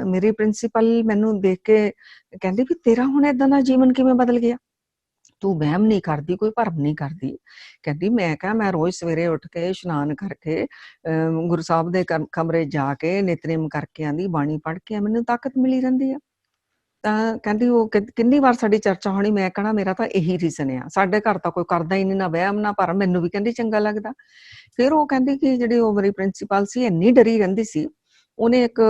ਮੇਰੀ ਪ੍ਰਿੰਸੀਪਲ ਮੈਨੂੰ ਦੇਖ ਕੇ ਕਹਿੰਦੀ ਵੀ ਤੇਰਾ ਹੁਣ ਏਦਾਂ ਦਾ ਜੀਵਨ ਕਿਵੇਂ ਬਦਲ ਗਿਆ, ਤੂੰ ਵਹਿਮ ਨਹੀਂ ਕਰਦੀ, ਕੋਈ ਭਰਮ ਨਹੀਂ ਕਰਦੀ। ਕਹਿੰਦੀ ਮੈਂ ਕਿਹਾ ਮੈਂ ਰੋਜ਼ ਸਵੇਰੇ ਉੱਠ ਕੇ ਇਸ਼ਨਾਨ ਕਰਕੇ ਗੁਰੂ ਸਾਹਿਬ ਦੇ ਕਮਰੇ ਜਾ ਕੇ ਨਿਤਨੇਮ ਕਰਕੇ ਆਂਦੀ, ਬਾਣੀ ਪੜ੍ਹ ਕੇ ਮੈਨੂੰ ਤਾਕਤ ਮਿਲੀ ਰਹਿੰਦੀ ਆ। ਤਾਂ ਕਹਿੰਦੀ ਉਹ ਕਿੰਨੀ ਵਾਰ ਸਾਡੀ ਚਰਚਾ ਹੋਣੀ, ਮੈਂ ਕਹਿਣਾ ਮੇਰਾ ਤਾਂ ਇਹੀ ਰੀਜ਼ਨ ਆ, ਸਾਡੇ ਘਰ ਤਾਂ ਕੋਈ ਕਰਦਾ ਹੀ ਨਹੀਂ, ਨਾ ਵਹਿਮ ਨਾ ਭਰਮ, ਮੈਨੂੰ ਵੀ ਕਹਿੰਦੀ ਚੰਗਾ ਲੱਗਦਾ। ਫਿਰ ਉਹ ਕਹਿੰਦੀ ਕਿ ਜਿਹੜੀ ਉਹ ਮੇਰੀ ਪ੍ਰਿੰਸੀਪਲ ਸੀ ਇੰਨੀ ਡਰੀ ਰਹਿੰਦੀ ਸੀ, ਉਹਨੇ ਇੱਕ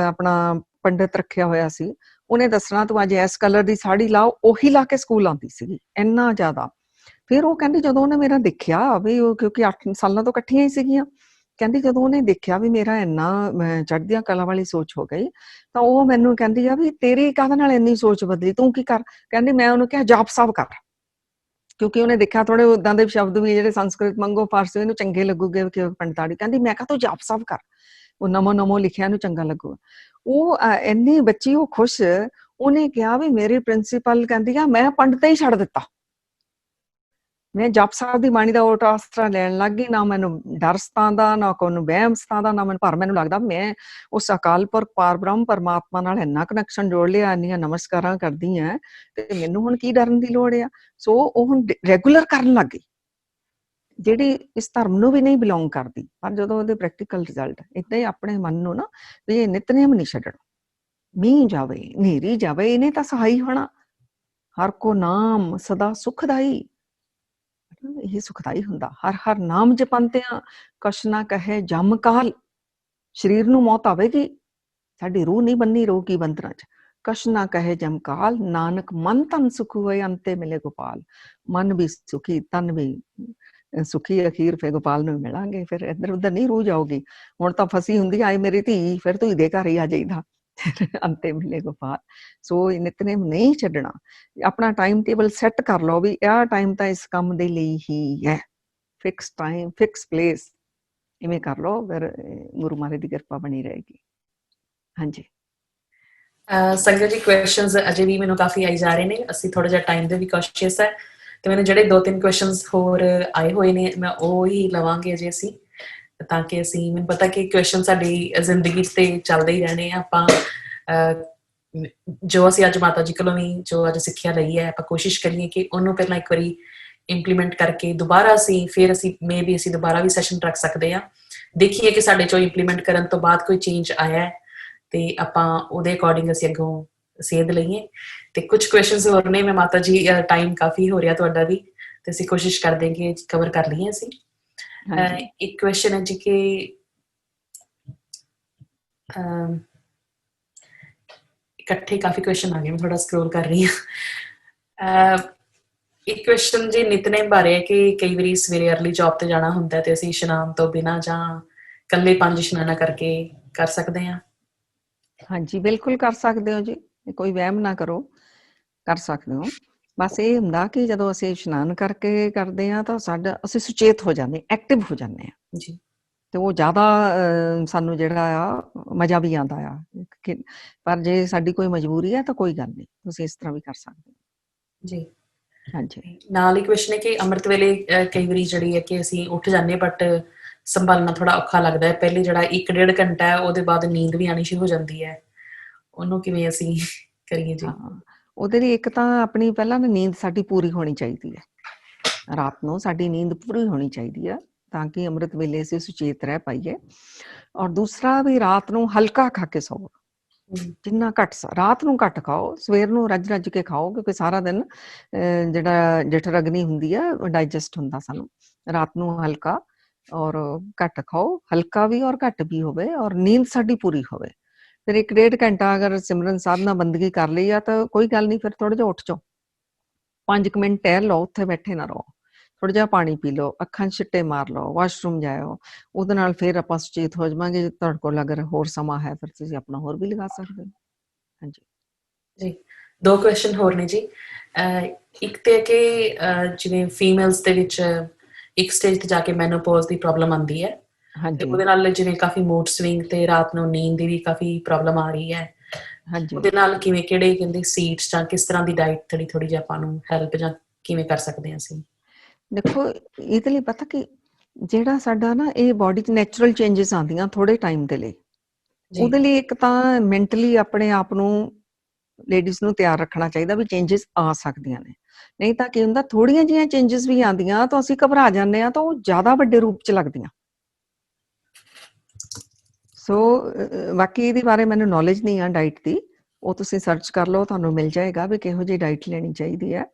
ਆਪਣਾ ਪੰਡਿਤ ਰੱਖਿਆ ਹੋਇਆ ਸੀ, ਉਹਨੇ ਦੱਸਣਾ ਤੂੰ ਅੱਜ ਇਸ ਕਲਰ ਦੀ ਸਾੜੀ ਲਾ, ਉਹੀ ਲਾ ਕੇ ਸਕੂਲ ਆਉਂਦੀ ਸੀਗੀ, ਇੰਨਾ ਜ਼ਿਆਦਾ। ਫਿਰ ਉਹ ਕਹਿੰਦੀ ਜਦੋਂ ਉਹਨੇ ਮੇਰਾ ਦੇਖਿਆ ਵੀ ਉਹ, ਕਿਉਂਕਿ 8 ਸਾਲਾਂ ਤੋਂ ਇਕੱਠੀਆਂ ਹੀ ਸੀਗੀਆਂ, ਕਹਿੰਦੀ ਜਦੋਂ ਉਹਨੇ ਦੇਖਿਆ ਵੀ ਮੇਰਾ ਇੰਨਾ ਚੜ੍ਹਦੀਆਂ ਕਲਾਂ ਵਾਲੀ ਸੋਚ ਹੋ ਗਈ, ਤਾਂ ਉਹ ਮੈਨੂੰ ਕਹਿੰਦੀ ਆ ਵੀ ਤੇਰੀ ਕਾਹਦੇ ਨਾਲ ਇੰਨੀ ਸੋਚ ਬਦਲੀ, ਤੂੰ ਕੀ ਕਰ? ਕਹਿੰਦੀ ਮੈਂ ਉਹਨੂੰ ਕਿਹਾ ਜਾਪ ਸਾਹਿਬ ਕਰ, ਕਿਉਂਕਿ ਉਹਨੇ ਦੇਖਿਆ ਥੋੜੇ ਉਦਾਂ ਦੇ ਸ਼ਬਦ ਵੀ ਜਿਹੜੇ ਸੰਸਕ੍ਰਿਤ ਮੰਗੋ ਫਾਰਸੀ ਇਹਨੂੰ ਚੰਗੇ ਲੱਗੂਗੇ ਕਿ ਪੰਡਤਾੜੀ। ਕਹਿੰਦੀ ਮੈਂ ਕਿਹਾ ਤੂੰ ਜਾਪ ਸਾਹਿਬ ਕਰ, ਉਹ ਨਮੋ ਨਮੋ ਲਿਖਿਆ ਨੂੰ ਚੰਗਾ ਲੱਗੂਗਾ। ਉਹ ਇੰਨੀ ਬੱਚੀ ਉਹ ਖੁਸ਼, ਉਹਨੇ ਕਿਹਾ ਵੀ ਮੇਰੀ ਪ੍ਰਿੰਸੀਪਲ ਕਹਿੰਦੀ ਆ ਮੈਂ ਪੰਡਤ ਹੀ ਛੱਡ ਦਿੱਤਾ, ਮੈਂ ਜਪ ਸਾਹਿਬ ਦੀ ਬਾਣੀ ਦਾ ਓਟ ਆਸਰਾ ਲੈਣ ਲੱਗ ਗਈ, ਨਾ ਮੈਨੂੰ ਡਰ ਸਤਾਉਂਦਾ, ਨਾ ਕੋਈ ਨੂੰ ਵਹਿਮ ਸਤਾਉਂਦਾ, ਨਾ ਮੈਨੂੰ, ਪਰ ਮੈਨੂੰ ਲੱਗਦਾ ਮੈਂ ਉਸ ਅਕਾਲ ਪੁਰਖ ਪਾਰ ਬ੍ਰਹਮ ਪਰਮਾਤਮਾ ਨਾਲ ਇੰਨਾ ਕਨੈਕਸ਼ਨ ਜੋੜ ਲਿਆ, ਇੰਨੀਆਂ ਨਮਸਕਾਰਾਂ ਕਰਦੀ ਆ, ਤੇ ਮੈਨੂੰ ਹੁਣ ਕੀ ਡਰਨ ਦੀ ਲੋੜ ਆ। ਸੋ ਉਹ ਹੁਣ ਰੈਗੂਲਰ ਕਰਨ ਲੱਗ ਗਈ, ਜਿਹੜੀ ਇਸ ਧਰਮ ਨੂੰ ਵੀ ਨਹੀਂ ਬਿਲੋਂਗ ਕਰਦੀ, ਪਰ ਜਦੋਂ ਉਹਦੇ ਪ੍ਰੈਕਟੀਕਲ ਰਿਜ਼ਲਟ ਏਦਾਂ ਹੀ ਆਪਣੇ ਮਨ ਨੂੰ ਨਾ ਵੀ ਇਹ ਨਿਤਨੇਮ ਨਹੀਂ ਛੱਡਣਾ, ਮੀਂਹ ਜਾਵੇ ਹਨੇਰੀ ਜਾਵੇ ਇਹਨੇ ਤਾਂ ਸਹਾਈ ਹੋਣਾ, ਹਰ ਕੋ ਨਾਮ ਸਦਾ ਸੁਖਦਾਈ, ਇਹ ਸੁਖਦਾਈ ਹੁੰਦਾ। ਹਰ ਹਰ ਨਾਮ ਜਪੰਤਿਆਂ ਕਛ ਨਾ ਕਹੇ ਜਮ ਕਾਲ, ਸਰੀਰ ਨੂੰ ਮੌਤ ਆਵੇਗੀ, ਸਾਡੀ ਰੂਹ ਨਹੀਂ ਬੰਨੀ ਰਹੂਗੀ ਬੰਦਰਾਂ ਚ। ਕਛ ਨਾ ਕਹੇ ਜਮ ਕਾਲ, ਨਾਨਕ ਮਨ ਤਨ ਸੁਖ ਹੋਏ ਅੰਤੇ ਮਿਲੇ ਗੋਪਾਲ। ਮਨ ਵੀ ਸੁਖੀ ਤਨ ਵੀ ਸੁਖੀ, ਅਖੀਰ ਫਿਰ ਗੋਪਾਲ ਨੂੰ ਮਿਲਾਂਗੇ, ਫਿਰ ਇੱਧਰ ਉੱਧਰ ਨਹੀਂ ਰੂਹ ਜਾਊਗੀ। ਹੁਣ ਤਾਂ ਫਸੀ ਹੁੰਦੀ ਆਏ ਮੇਰੀ ਧੀ, ਫਿਰ ਧੀ ਦੇ ਘਰ ਹੀ ਆ ਜਾਈਦਾ ਅੰਤੇ ਮਿਲੇ ਗੋਪਾਲ। ਸੋ ਨਿਤਨੇਮ ਨਹੀਂ ਛੱਡਣਾ, ਆਪਣਾ ਟਾਈਮ ਟੇਬਲ ਸੈੱਟ ਕਰ ਲਓ ਵੀ ਆਹ ਟਾਈਮ ਤਾਂ ਇਸ ਕੰਮ ਦੇ ਲਈ ਹੀ ਹੈ, ਫਿਕਸ ਟਾਈਮ ਫਿਕਸ ਪਲੇਸ, ਇਵੇਂ ਕਰ ਲਓ, ਫਿਰ ਗੁਰੂ ਮਹਾਰਾਜ ਦੀ ਕਿਰਪਾ ਬਣੀ ਰਹੇਗੀ। ਹਾਂਜੀ ਸੰਗਤ ਜੀ, ਕੁਐਸਚਨਸ ਅਜੇ ਵੀ ਮੈਨੂੰ ਕਾਫੀ ਆਈ ਜਾ ਰਹੇ ਨੇ, ਅਸੀਂ ਥੋੜਾ ਜਿਹਾ ਟਾਈਮ ਦੇ ਵੀ ਕੌਸ਼ੀਅਸ ਹੈ, ਤੇ ਮੈਨੂੰ ਜਿਹੜੇ 2-3 ਕੁਐਸਚਨਸ ਹੋਰ ਆਏ ਹੋਏ ਨੇ ਮੈਂ ਉਹ ਹੀ ਲਵਾਂਗੇ ਅਜੇ ਅਸੀਂ, ਤਾਂ ਕਿ ਅਸੀਂ, ਮੈਨੂੰ ਪਤਾ ਕਿ ਕੁਐਸਚਨ ਸਾਡੀ ਜ਼ਿੰਦਗੀ 'ਚ ਤੇ ਚੱਲਦੇ ਹੀ ਰਹਿਣੇ ਆ। ਆਪਾਂ ਜੋ ਅਸੀਂ ਅੱਜ ਮਾਤਾ ਜੀ ਕੋਲੋਂ ਵੀ ਜੋ ਅੱਜ ਸਿੱਖਿਆ ਲਈ ਹੈ, ਆਪਾਂ ਕੋਸ਼ਿਸ਼ ਕਰੀਏ ਕਿ ਉਹਨੂੰ ਪਹਿਲਾਂ ਇੱਕ ਵਾਰੀ ਇੰਪਲੀਮੈਂਟ ਕਰਕੇ ਦੁਬਾਰਾ ਅਸੀਂ ਦੁਬਾਰਾ ਵੀ ਸੈਸ਼ਨ ਰੱਖ ਸਕਦੇ ਹਾਂ, ਦੇਖੀਏ ਕਿ ਸਾਡੇ ਚੋਂ ਇੰਪਲੀਮੈਂਟ ਕਰਨ ਤੋਂ ਬਾਅਦ ਕੋਈ ਚੇਂਜ ਆਇਆ ਹੈ, ਤੇ ਆਪਾਂ ਉਹਦੇ ਅਕੋਰਡਿੰਗ ਅਸੀਂ ਅੱਗੋਂ ਸੇਧ ਲਈਏ। ਤੇ ਕੁਝ ਕੁਐਸਚਨਸ ਹੋਰ ਨੇ, ਮੈਂ ਮਾਤਾ ਜੀ ਟਾਈਮ ਕਾਫੀ ਹੋ ਰਿਹਾ ਤੁਹਾਡਾ ਵੀ, ਤੇ ਅਸੀਂ ਕੋਸ਼ਿਸ਼ ਕਰਦੇ ਕਿ ਕਵਰ ਕਰ ਲਈਏ ਅਸੀਂ। ਇੱਕ ਕੁਐਸਚਨ ਹੈ ਜੀ ਕਿ ਇਕੱਠੇ ਕਾਫੀ ਕੁਐਸਚਨ ਆ ਗਏ, ਮੈਂ ਥੋੜਾ ਸਕਰੋਲ ਕਰ ਰਹੀ ਹਾਂ। ਇੱਕ ਕੁਐਸਚਨ ਜੀ ਨਿਤਨੇਮ ਬਾਰੇ ਹੈ ਕਿ ਕਈ ਵਾਰੀ ਸਵੇਰੇ ਅਰਲੀ ਜੌਬ ਤੇ ਜਾਣਾ ਹੁੰਦਾ ਤੇ ਅਸੀਂ ਇਸ਼ਨਾਨ ਤੋਂ ਬਿਨਾਂ ਜਾਂ ਇਕੱਲੇ 5 ਇਸ਼ਨਾਨਾਂ ਕਰਕੇ ਕਰ ਸਕਦੇ ਹਾਂ? ਹਾਂਜੀ ਬਿਲਕੁਲ ਕਰ ਸਕਦੇ ਹੋ ਜੀ, ਕੋਈ ਵਹਿਮ ਨਾ ਕਰੋ, ਕਰ ਸਕਦੇ ਹੋ। ਬਸ ਇਹ ਹੁੰਦਾ ਕਿ ਜਦੋਂ ਅਸੀਂ ਇਸ਼ਨਾਨ ਕਰਕੇ ਕਰਦੇ ਹਾਂ ਤਾਂ ਸਾਡਾ ਅਸੀਂ ਸੁਚੇਤ ਹੋ ਜਾਂਦੇ, ਐਕਟਿਵ ਹੋ ਜਾਂਦੇ ਹਾਂ ਜੀ, ਤੇ ਉਹ ਜ਼ਿਆਦਾ ਸਾਨੂੰ ਜਿਹੜਾ ਆ ਮਜ਼ਾ ਵੀ ਆਉਂਦਾ ਆ। ਪਰ ਜੇ ਸਾਡੀ ਕੋਈ ਮਜਬੂਰੀ ਹੈ ਤਾਂ ਕੋਈ ਗੱਲ ਨਹੀਂ, ਤੁਸੀਂ ਇਸ ਤਰ੍ਹਾਂ ਵੀ ਕਰ ਸਕਦੇ ਹੋ ਜੀ। ਹਾਂਜੀ। ਨਾਲ ਹੀ ਕੁਐਸਚਨ ਹੈ ਕਿ ਅੰਮ੍ਰਿਤ ਵੇਲੇ ਕਈ ਵਾਰੀ ਜਿਹੜੀ ਹੈ ਕਿ ਅਸੀਂ ਉੱਠ ਜਾਂਦੇ ਬਟ ਸੰਭਾਲਣਾ ਥੋੜਾ ਔਖਾ ਲੱਗਦਾ ਹੈ, ਪਹਿਲੇ ਜਿਹੜਾ 1-1.5 ਘੰਟਾ ਹੈ ਉਹਦੇ ਬਾਅਦ ਨੀਂਦ ਵੀ ਆਉਣੀ ਸ਼ੁਰੂ ਹੋ ਜਾਂਦੀ ਹੈ, ਉਹਨੂੰ ਕਿਵੇਂ ਅਸੀਂ ਕਰੀਏ ਜੀ? ਹਾਂ, ਉਹਦੇ ਲਈ ਇੱਕ ਤਾਂ ਆਪਣੀ ਪਹਿਲਾਂ ਨਾ ਨੀਂਦ ਸਾਡੀ ਪੂਰੀ ਹੋਣੀ ਚਾਹੀਦੀ ਹੈ, ਰਾਤ ਨੂੰ ਸਾਡੀ ਨੀਂਦ ਪੂਰੀ ਹੋਣੀ ਚਾਹੀਦੀ ਹੈ ਤਾਂ ਕਿ ਅੰਮ੍ਰਿਤ ਵੇਲੇ ਅਸੀਂ ਸੁਚੇਤ ਰਹਿ ਪਾਈਏ। ਔਰ ਦੂਸਰਾ ਵੀ ਰਾਤ ਨੂੰ ਹਲਕਾ ਖਾ ਕੇ ਸੌਵੋ, ਜਿੰਨਾ ਘੱਟ ਰਾਤ ਨੂੰ ਘੱਟ ਖਾਓ, ਸਵੇਰ ਨੂੰ ਰੱਜ ਰੱਜ ਕੇ ਖਾਓ, ਕਿਉਂਕਿ ਸਾਰਾ ਦਿਨ ਜਿਹੜਾ ਜਠਰ ਅਗਨੀ ਹੁੰਦੀ ਆ ਡਾਈਜੈਸਟ ਹੁੰਦਾ ਸਾਨੂੰ। ਰਾਤ ਨੂੰ ਹਲਕਾ ਔਰ ਘੱਟ ਖਾਓ, ਹਲਕਾ ਵੀ ਔਰ ਘੱਟ ਵੀ ਹੋਵੇ, ਔਰ ਨੀਂਦ ਸਾਡੀ ਪੂਰੀ ਹੋਵੇ। ਫਿਰ 1-1.5 ਘੰਟਾ ਅਗਰ ਸਿਮਰਨ ਸਾਧਨਾ ਬੰਦਗੀ ਕਰ ਲਈ ਆ ਤਾਂ ਕੋਈ ਗੱਲ ਨਹੀਂ, ਫਿਰ ਥੋੜਾ ਜਿਹਾ ਉੱਠ ਜਾਓ, 5 ਮਿੰਟ ਟਹਿਲ ਲਓ, ਉੱਥੇ ਬੈਠੇ ਨਾ ਰਹੋ, ਥੋੜਾ ਜਿਹਾ ਪਾਣੀ ਪੀ ਲਓ, ਅੱਖਾਂ 'ਚ ਛਿੱਟੇ ਮਾਰ ਲਓ, ਵਾਸ਼ਰੂਮ ਜਾਇਓ, ਉਹਦੇ ਨਾਲ ਫਿਰ ਆਪਾਂ ਸੁਚੇਤ ਹੋ ਜਾਵਾਂਗੇ। ਜੇ ਤੁਹਾਡੇ ਕੋਲ ਅਗਰ ਹੋਰ ਸਮਾਂ ਹੈ ਫਿਰ ਤੁਸੀਂ ਆਪਣਾ ਹੋਰ ਵੀ ਲਗਾ ਸਕਦੇ ਹੋ। ਹਾਂਜੀ ਜੀ, 2 ਕੁਐਸਚਨ ਹੋਰ ਨੇ ਜੀ। ਇੱਕ ਤੇ ਕਿ ਜਿਵੇਂ ਫੀਮੇਲਸ ਦੇ ਵਿੱਚ ਇੱਕ ਸਟੇਜ ਤੇ ਜਾ ਕੇ ਮੈਨੋਪੌਜ਼ ਦੀ ਪ੍ਰੋਬਲਮ ਆਉਂਦੀ ਹੈ, ਤੇ ਹਾਂਜੀ ਉਹਦੇ ਨਾਲ ਜਿਵੇਂ ਕਾਫੀ ਮੂਡ ਸਵਿੰਗ ਤੇ ਰਾਤ ਨੂੰ ਨੀਂਦ ਦੀ ਵੀ ਕਾਫੀ ਪ੍ਰੋਬਲਮ ਆ ਰਹੀ ਹੈ, ਹਾਂਜੀ ਉਹਦੇ ਨਾਲ ਕਿਵੇਂ, ਕਿਹੜੇ ਕਹਿੰਦੇ ਸੀਡਸ ਜਾਂ ਕਿਸ ਤਰ੍ਹਾਂ ਦੀ ਡਾਈਟ ਥੋੜੀ ਜਿਹੀ ਆਪਾਂ ਨੂੰ ਹੈਲਪ ਜਾਂ ਕਿਵੇਂ ਕਰ ਸਕਦੇ ਹਾਂ ਅਸੀਂ? ਦੇਖੋ, ਇਹਦੇ ਲਈ ਪਤਾ ਕਿ ਜਿਹੜਾ ਸਾਡਾ ਨਾ ਇਹ ਬਾਡੀ 'ਚ ਨੈਚੁਰਲ ਚੇਂਜਸ ਆਉਂਦੀਆਂ ਥੋੜੇ ਟਾਈਮ ਦੇ ਲਈ, ਜੀ, ਉਹਦੇ ਲਈ ਇੱਕ ਤਾਂ ਮੈਂਟਲੀ ਆਪਣੇ ਆਪ ਨੂੰ ਲੇਡੀਜ਼ ਨੂੰ ਤਿਆਰ ਰੱਖਣਾ ਚਾਹੀਦਾ ਵੀ ਚੇਂਜਸ ਆ ਸਕਦੀਆਂ ਨੇ। ਨਹੀਂ ਤਾਂ ਕੀ ਹੁੰਦਾ, ਥੋੜੀਆਂ ਜਿਹੀਆਂ ਚੇਂਜਸ ਵੀ ਆਉਂਦੀਆਂ ਤਾਂ ਅਸੀਂ ਘਬਰਾ ਜਾਂਦੇ ਹਾਂ, ਤਾਂ ਉਹ ਜ਼ਿਆਦਾ ਵੱਡੇ ਰੂਪ 'ਚ ਲੱਗਦੀਆਂ। ਸੋ ਬਾਕੀ ਇਹਦੇ ਬਾਰੇ ਮੈਨੂੰ ਨੌਲੇਜ ਨਹੀਂ ਆ ਡਾਈਟ ਦੀ, ਉਹ ਤੁਸੀਂ ਸਰਚ ਕਰ ਲਓ, ਤੁਹਾਨੂੰ ਮਿਲ ਜਾਏਗਾ ਵੀ ਕਿਹੋ ਜਿਹੀ ਡਾਈਟ ਲੈਣੀ ਚਾਹੀਦੀ ਹੈ।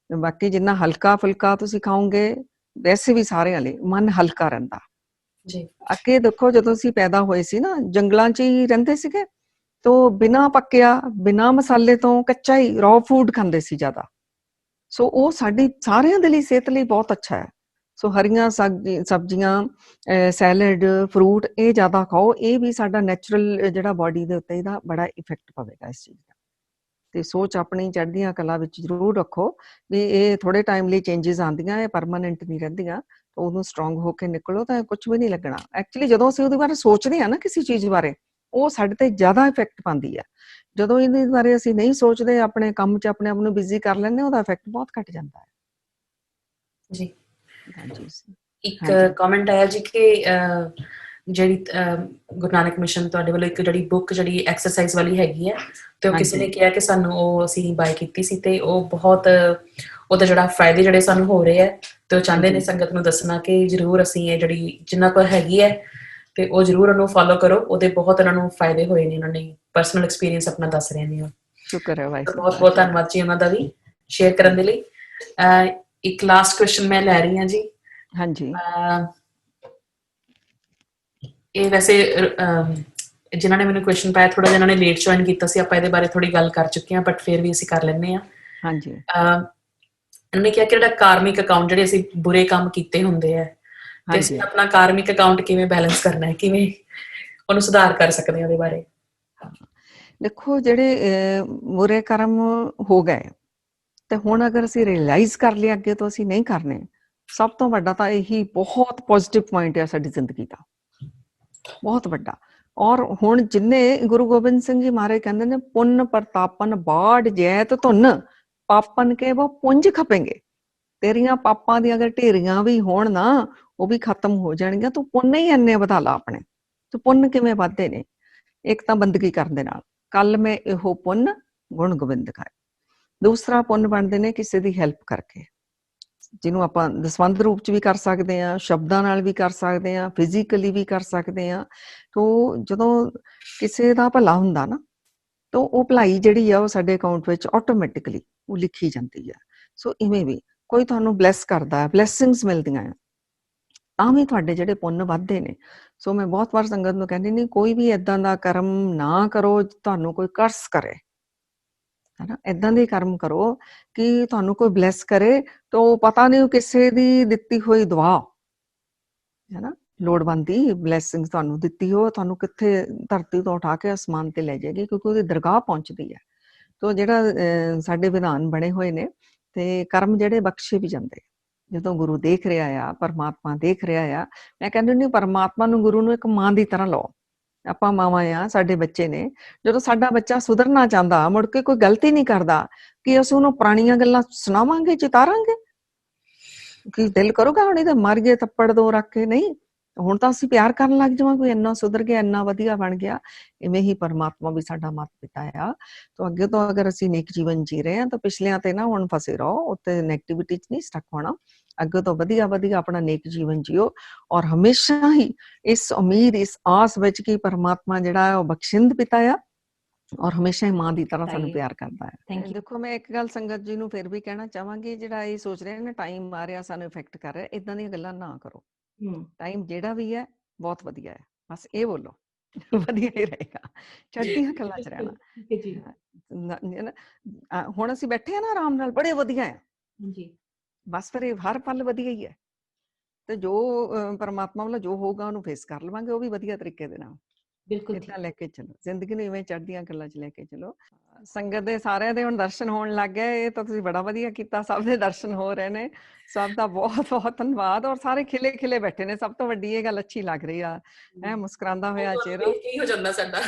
ਬਾਕੀ ਜਿੰਨਾ ਹਲਕਾ ਫੁਲਕਾ ਤੁਸੀਂ ਖਾਓਗੇ, ਵੈਸੇ ਵੀ ਸਾਰਿਆਂ ਲਈ ਮਨ ਹਲਕਾ ਰਹਿੰਦਾ। ਜੀ, ਅੱਗੇ ਦੇਖੋ, ਜਦੋਂ ਅਸੀਂ ਪੈਦਾ ਹੋਏ ਸੀ ਨਾ ਜੰਗਲਾਂ 'ਚ ਹੀ ਰਹਿੰਦੇ ਸੀਗੇ, ਤੋ ਬਿਨਾਂ ਪੱਕਿਆ ਬਿਨਾਂ ਮਸਾਲੇ ਤੋਂ ਕੱਚਾ ਹੀ ਰॉ ਫੂਡ ਖਾਂਦੇ ਸੀ ਜ਼ਿਆਦਾ। ਸੋ ਉਹ ਸਾਡੀ ਸਾਰਿਆਂ ਦੇ ਲਈ ਸਿਹਤ ਲਈ ਬਹੁਤ ਅੱਛਾ ਹੈ। ਸੋ ਹਰੀਆਂ ਸਬਜ਼ੀਆਂ, ਸੈਲਡ, ਫਰੂਟ ਇਹ ਜ਼ਿਆਦਾ ਖਾਓ। ਇਹ ਵੀ ਸਾਡਾ ਨੈਚੁਰਲ ਜਿਹੜਾ ਬਾਡੀ ਦੇ ਉੱਤੇ ਇਹਦਾ ਬੜਾ ਇਫੈਕਟ ਪਵੇਗਾ ਇਸ ਚੀਜ਼ ਦਾ। ਤੇ ਸੋਚ ਆਪਣੀ ਚੜ੍ਹਦੀਆਂ ਕਲਾ ਵਿੱਚ ਜ਼ਰੂਰ ਰੱਖੋ ਵੀ ਇਹ ਥੋੜੇ ਟਾਈਮ ਲਈ ਚੇਂਜਸ ਆਉਂਦੀਆਂ, ਇਹ ਪਰਮਾਨੈਂਟ ਨਹੀਂ ਰਹਿੰਦੀਆਂ। ਉਦੋਂ ਸਟਰੋਂਗ ਹੋ ਕੇ ਨਿਕਲੋ ਤਾਂ ਕੁਝ ਵੀ ਨਹੀਂ ਲੱਗਣਾ। ਐਕਚੁਅਲੀ ਜਦੋਂ ਅਸੀਂ ਉਹਦੇ ਬਾਰੇ ਸੋਚਦੇ ਹਾਂ ਨਾ ਕਿਸੇ ਚੀਜ਼ ਬਾਰੇ, ਉਹ ਸਾਡੇ ਤੇ ਜ਼ਿਆਦਾ ਇਫੈਕਟ ਪਾਉਂਦੀ ਹੈ। ਜਦੋਂ ਇਹਦੇ ਬਾਰੇ ਅਸੀਂ ਨਹੀਂ ਸੋਚਦੇ, ਆਪਣੇ ਕੰਮ 'ਚ ਆਪਣੇ ਆਪ ਨੂੰ ਬਿਜ਼ੀ ਕਰ ਲੈਂਦੇ, ਉਹਦਾ ਇਫੈਕਟ ਬਹੁਤ ਘੱਟ ਜਾਂਦਾ ਹੈ ਜੀ। ਹਾਂਜੀ ਇੱਕ ਹਾਂਜੀ ਕਮੈਂਟ ਆਇਆ ਜੀ ਕਿ ਜਿਹੜੀ ਗੁਰੂ ਨਾਨਕ ਮਿਸ਼ਨ ਤੁਹਾਡੇ ਵੱਲੋਂ ਇੱਕ ਜਿਹੜੀ ਬੁੱਕ ਜਿਹੜੀ ਐਕਸਰਸਾਈਜ਼ ਵਾਲੀ ਹੈਗੀ ਹੈ, ਤੇ ਉਹ ਕਿਸੇ ਨੇ ਹਾਂਜੀ ਕਿਹਾ ਕਿ ਸਾਨੂੰ ਉਹ ਅਸੀਂ ਬਾਏ ਕੀਤੀ ਸੀ ਤੇ ਉਹ ਬਹੁਤ ਉਹਦਾ ਜਿਹੜਾ ਫਾਇਦੇ ਜਿਹੜੇ ਸਾਨੂੰ ਹੋ ਰਹੇ ਹੈ, ਤੇ ਉਹ ਚਾਹੁੰਦੇ ਨੇ ਹਾਂਜੀ ਸੰਗਤ ਨੂੰ ਦੱਸਣਾ ਕਿ ਜ਼ਰੂਰ ਅਸੀਂ ਇਹ ਜਿਹੜੀ ਜਿੰਨਾ ਕੋਲ ਹੈਗੀ ਹੈ ਤੇ ਉਹ ਜ਼ਰੂਰ ਉਹਨੂੰ ਫੋਲੋ ਕਰੋ। ਉਹਦੇ ਬਹੁਤ ਉਹਨਾਂ ਨੂੰ ਫਾਇਦੇ ਹੋਏ ਨੇ, ਉਹਨਾਂ ਨੇ ਪਰਸਨਲ ਐਕਸਪੀਰੀਅੰਸ ਆਪਣਾ ਦੱਸ ਰਹੇ ਨੇ ਉਹ। ਸ਼ੁਕਰ ਹੈ ਵਾਹਿਗੁਰੂ ਬਹੁਤ ਦਾ। ਬਹੁਤ ਚਲੋ ਧੰਨਵਾਦ ਜੀ ਉਹਨਾਂ ਦਾ ਵੀ ਸ਼ੇਅਰ ਕਰਨ ਦੇ ਹਾਂਜੀ ਲਈ। ਇੱਕ ਲਾਸਟ ਕੁਐਸਚਨ ਮੈਂ ਲੈ ਰਹੀ ਹਾਂ ਜੀ। ਹਾਂਜੀ ਇਹ ਵੈਸੇ ਜਿਨ੍ਹਾਂ ਨੇ ਮੈਨੂੰ ਕੁਐਸਚਨ ਪਾਇਆ ਥੋੜਾ ਜਿਹਾ ਇਹਨਾਂ ਨੇ ਲੇਟ ਜੁਆਇਨ ਕੀਤਾ ਸੀ, ਆਪਾਂ ਇਹਦੇ ਬਾਰੇ ਥੋੜੀ ਗੱਲ ਕਰ ਚੁੱਕੇ ਹਾਂ, ਬਟ ਫਿਰ ਵੀ ਅਸੀਂ ਕਰ ਲੈਂਦੇ ਹਾਂ। ਹਾਂਜੀ ਇਹਨਾਂ ਨੇ ਕਿਹਾ ਕਿ ਜਿਹੜਾ ਕਾਰਮਿਕ ਅਕਾਊਂਟ, ਜਿਹੜੇ ਅਸੀਂ ਬੁਰੇ ਕੰਮ ਕੀਤੇ ਹੁੰਦੇ ਆ, ਤੇ ਅਸੀਂ ਹਾਂਜੀ ਆਪਣਾ ਕਾਰਮਿਕ ਅਕਾਊਂਟ ਕਿਵੇਂ ਬੈਲੈਂਸ ਕਰਨਾ ਹੈ, ਕਿਵੇਂ ਉਹਨੂੰ ਸੁਧਾਰ ਕਰ ਸਕਦੇ ਹਾਂ, ਉਹਦੇ ਬਾਰੇ। ਦੇਖੋ ਜਿਹੜੇ ਬੁਰੇ ਕਰਮ ਹੋ ਗਏ ਤੇ ਹੁਣ ਅਗਰ ਅਸੀਂ ਰਿਅਲਾਈਜ਼ ਕਰ ਲਿਆ ਅੱਗੇ ਤੋਂ ਅਸੀਂ ਨਹੀਂ ਕਰਨੇ, ਸਭ ਤੋਂ ਵੱਡਾ ਤਾਂ ਇਹੀ ਬਹੁਤ ਪੋਜ਼ਿਟਿਵ ਪੁਆਇੰਟ ਹੈ ਸਾਡੀ ਜ਼ਿੰਦਗੀ ਦਾ, ਬਹੁਤ ਵੱਡਾ। ਔਰ ਹੁਣ ਜਿੰਨੇ ਗੁਰੂ ਗੋਬਿੰਦ ਸਿੰਘ ਜੀ ਮਹਾਰਾਜ ਕਹਿੰਦੇ ਨੇ, ਪੁੰਨ ਪ੍ਰਤਾਪਨ ਬਾੜ ਜੈਤ ਧੁੰਨ, ਪਾਪਨ ਕੇ ਉਹ ਪੁੰਜ ਖਪੇਂਗੇ। ਤੇਰੀਆਂ ਪਾਪਾਂ ਦੀਆਂ ਅਗਰ ਢੇਰੀਆਂ ਵੀ ਹੋਣ ਨਾ, ਉਹ ਵੀ ਖਤਮ ਹੋ ਜਾਣਗੀਆਂ। ਤੂੰ ਪੁੰਨ ਹੀ ਇੰਨੇ ਵਧਾ ਲਾ ਆਪਣੇ। ਤੂੰ ਪੁੰਨ ਕਿਵੇਂ ਵੱਧਦੇ ਨੇ? ਇੱਕ ਤਾਂ ਬੰਦਗੀ ਕਰਨ ਦੇ ਨਾਲ, ਕੱਲ ਮੈਂ ਇਹੋ ਪੁੰਨ ਗੁਣ ਗੋਬਿੰਦ ਖਾਏ। ਦੂਸਰਾ ਪੁੰਨ ਬਣਦੇ ਨੇ ਕਿਸੇ ਦੀ ਹੈਲਪ ਕਰਕੇ, ਜਿਹਨੂੰ ਆਪਾਂ ਦਸਵੰਧ ਰੂਪ 'ਚ ਵੀ ਕਰ ਸਕਦੇ ਹਾਂ, ਸ਼ਬਦਾਂ ਨਾਲ ਵੀ ਕਰ ਸਕਦੇ ਹਾਂ, ਫਿਜ਼ੀਕਲੀ ਵੀ ਕਰ ਸਕਦੇ ਹਾਂ। ਤੋ ਜਦੋਂ ਕਿਸੇ ਦਾ ਭਲਾ ਹੁੰਦਾ ਨਾ, ਤਾਂ ਉਹ ਭਲਾਈ ਜਿਹੜੀ ਆ ਉਹ ਸਾਡੇ ਅਕਾਊਂਟ ਵਿੱਚ ਆਟੋਮੈਟਿਕਲੀ ਉਹ ਲਿਖੀ ਜਾਂਦੀ ਹੈ। ਸੋ ਇਵੇਂ ਵੀ ਕੋਈ ਤੁਹਾਨੂੰ ਬਲੈਸ ਕਰਦਾ, ਬਲੈਸਿੰਗਸ ਮਿਲਦੀਆਂ ਆ, ਤਾਂ ਵੀ ਤੁਹਾਡੇ ਜਿਹੜੇ ਪੁੰਨ ਵੱਧਦੇ ਨੇ। ਸੋ ਮੈਂ ਬਹੁਤ ਵਾਰ ਸੰਗਤ ਨੂੰ ਕਹਿੰਦੀ ਨਹੀਂ, ਕੋਈ ਵੀ ਏਦਾਂ ਦਾ ਕਰਮ ਨਾ ਕਰੋ ਤੁਹਾਨੂੰ ਕੋਈ ਕਰਸ ਕਰੇ, ਹਨਾ। ਏਦਾਂ ਦੇ ਕਰਮ ਕਰੋ ਕਿ ਤੁਹਾਨੂੰ ਕੋਈ ਬਲੈਸ ਕਰੇ, ਤਾਂ ਪਤਾ ਨਹੀਂ ਉਹ ਕਿਸੇ ਦੀ ਦਿੱਤੀ ਹੋਈ ਦੁਆ, ਹਨਾ, ਲੋੜਵੰਦ ਦੀ ਬਲੈਸਿੰਗ ਤੁਹਾਨੂੰ ਦਿੱਤੀ ਹੋ, ਤੁਹਾਨੂੰ ਕਿੱਥੇ ਧਰਤੀ ਤੋਂ ਉਠਾ ਕੇ ਅਸਮਾਨ ਤੇ ਲੈ ਜਾਏਗੀ, ਕਿਉਂਕਿ ਉਹਦੀ ਦਰਗਾਹ ਪਹੁੰਚਦੀ ਹੈ। ਤੋ ਜਿਹੜਾ ਸਾਡੇ ਵਿਧਾਨ ਬਣੇ ਹੋਏ ਨੇ, ਤੇ ਕਰਮ ਜਿਹੜੇ ਬਖਸ਼ੇ ਵੀ ਜਾਂਦੇ ਜਦੋਂ ਗੁਰੂ ਦੇਖ ਰਿਹਾ ਆ, ਪਰਮਾਤਮਾ ਦੇਖ ਰਿਹਾ ਆ। ਮੈਂ ਕਹਿੰਦੀ ਨਹੀਂ, ਪਰਮਾਤਮਾ ਨੂੰ, ਗੁਰੂ ਨੂੰ ਇੱਕ ਮਾਂ ਦੀ ਤਰ੍ਹਾਂ ਲਓ। ਆਪਾਂ ਮਾਵਾਂ ਆ, ਸਾਡੇ ਬੱਚੇ ਨੇ। ਜਦੋਂ ਸਾਡਾ ਬੱਚਾ ਸੁਧਰਨਾ ਚਾਹੁੰਦਾ, ਮੁੜ ਕੇ ਕੋਈ ਗਲਤੀ ਨਹੀਂ ਕਰਦਾ, ਕਿ ਅਸੀਂ ਉਹਨੂੰ ਪੁਰਾਣੀਆਂ ਗੱਲਾਂ ਸੁਣਾਵਾਂਗੇ, ਚਿਤਾਰਾਂਗੇ? ਕਿ ਦਿਲ ਕਰੂਗਾ ਹੁਣ ਇਹਦੇ ਮਰ ਗਏ ਥੱਪੜ ਦੋ ਰੱਖ ਕੇ? ਨਹੀਂ, ਹੁਣ ਤਾਂ ਅਸੀਂ ਪਿਆਰ ਕਰਨ ਲੱਗ ਜਾਵਾਂ, ਕੋਈ ਇੰਨਾ ਸੁਧਰ ਗਿਆ, ਇੰਨਾ ਵਧੀਆ ਬਣ ਗਿਆ। ਇਵੇਂ ਹੀ ਪਰਮਾਤਮਾ ਵੀ ਸਾਡਾ ਮਾਤਾ ਪਿਤਾ ਆ। ਤਾਂ ਅੱਗੇ ਤੋਂ ਅਗਰ ਅਸੀਂ ਨੇਕ ਜੀਵਨ ਜੀ ਰਹੇ ਹਾਂ, ਤਾਂ ਪਿਛਲਿਆਂ ਤੇ ਨਾ ਹੁਣ ਫਸੇ ਰਹੋ, ਉੱਤੇ ਨੈਗੇਟਿਵਿਟੀ 'ਚ ਨਹੀਂ ਸਟਕ ਹੋਣਾ। ਅੱਗੇ ਤੋਂ ਵਧੀਆ ਵਧੀਆ ਆਪਣਾ ਨੇਕ ਜੀਵਨ ਜੀਓ, ਔਰ ਹਮੇਸ਼ਾ ਹੀ ਇਸ ਉਮੀਦ, ਇਸ ਆਸ ਵਿੱਚ ਕਿ ਪਰਮਾਤਮਾ ਜਿਹੜਾ ਉਹ ਬਖਸ਼ਿੰਦ ਪਿਤਾ ਆ, ਔਰ ਹਮੇਸ਼ਾ ਹੀ ਮਾਂ ਦੀ ਤਰ੍ਹਾਂ ਸਾਨੂੰ ਪਿਆਰ ਕਰਦਾ ਹੈ। ਦੇਖੋ, ਮੈਂ ਇੱਕ ਗੱਲ ਸੰਗਤ ਜੀ ਨੂੰ ਫਿਰ ਵੀ ਕਹਿਣਾ ਚਾਹਾਂਗੀ, ਜਿਹੜਾ ਇਹ ਸੋਚ ਰਹੇ ਨੇ ਟਾਈਮ ਆ ਰਿਹਾ ਸਾਨੂੰ ਇਫੈਕਟ ਕਰ ਰਿਹਾ, ਇਦਾਂ ਦੀਆਂ ਗੱਲਾਂ ਨਾ ਕਰੋ। ਟਾਈਮ ਜਿਹੜਾ ਵੀ ਹੈ ਬਹੁਤ ਵਧੀਆ ਹੈ, ਬਸ ਇਹ ਬੋਲੋ ਵਧੀਆ ਹੀ ਰਹੇਗਾ, ਚੜ੍ਹਦੀਆਂ ਕਲਾਂ 'ਚ ਰਹਿਣਾ। ਹੁਣ ਅਸੀਂ ਬੈਠੇ ਆ ਨਾ ਆਰਾਮ ਨਾਲ, ਬੜੇ ਵਧੀਆ ਹੈ, ਬਸ ਫਿਰ ਇਹ ਹਰ ਪਲ ਵਧੀਆ ਹੀ ਹੈ। ਤੇ ਜੋ ਪਰਮਾਤਮਾ ਵੱਲੋਂ ਜੋ ਹੋਊਗਾ ਉਹਨੂੰ ਫੇਸ ਕਰ ਲਵਾਂਗੇ, ਉਹ ਵੀ ਵਧੀਆ ਤਰੀਕੇ ਦੇ ਨਾਲ। ਏਦਾਂ ਲੈ ਕੇ ਚਲੋ ਜ਼ਿੰਦਗੀ ਨੂੰ, ਇਵੇਂ ਚੜ੍ਹਦੀਆਂ ਕਲਾਂ 'ਚ ਲੈ ਕੇ ਚਲੋ। ਸੰਗਤ ਦੇ ਸਾਰਿਆਂ ਦੇ ਹੁਣ ਦਰਸ਼ਨ ਹੋਣ ਲੱਗ ਗਏ, ਇਹ ਤਾਂ ਤੁਸੀਂ ਬੜਾ ਵਧੀਆ ਕੀਤਾ, ਸਭ ਦੇ ਦਰਸ਼ਨ ਹੋ ਰਹੇ ਨੇ। ਸਭ ਦਾ ਬਹੁਤ ਬਹੁਤ ਧੰਨਵਾਦ। ਔਰ ਸਾਰੇ ਖਿਲੇ ਖਿਲੇ ਬੈਠੇ ਨੇ, ਸਭ ਤੋਂ ਵੱਡੀ ਇਹ ਗੱਲ ਅੱਛੀ ਲੱਗ ਰਹੀ ਆ, ਮੁਸਕਰਾਉਂਦਾ ਹੋਇਆ ਚਿਹਰਾ। ਕੀ ਹੋ ਜਾਂਦਾ ਸਾਡਾ।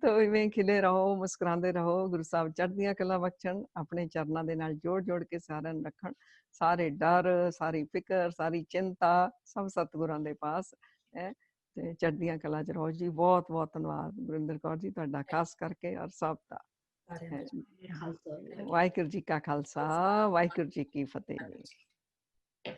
ਤੋ ਇਵੇਂ ਖਿਲੇ ਰਹੋ, ਮੁਸਕਰਾਉਂਦੇ ਰਹੋ। ਗੁਰੂ ਸਾਹਿਬ ਚੜ੍ਹਦੀਆਂ ਕਲਾਂ ਬਖਸ਼ਣ, ਆਪਣੇ ਚਰਨਾਂ ਦੇ ਨਾਲ ਜੋੜ ਜੋੜ ਕੇ ਸਾਰਿਆਂ ਨੂੰ ਰੱਖਣ। ਸਾਰੇ ਡਰ, ਸਾਰੀ ਫਿਕਰ, ਸਾਰੀ ਚਿੰਤਾ ਸਭ ਸਤਿਗੁਰਾਂ ਦੇ ਪਾਸ ਹੈ, ਤੇ ਚੜ੍ਹਦੀਆਂ ਕਲਾਂ 'ਚ ਰਹੋ ਜੀ। ਬਹੁਤ ਬਹੁਤ ਧੰਨਵਾਦ ਗੁਰਿੰਦਰ ਕੌਰ ਜੀ ਤੁਹਾਡਾ, ਖਾਸ ਕਰਕੇ, ਔਰ ਸਭ ਦਾ। ਵਾਹਿਗੁਰੂ ਜੀ ਕਾ ਖਾਲਸਾ, ਵਾਹਿਗੁਰੂ ਜੀ ਕੀ ਫਤਿਹ ਜੀ।